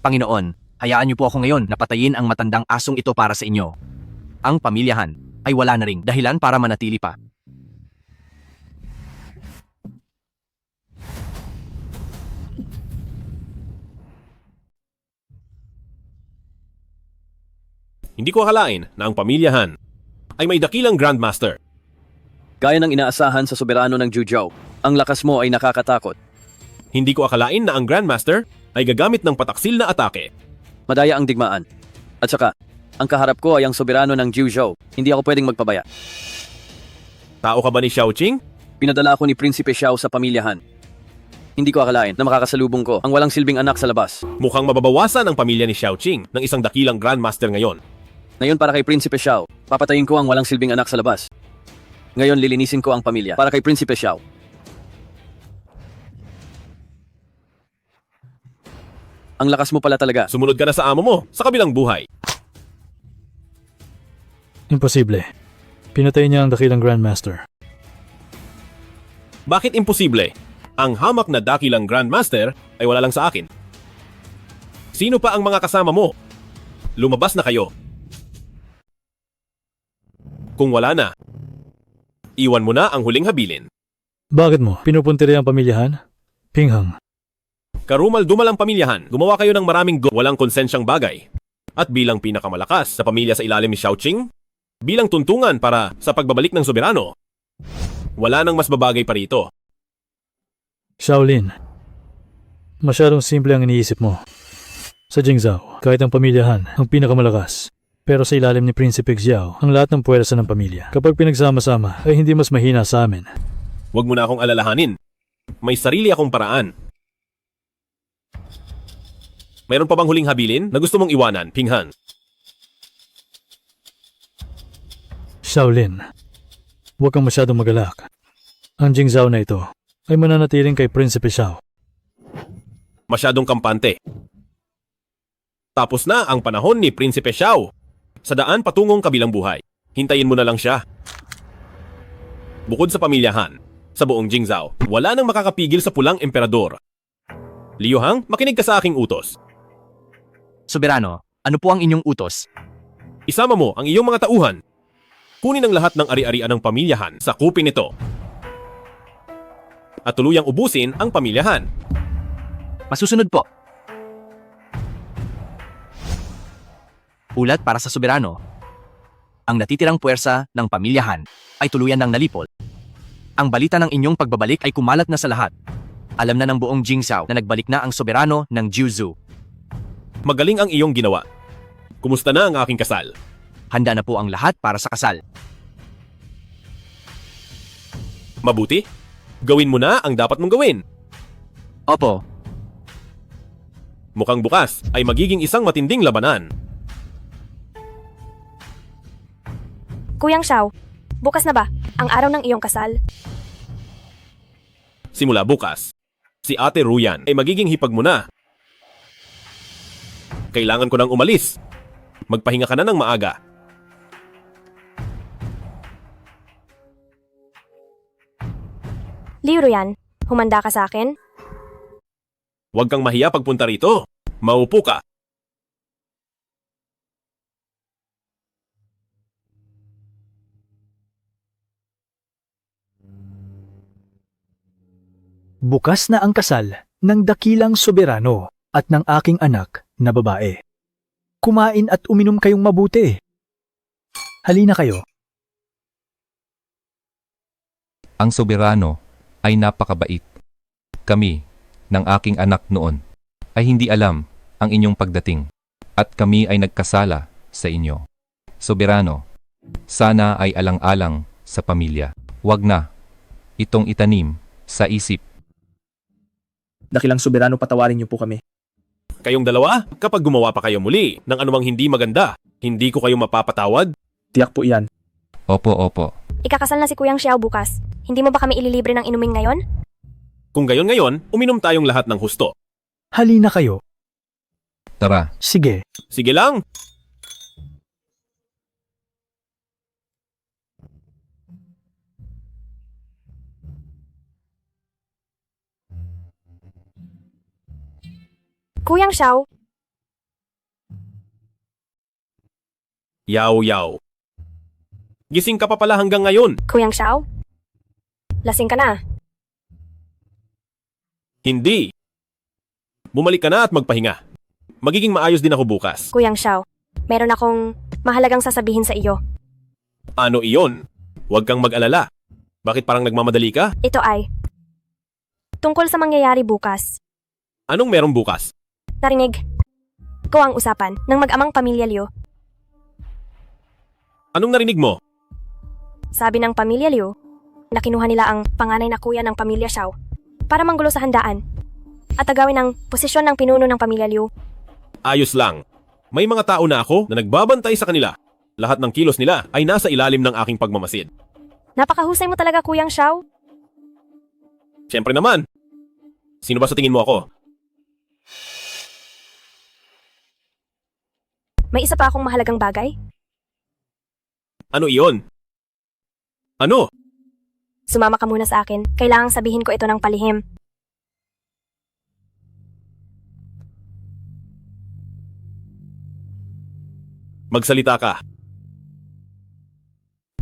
Panginoon, hayaan niyo po ako ngayon na patayin ang matandang asong ito para sa inyo. Ang pamilyahan ay wala na ring dahilan para manatili pa. Hindi ko akalain na ang pamilyahan ay may dakilang Grandmaster. Gaya ng inaasahan sa soberano ng Juzhou, ang lakas mo ay nakakatakot. Hindi ko akalain na ang Grandmaster ay gagamit ng pataksil na atake. Madaya ang digmaan. At saka, ang kaharap ko ay ang soberano ng Juzhou. Hindi ako pwedeng magpabaya. Tao ka ba ni Xiaoqing? Pinadala ako ni Prinsipe Xiao sa pamilyahan. Hindi ko akalain na makakasalubong ko ang walang silbing anak sa labas. Mukhang mababawasan ang pamilya ni Xiaoqing ng isang dakilang Grandmaster ngayon. Ngayon para kay Prinsipe Xiao, papatayin ko ang walang silbing anak sa labas. Ngayon lilinisin ko ang pamilya para kay Prinsipe Xiao. Ang lakas mo pala talaga. Sumunod ka na sa amo mo sa kabilang buhay. Imposible. Pinatay niya ang dakilang Grandmaster. Bakit imposible? Ang hamak na dakilang Grandmaster ay wala lang sa akin. Sino pa ang mga kasama mo? Lumabas na kayo. Kung wala na, iwan mo na ang huling habilin. Bakit mo? Pinupuntiri ang pamilyahan? Pinghang. Karumal-dumal ang pamilyahan, gumawa kayo ng maraming walang konsensyang bagay. At bilang pinakamalakas sa pamilya sa ilalim ni Xiaoqing, bilang tuntungan para sa pagbabalik ng soberano, wala nang mas babagay pa rito. Shaolin. Masyadong simple ang iniisip mo. Sa Jingzhou, kahit ang pamilyahan ang pinakamalakas. Pero sa ilalim ni Prinsipe Xiao, ang lahat ng puwersa ng pamilya. Kapag pinagsama-sama, ay hindi mas mahina sa amin. Huwag mo na akong alalahanin. May sarili akong paraan. Mayroon pa bang huling habilin na gusto mong iwanan, Pinghan? Shaolin, huwag kang masyadong magalak. Ang Jingzhou na ito ay mananatiling kay Prinsipe Xiao. Masyadong kampante. Tapos na ang panahon ni Prinsipe Xiao. Sa daan patungong kabilang buhay. Hintayin mo na lang siya. Bukod sa pamilyahan, sa buong Jingzhou, wala nang makakapigil sa pulang emperador. Liu Hang, makinig ka sa aking utos. Soberano, ano po ang inyong utos? Isama mo ang iyong mga tauhan. Kunin ang lahat ng ari-arian ng pamilyahan sa kupin nito. At tuluyang ubusin ang pamilyahan. Masusunod po. Ulat para sa soberano. Ang natitirang puwersa ng pamilyahan ay tuluyan ng nalipol. Ang balita ng inyong pagbabalik ay kumalat na sa lahat. Alam na ng buong Jingzhou na nagbalik na ang soberano ng Jiuzhou. Magaling ang iyong ginawa. Kumusta na ang aking kasal? Handa na po ang lahat para sa kasal. Mabuti. Gawin mo na ang dapat mong gawin. Opo. Mukhang bukas ay magiging isang matinding labanan. Kuyang Xiao, bukas na ba ang araw ng iyong kasal? Simula bukas, si Ate Ruyan ay magiging hipag mo na. Kailangan ko nang umalis. Magpahinga ka na ng maaga. Liu Ruyan, humanda ka sa akin? Huwag kang mahiya pagpunta rito. Maupo ka. Bukas na ang kasal ng dakilang soberano at ng aking anak na babae. Kumain at uminom kayong mabuti. Halina kayo. Ang soberano ay napakabait. Kami, ng aking anak noon, ay hindi alam ang inyong pagdating. At kami ay nagkasala sa inyo. Soberano, sana ay alang-alang sa pamilya. Huwag na itong itanim sa isip. Dakilang soberano, patawarin niyo po kami. Kayong dalawa, kapag gumawa pa kayo muli ng anumang hindi maganda, hindi ko kayo mapapatawad? Tiyak po iyan. Opo. Ikakasal na si Kuyang Xiao bukas. Hindi mo ba kami ililibre ng inumin ngayon? Kung gayon ngayon, uminom tayong lahat ng husto. Halina kayo. Tara. Sige. Sige lang. Kuyang Xiao, Yaw. Gising ka pa pala hanggang ngayon. Kuyang Xiao, lasing ka na. Hindi. Bumalik ka na at magpahinga. Magiging maayos din ako bukas. Kuyang Xiao, meron akong mahalagang sasabihin sa iyo. Ano iyon? Huwag kang mag-alala. Bakit parang nagmamadali ka? Ito ay tungkol sa mangyayari bukas. Anong meron bukas? Narinig ko ang usapan ng mag-amang pamilya Liu. Anong narinig mo? Sabi ng pamilya Liu na kinuha nila ang panganay na kuya ng pamilya Xiao para manggulo sa handaan at agawin ang posisyon ng pinuno ng pamilya Liu. Ayos lang. May mga tao na ako na nagbabantay sa kanila. Lahat ng kilos nila ay nasa ilalim ng aking pagmamasid. Napakahusay mo talaga, Kuyang Xiao. Siyempre naman. Sino ba sa tingin mo ako? May isa pa akong mahalagang bagay. Ano iyon? Ano? Sumama ka muna sa akin. Kailangang sabihin ko ito ng palihim. Magsalita ka.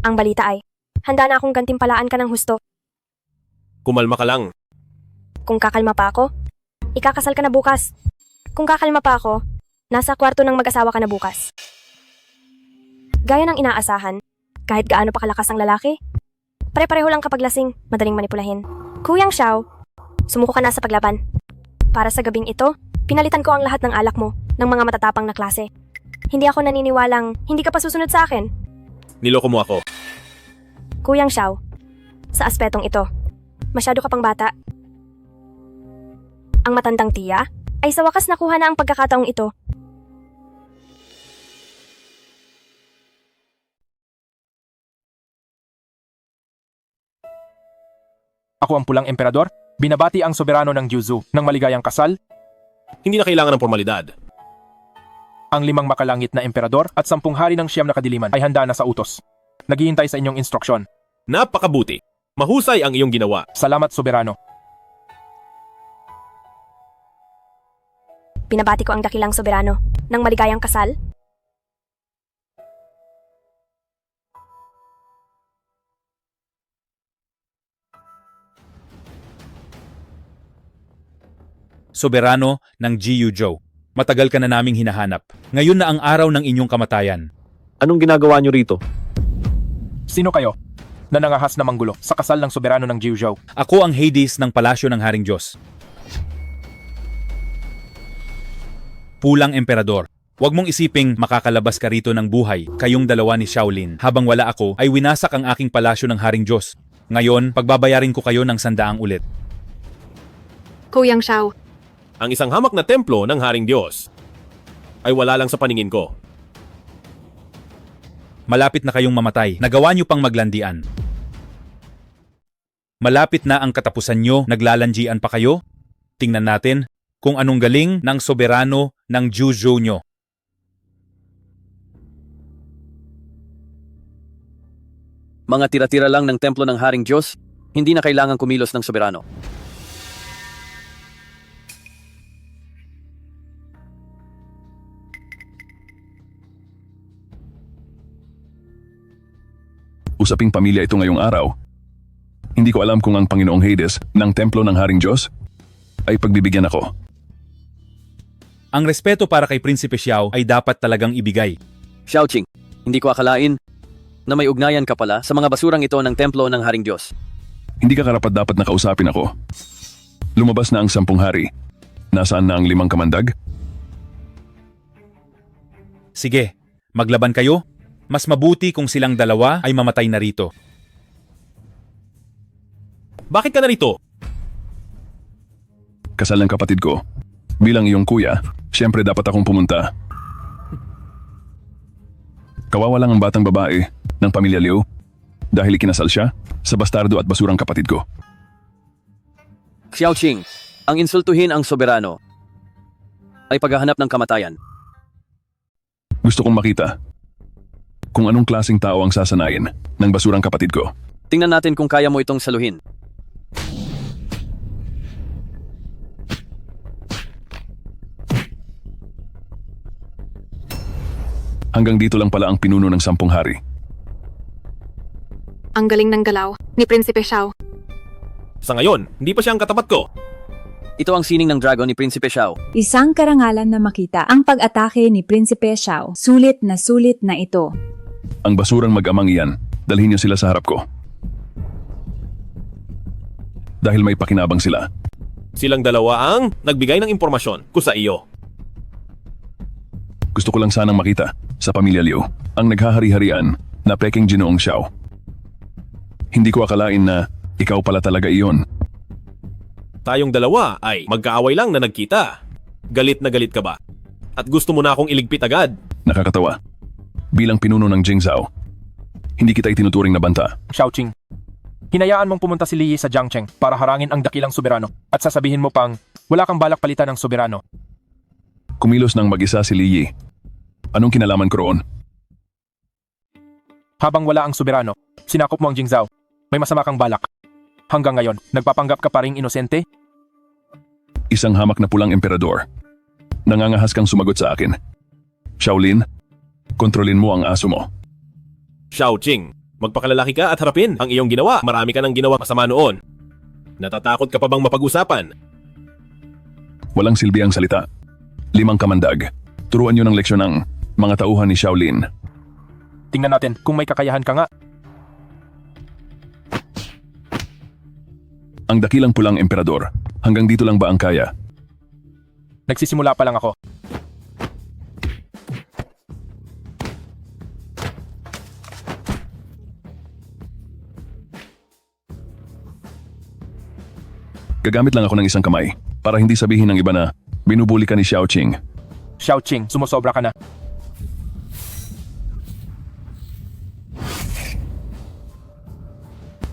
Ang balita ay, handa na akong gantimpalaan ka ng husto. Kumalma ka lang. Kung kakalma pa ako, ikakasal ka na bukas. Kung kakalma pa ako, nasa kwarto ng mag-asawa ka na bukas. Gaya ng inaasahan, kahit gaano pa kalakas ang lalaki, pare-pareho lang kapag lasing, madaling manipulahin. Kuyang Xiao, sumuko ka na sa paglaban. Para sa gabing ito, pinalitan ko ang lahat ng alak mo ng mga matatapang na klase. Hindi ako naniniwalang hindi ka pa susunod sa akin. Niloko mo ako. Kuyang Xiao, sa aspetong ito, masyado ka pang bata. Ang matandang tiya ay sa wakas nakuha na ang pagkakataong ito. Ako ang pulang emperador, binabati ang soberano ng Jiuzhou ng maligayang kasal. Hindi na kailangan ng formalidad. Ang 5 makalangit na emperador at 10 hari ng siyam na kadiliman ay handa na sa utos. Naghihintay sa inyong instruksyon. Napakabuti. Mahusay ang iyong ginawa. Salamat, soberano. Binabati ko ang dakilang soberano ng maligayang kasal. Soberano ng Jiu Zhou. Matagal ka na naming hinahanap. Ngayon na ang araw ng inyong kamatayan. Anong ginagawa niyo rito? Sino kayo? Na nangahas na manggulo sa kasal ng soberano ng Jiu Zhou. Ako ang Hades ng palasyo ng Haring Diyos. Pulang emperador. Huwag mong isiping makakalabas ka rito ng buhay, kayong dalawa ni Shaolin. Habang wala ako, ay winasak ang aking palasyo ng Haring Diyos. Ngayon, pagbabayarin ko kayo ng 100 ulit. Kuyang Xiao, Ang isang hamak na templo ng Haring Diyos ay wala lang sa paningin ko. Malapit na kayong mamatay. Nagawa niyo pang maglandian. Malapit na ang katapusan nyo, naglalandian pa kayo? Tingnan natin kung anong galing ng soberano ng Jiu Zhou nyo. Mga tira-tira lang ng templo ng Haring Diyos, hindi na kailangang kumilos ng soberano. Usaping pamilya ito ngayong araw. Hindi ko alam kung ang Panginoong Hades ng templo ng Haring Diyos ay pagbibigyan ako. Ang respeto para kay Prinsipe Xiao ay dapat talagang ibigay. Xiaoqing, hindi ko akalain na may ugnayan ka pala sa mga basurang ito ng templo ng Haring Diyos. Hindi ka karapat-dapat na kausapin ako. Lumabas na ang 10 hari. Nasaan na ang 5 kamandag? Sige, maglaban kayo. Mas mabuti kung silang dalawa ay mamatay na rito. Bakit ka narito? Kasal ng kapatid ko. Bilang iyong kuya, siyempre dapat akong pumunta. Kawawa lang ang batang babae ng pamilya Liu dahil ikinasal siya sa bastardo at basurang kapatid ko. Xiaoqing, ang insultuhin ang soberano ay paghahanap ng kamatayan. Gusto kong makita kung anong klaseng tao ang sasanayin ng basurang kapatid ko. Tingnan natin kung kaya mo itong saluhin. Hanggang dito lang pala ang pinuno ng 10 hari. ang galing ng galaw ni Prinsipe Xiao. Sa ngayon, hindi pa siya ang katapat ko. Ito ang sining ng dragon ni Prinsipe Xiao. Isang karangalan na makita ang pag-atake ni Prinsipe Xiao. Sulit na ito. Ang basurang mag-amang iyan, dalhin niyo sila sa harap ko. Dahil may pakinabang sila. Silang dalawa ang nagbigay ng impormasyon ko sa iyo. Gusto ko lang sanang makita sa pamilya Liu ang naghahari-harian na peking Ginoong Xiao. Hindi ko akalain na ikaw pala talaga iyon. Tayong dalawa ay magkaaway lang na nagkita. Galit na galit ka ba? At gusto mo na akong iligpit agad? Nakakatawa. Bilang pinuno ng Jingzhou, hindi kita itinuturing na banta. Xiaoqing, hinayaan mong pumunta si Li Yi sa Jiangcheng para harangin ang dakilang soberano at sasabihin mo pang wala kang balak palitan ng soberano. Kumilos ng mag-isa si Li Yi. Anong kinalaman ko roon? Habang wala ang soberano, sinakop mo ang Jingzhou. May masama kang balak. Hanggang ngayon, nagpapanggap ka pa ring inosente? Isang hamak na pulang emperador. Nangangahas kang sumagot sa akin. Shaolin, kontrolin mo ang aso mo. Xiaoqing, magpakalalaki ka at harapin ang iyong ginawa. Marami ka nang ginawa masama noon. Natatakot ka pa bang mapag-usapan? Walang silbi ang salita. 5 kamandag. Turuan niyo ng leksyon ng mga tauhan ni Shaolin. Tingnan natin kung may kakayahan ka nga. Ang dakilang pulang emperador. Hanggang dito lang ba ang kaya? Nagsisimula pa lang ako. Gagamit lang ako ng isang kamay para hindi sabihin ng iba na binubuli ka ni Xiaoqing. Xiaoqing, sumusobra ka na.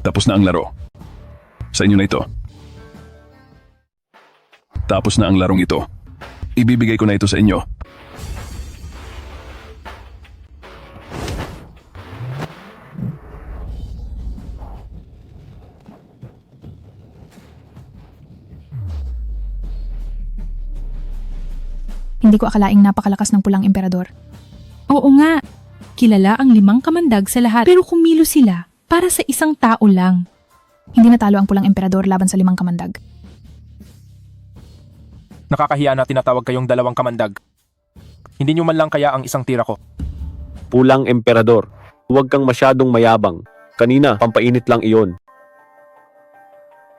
Tapos na ang laro. Sa inyo na ito. Tapos na ang larong ito. Ibibigay ko na ito sa inyo. Hindi ko akalaing napakalakas ng pulang emperador. Oo nga, kilala ang 5 kamandag sa lahat pero kumilos sila para sa isang tao lang. Hindi natalo ang pulang emperador laban sa 5 kamandag. Nakakahiya na tinatawag kayong 2 kamandag. Hindi nyo man lang kaya ang isang tira ko. Pulang emperador, huwag kang masyadong mayabang. Kanina, pampainit lang iyon.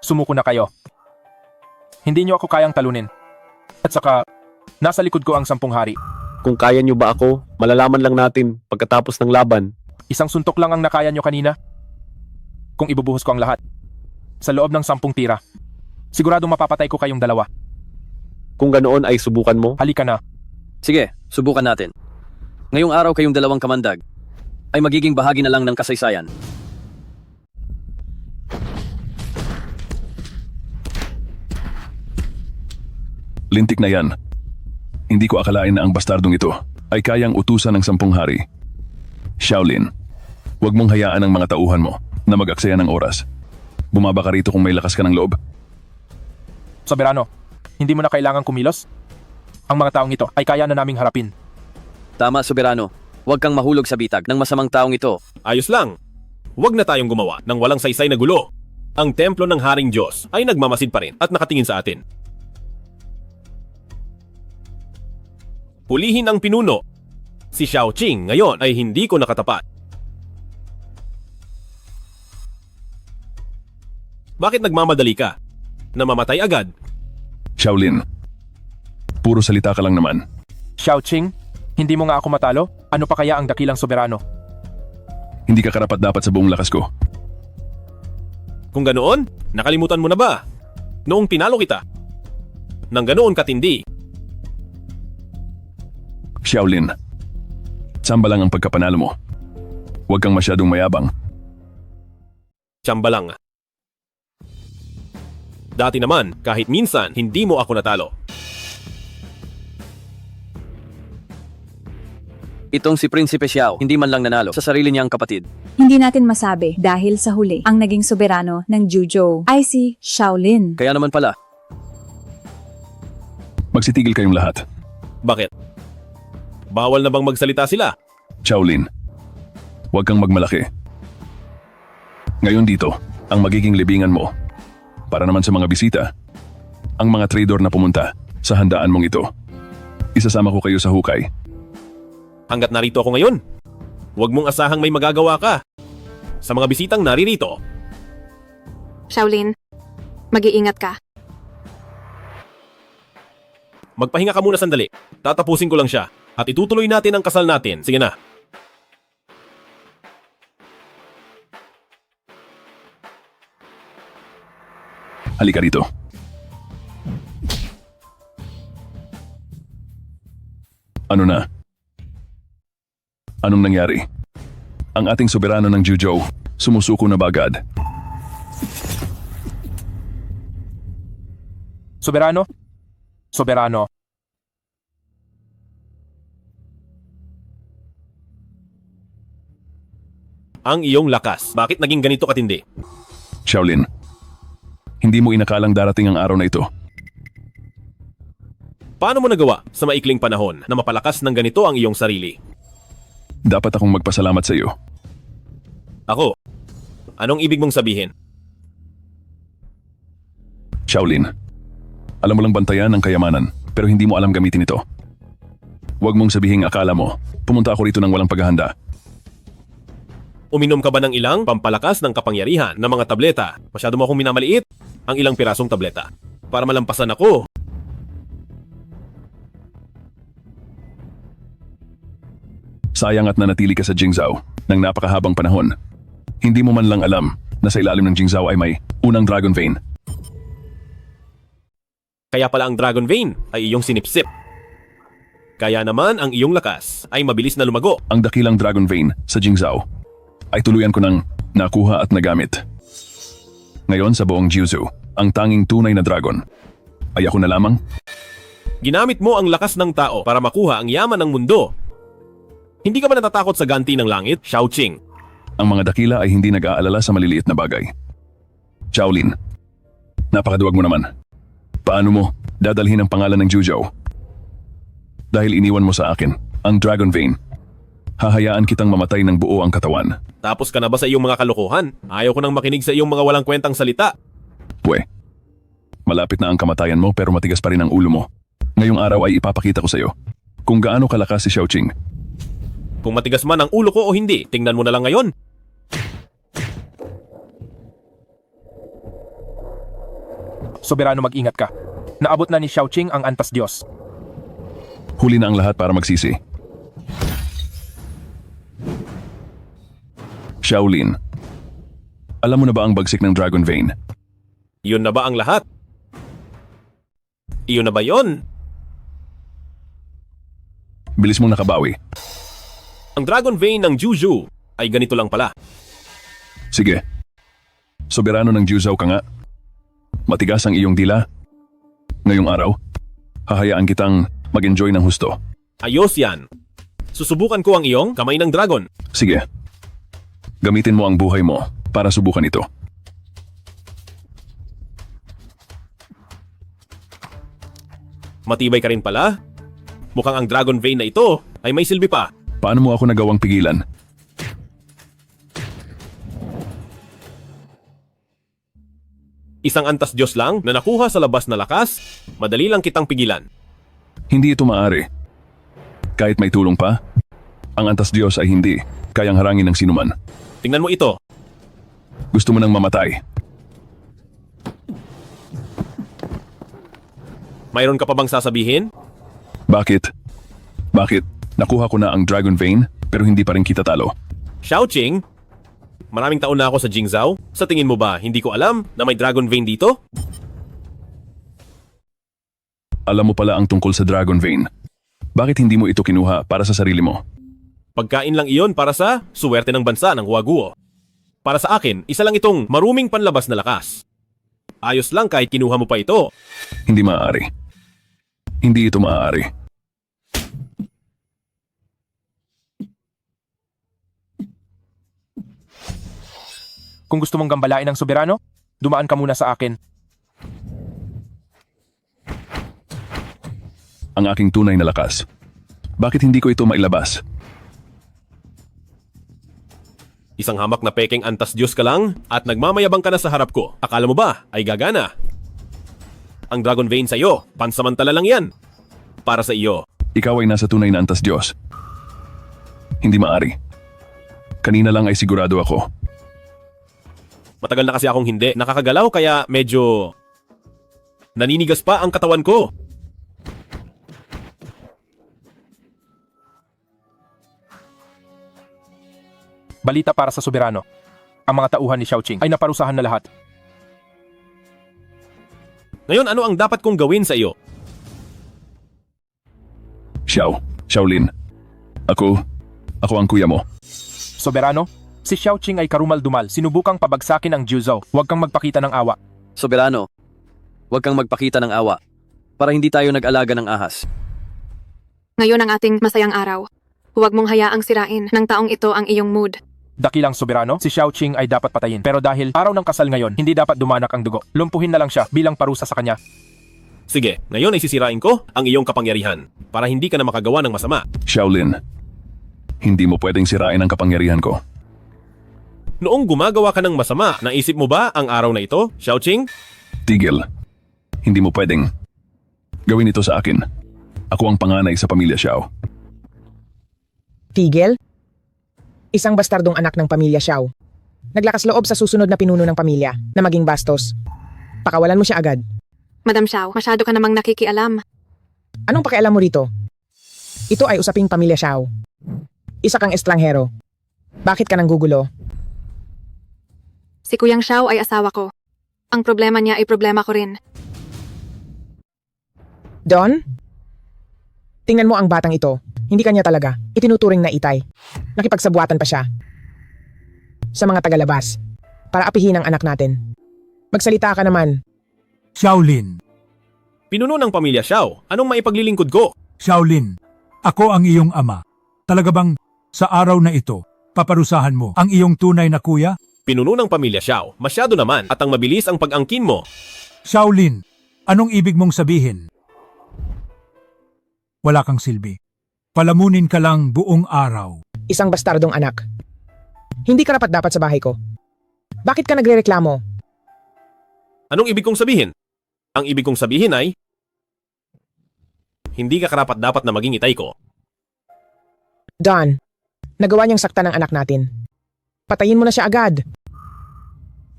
Sumuko na kayo. Hindi nyo ako kayang talunin. At saka, nasa likod ko ang 10 hari. Kung kaya nyo ba ako, malalaman lang natin pagkatapos ng laban. Isang suntok lang ang nakaya nyo kanina. Kung ibubuhos ko ang lahat. Sa loob ng 10 tira. Siguradong mapapatay ko kayong 2. Kung ganoon ay subukan mo. Halika na. Sige, subukan natin. Ngayong araw kayong 2 kamandag ay magiging bahagi na lang ng kasaysayan. Lintik na yan. Hindi ko akalain na ang bastardong ito ay kayang utusan ng 10 hari. Shaolin, huwag mong hayaan ang mga tauhan mo na mag-aksaya ng oras. Bumaba ka rito kung may lakas ka ng loob. Soberano, hindi mo na kailangang kumilos. Ang mga taong ito ay kaya na naming harapin. Tama, Soberano. Huwag kang mahulog sa bitag ng masamang taong ito. Ayos lang. Huwag na tayong gumawa ng walang saysay na gulo. Ang templo ng Haring Diyos ay nagmamasid pa rin at nakatingin sa atin. Pulihin ang pinuno. Si Xiao Qing ngayon ay hindi ko nakatapat. Bakit nagmamadali ka? Namamatay agad. Shaolin, puro salita ka lang naman. Xiao Qing, hindi mo nga ako matalo? Ano pa kaya ang dakilang soberano? Hindi ka karapat-dapat sa buong lakas ko. Kung ganoon, nakalimutan mo na ba? Noong tinalo kita. Nang ganoon katindi. Shaolin, tsamba lang ang pagkapanalo mo. Huwag kang masyadong mayabang. Tsamba lang. Dati naman, kahit minsan, hindi mo ako natalo. Itong si Prinsipe Xiao, hindi man lang nanalo sa sarili niyang kapatid. Hindi natin masabi dahil sa huli, ang naging soberano ng Juzhou ay si Shaolin. Kaya naman pala. Magsitigil kayong lahat. Bakit? Bawal na bang magsalita sila? Shaolin, huwag kang magmalaki. Ngayon dito, ang magiging libingan mo. Para naman sa mga bisita, ang mga trader na pumunta sa handaan mong ito. Isasama ko kayo sa hukay. Hanggat narito ako ngayon, huwag mong asahang may magagawa ka. Sa mga bisitang naririto. Shaolin, mag-iingat ka. Magpahinga ka muna sandali. Tatapusin ko lang siya. At itutuloy natin ang kasal natin. Sige na. Halika rito. Ano na? Anong nangyari? Ang ating soberano ng Juzhou, sumusuko na ba agad? Soberano? Soberano. Ang iyong lakas. Bakit naging ganito katindi? Shaolin, hindi mo inakalang darating ang araw na ito. Paano mo nagawa sa maikling panahon na mapalakas ng ganito ang iyong sarili? Dapat akong magpasalamat sa iyo. Ako? Anong ibig mong sabihin? Shaolin, alam mo lang bantayan ang kayamanan, pero hindi mo alam gamitin ito. Huwag mong sabihin akala mo, pumunta ako rito ng walang paghahanda. Uminom ka ba ng ilang pampalakas ng kapangyarihan na mga tableta? Masyado mo akong minamaliit ang ilang pirasong tableta para malampasan ako. Sayang at nanatili ka sa Jingzhou ng napakahabang panahon. Hindi mo man lang alam na sa ilalim ng Jingzhou ay may unang Dragon Vein. Kaya pala ang Dragon Vein ay iyong sinipsip. Kaya naman ang iyong lakas ay mabilis na lumago. Ang dakilang Dragon Vein sa Jingzhou ay tuluyan ko ng nakuha at nagamit. Ngayon sa buong Juzhou, ang tanging tunay na dragon ay ako na lamang. Ginamit mo ang lakas ng tao para makuha ang yaman ng mundo. Hindi ka ba natatakot sa ganti ng langit, Xiao Qing? Ang mga dakila ay hindi nag-aalala sa maliliit na bagay. Shaolin, napakaduwag mo naman. Paano mo dadalhin ang pangalan ng Juzhou? Dahil iniwan mo sa akin ang Dragon Vein. Hahayaan kitang mamatay ng buo ang katawan. Tapos ka na ba sa iyong mga kalokohan? Ayaw ko nang makinig sa iyong mga walang kwentang salita. Pwe, malapit na ang kamatayan mo pero matigas pa rin ang ulo mo. Ngayong araw ay ipapakita ko sa iyo kung gaano kalakas si Xiaoqing. Kung matigas man ang ulo ko o hindi, tingnan mo na lang ngayon. Soberano, mag-ingat ka. Naabot na ni Xiaoqing ang antas Diyos. Huli na ang lahat para magsisi. Shaolin, alam mo na ba ang bagsik ng Dragon Vein? Yun na ba ang lahat? Iyon na ba yon? Bilis mong nakabawi. Ang Dragon Vein ng Juju ay ganito lang pala. Sige. Soberano ng Juzhou ka nga. Matigas ang iyong dila. Ngayong araw, hahayaan kitang mag-enjoy ng husto. Ayos yan. Susubukan ko ang iyong kamay ng dragon. Sige. Gamitin mo ang buhay mo para subukan ito. Matibay ka rin pala. Mukhang ang Dragon Vein na ito ay may silbi pa. Paano mo ako nagawang pigilan? Isang antas Diyos lang na nakuha sa labas na lakas, madali lang kitang pigilan. Hindi ito maaari. Kahit may tulong pa, ang antas Diyos ay hindi kayang harangin ng sinuman. Tingnan mo ito. Gusto mo nang mamatay. Mayroon ka pa bang sasabihin? Bakit? Bakit? Nakuha ko na ang Dragon Vein pero hindi pa rin kita talo. Xiaoqing? Maraming taon na ako sa Jingzhou. Sa tingin mo ba, hindi ko alam na may Dragon Vein dito? Alam mo pala ang tungkol sa Dragon Vein. Bakit hindi mo ito kinuha para sa sarili mo? Pagkain lang iyon para sa suwerte ng bansa ng Huaguo. Para sa akin, isa lang itong maruming panlabas na lakas. Ayos lang kahit kinuha mo pa ito. Hindi maaari. Hindi ito maaari. Kung gusto mong gambalain ang soberano, dumaan ka muna sa akin. Ang aking tunay na lakas. Bakit hindi ko ito mailabas? Isang hamak na pekeng antas Diyos ka lang at nagmamayabang ka na sa harap ko. Akala mo ba ay gagana? Ang Dragon Vein sa iyo, pansamantala lang yan. Para sa iyo. Ikaw ay nasa tunay na antas Diyos. Hindi maaari. Kanina lang ay sigurado ako. Matagal na kasi akong hindi nakakagalaw kaya medyo naninigas pa ang katawan ko. Balita para sa soberano. Ang mga tauhan ni Xiaoqing ay naparusahan na lahat. Ngayon, ano ang dapat kong gawin sa iyo? Shaolin. Ako ang kuya mo. Soberano, si Xiaoqing ay karumal-dumal. Sinubukang pabagsakin ang Juzhou. Huwag kang magpakita ng awa. Soberano, huwag kang magpakita ng awa para hindi tayo nag-alaga ng ahas. Ngayon ang ating masayang araw. Huwag mong hayaang sirain ng taong ito ang iyong mood. Dakilang soberano, si Xiaoqing ay dapat patayin. Pero dahil araw ng kasal ngayon, hindi dapat dumanak ang dugo. Lumpuhin na lang siya bilang parusa sa kanya. Sige, ngayon ay sisirain ko ang iyong kapangyarihan para hindi ka na makagawa ng masama. Shaolin, hindi mo pwedeng sirain ang kapangyarihan ko. Noong gumagawa ka ng masama, naisip mo ba ang araw na ito, Xiaoqing? Tigil. Hindi mo pwedeng gawin ito sa akin. Ako ang panganay sa pamilya Xiao. Tigil? Isang bastardong anak ng pamilya Xiao. Naglakas loob sa susunod na pinuno ng pamilya na maging bastos. Pakawalan mo siya agad. Madam Xiao, masyado ka namang nakikialam. Anong pakialam mo rito? Ito ay usaping pamilya Xiao. Isa kang estranghero. Bakit ka nang gugulo? Si Kuyang Xiao ay asawa ko. Ang problema niya ay problema ko rin. Don? Tingnan mo ang batang ito. Hindi kanya talaga. Itinuturing na itay. Nakipagsabuatan pa siya. Sa mga tagalabas. Para apihin ang anak natin. Magsalita ka naman. Shaolin. Pinuno ng pamilya Xiao, anong maipaglilingkod ko? Shaolin, ako ang iyong ama. Talaga bang sa araw na ito, paparusahan mo ang iyong tunay na kuya? Pinuno ng pamilya Xiao, masyado naman at ang mabilis ang pag-angkin mo. Shaolin, anong ibig mong sabihin? wala kang silbi. Palamunin ka lang buong araw. Isang bastardong anak. Hindi ka dapat sa bahay ko. Bakit ka nagrereklamo? Anong ibig kong sabihin? Ang ibig kong sabihin ay, hindi ka karapat-dapat na maging itay ko. Don, nagawa niyang saktan ng anak natin. Patayin mo na siya agad.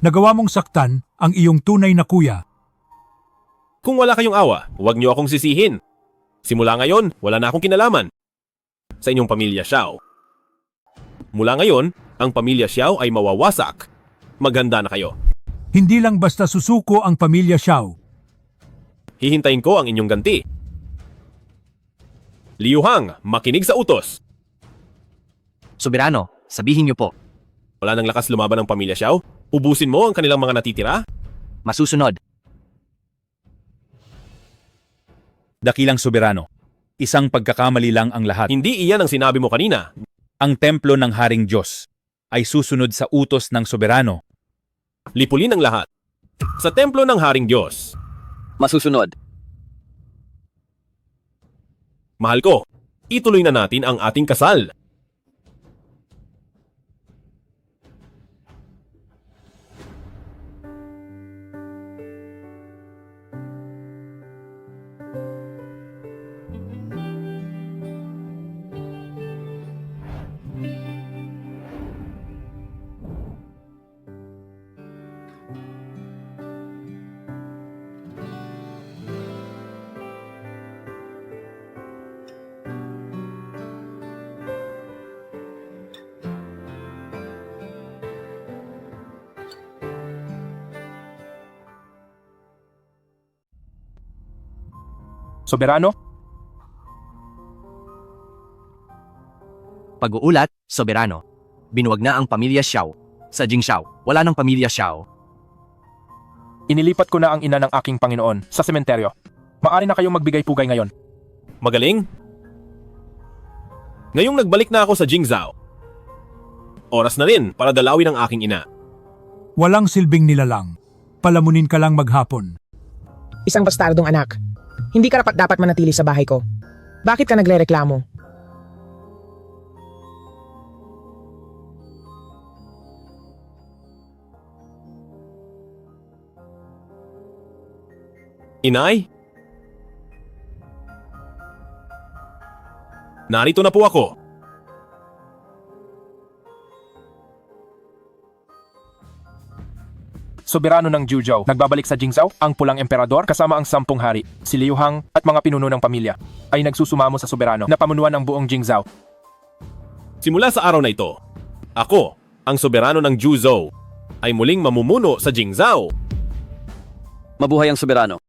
Nagawa mong saktan ang iyong tunay na kuya. Kung wala kayong awa, huwag niyo akong sisihin. Simula ngayon, wala na akong kinalaman sa inyong pamilya Xiao. Mula ngayon, ang pamilya Xiao ay mawawasak. Maghanda na kayo. Hindi lang basta susuko ang pamilya Xiao. Hihintayin ko ang inyong ganti. Liu Hang, makinig sa utos. Soberano, sabihin niyo po. Wala nang lakas lumaban ng pamilya Xiao? Ubusin mo ang kanilang mga natitira? Masusunod. Dakilang soberano, isang pagkakamali lang ang lahat. Hindi iyan ang sinabi mo kanina. Ang templo ng Haring Diyos ay susunod sa utos ng soberano. Lipulin ang lahat. Sa templo ng Haring Diyos. Masusunod. Mahal ko, ituloy na natin ang ating kasal. Soberano? Pag-uulat, soberano. Binuwag na ang pamilya Xiao. Sa Jingxiao, wala ng pamilya Xiao. Inilipat ko na ang ina ng aking Panginoon sa sementeryo. Maari na kayong magbigay pugay ngayon. Magaling? Ngayong nagbalik na ako sa Jingzhou, oras na rin para dalawin ang aking ina. Walang silbing nilalang. Palamunin ka lang maghapon. Isang bastardong anak. Hindi ka dapat manatili sa bahay ko. Bakit ka nagrereklamo? Inay? Narito na po ako. Soberano ng Juzhou, nagbabalik sa Jingzhou, ang pulang emperador kasama ang 10 hari, si Liu Hang at mga pinuno ng pamilya, ay nagsusumamo sa soberano na pamunuan ng buong Jingzhou. Simula sa araw na ito, ako, ang soberano ng Juzhou, ay muling mamumuno sa Jingzhou. Mabuhay ang soberano.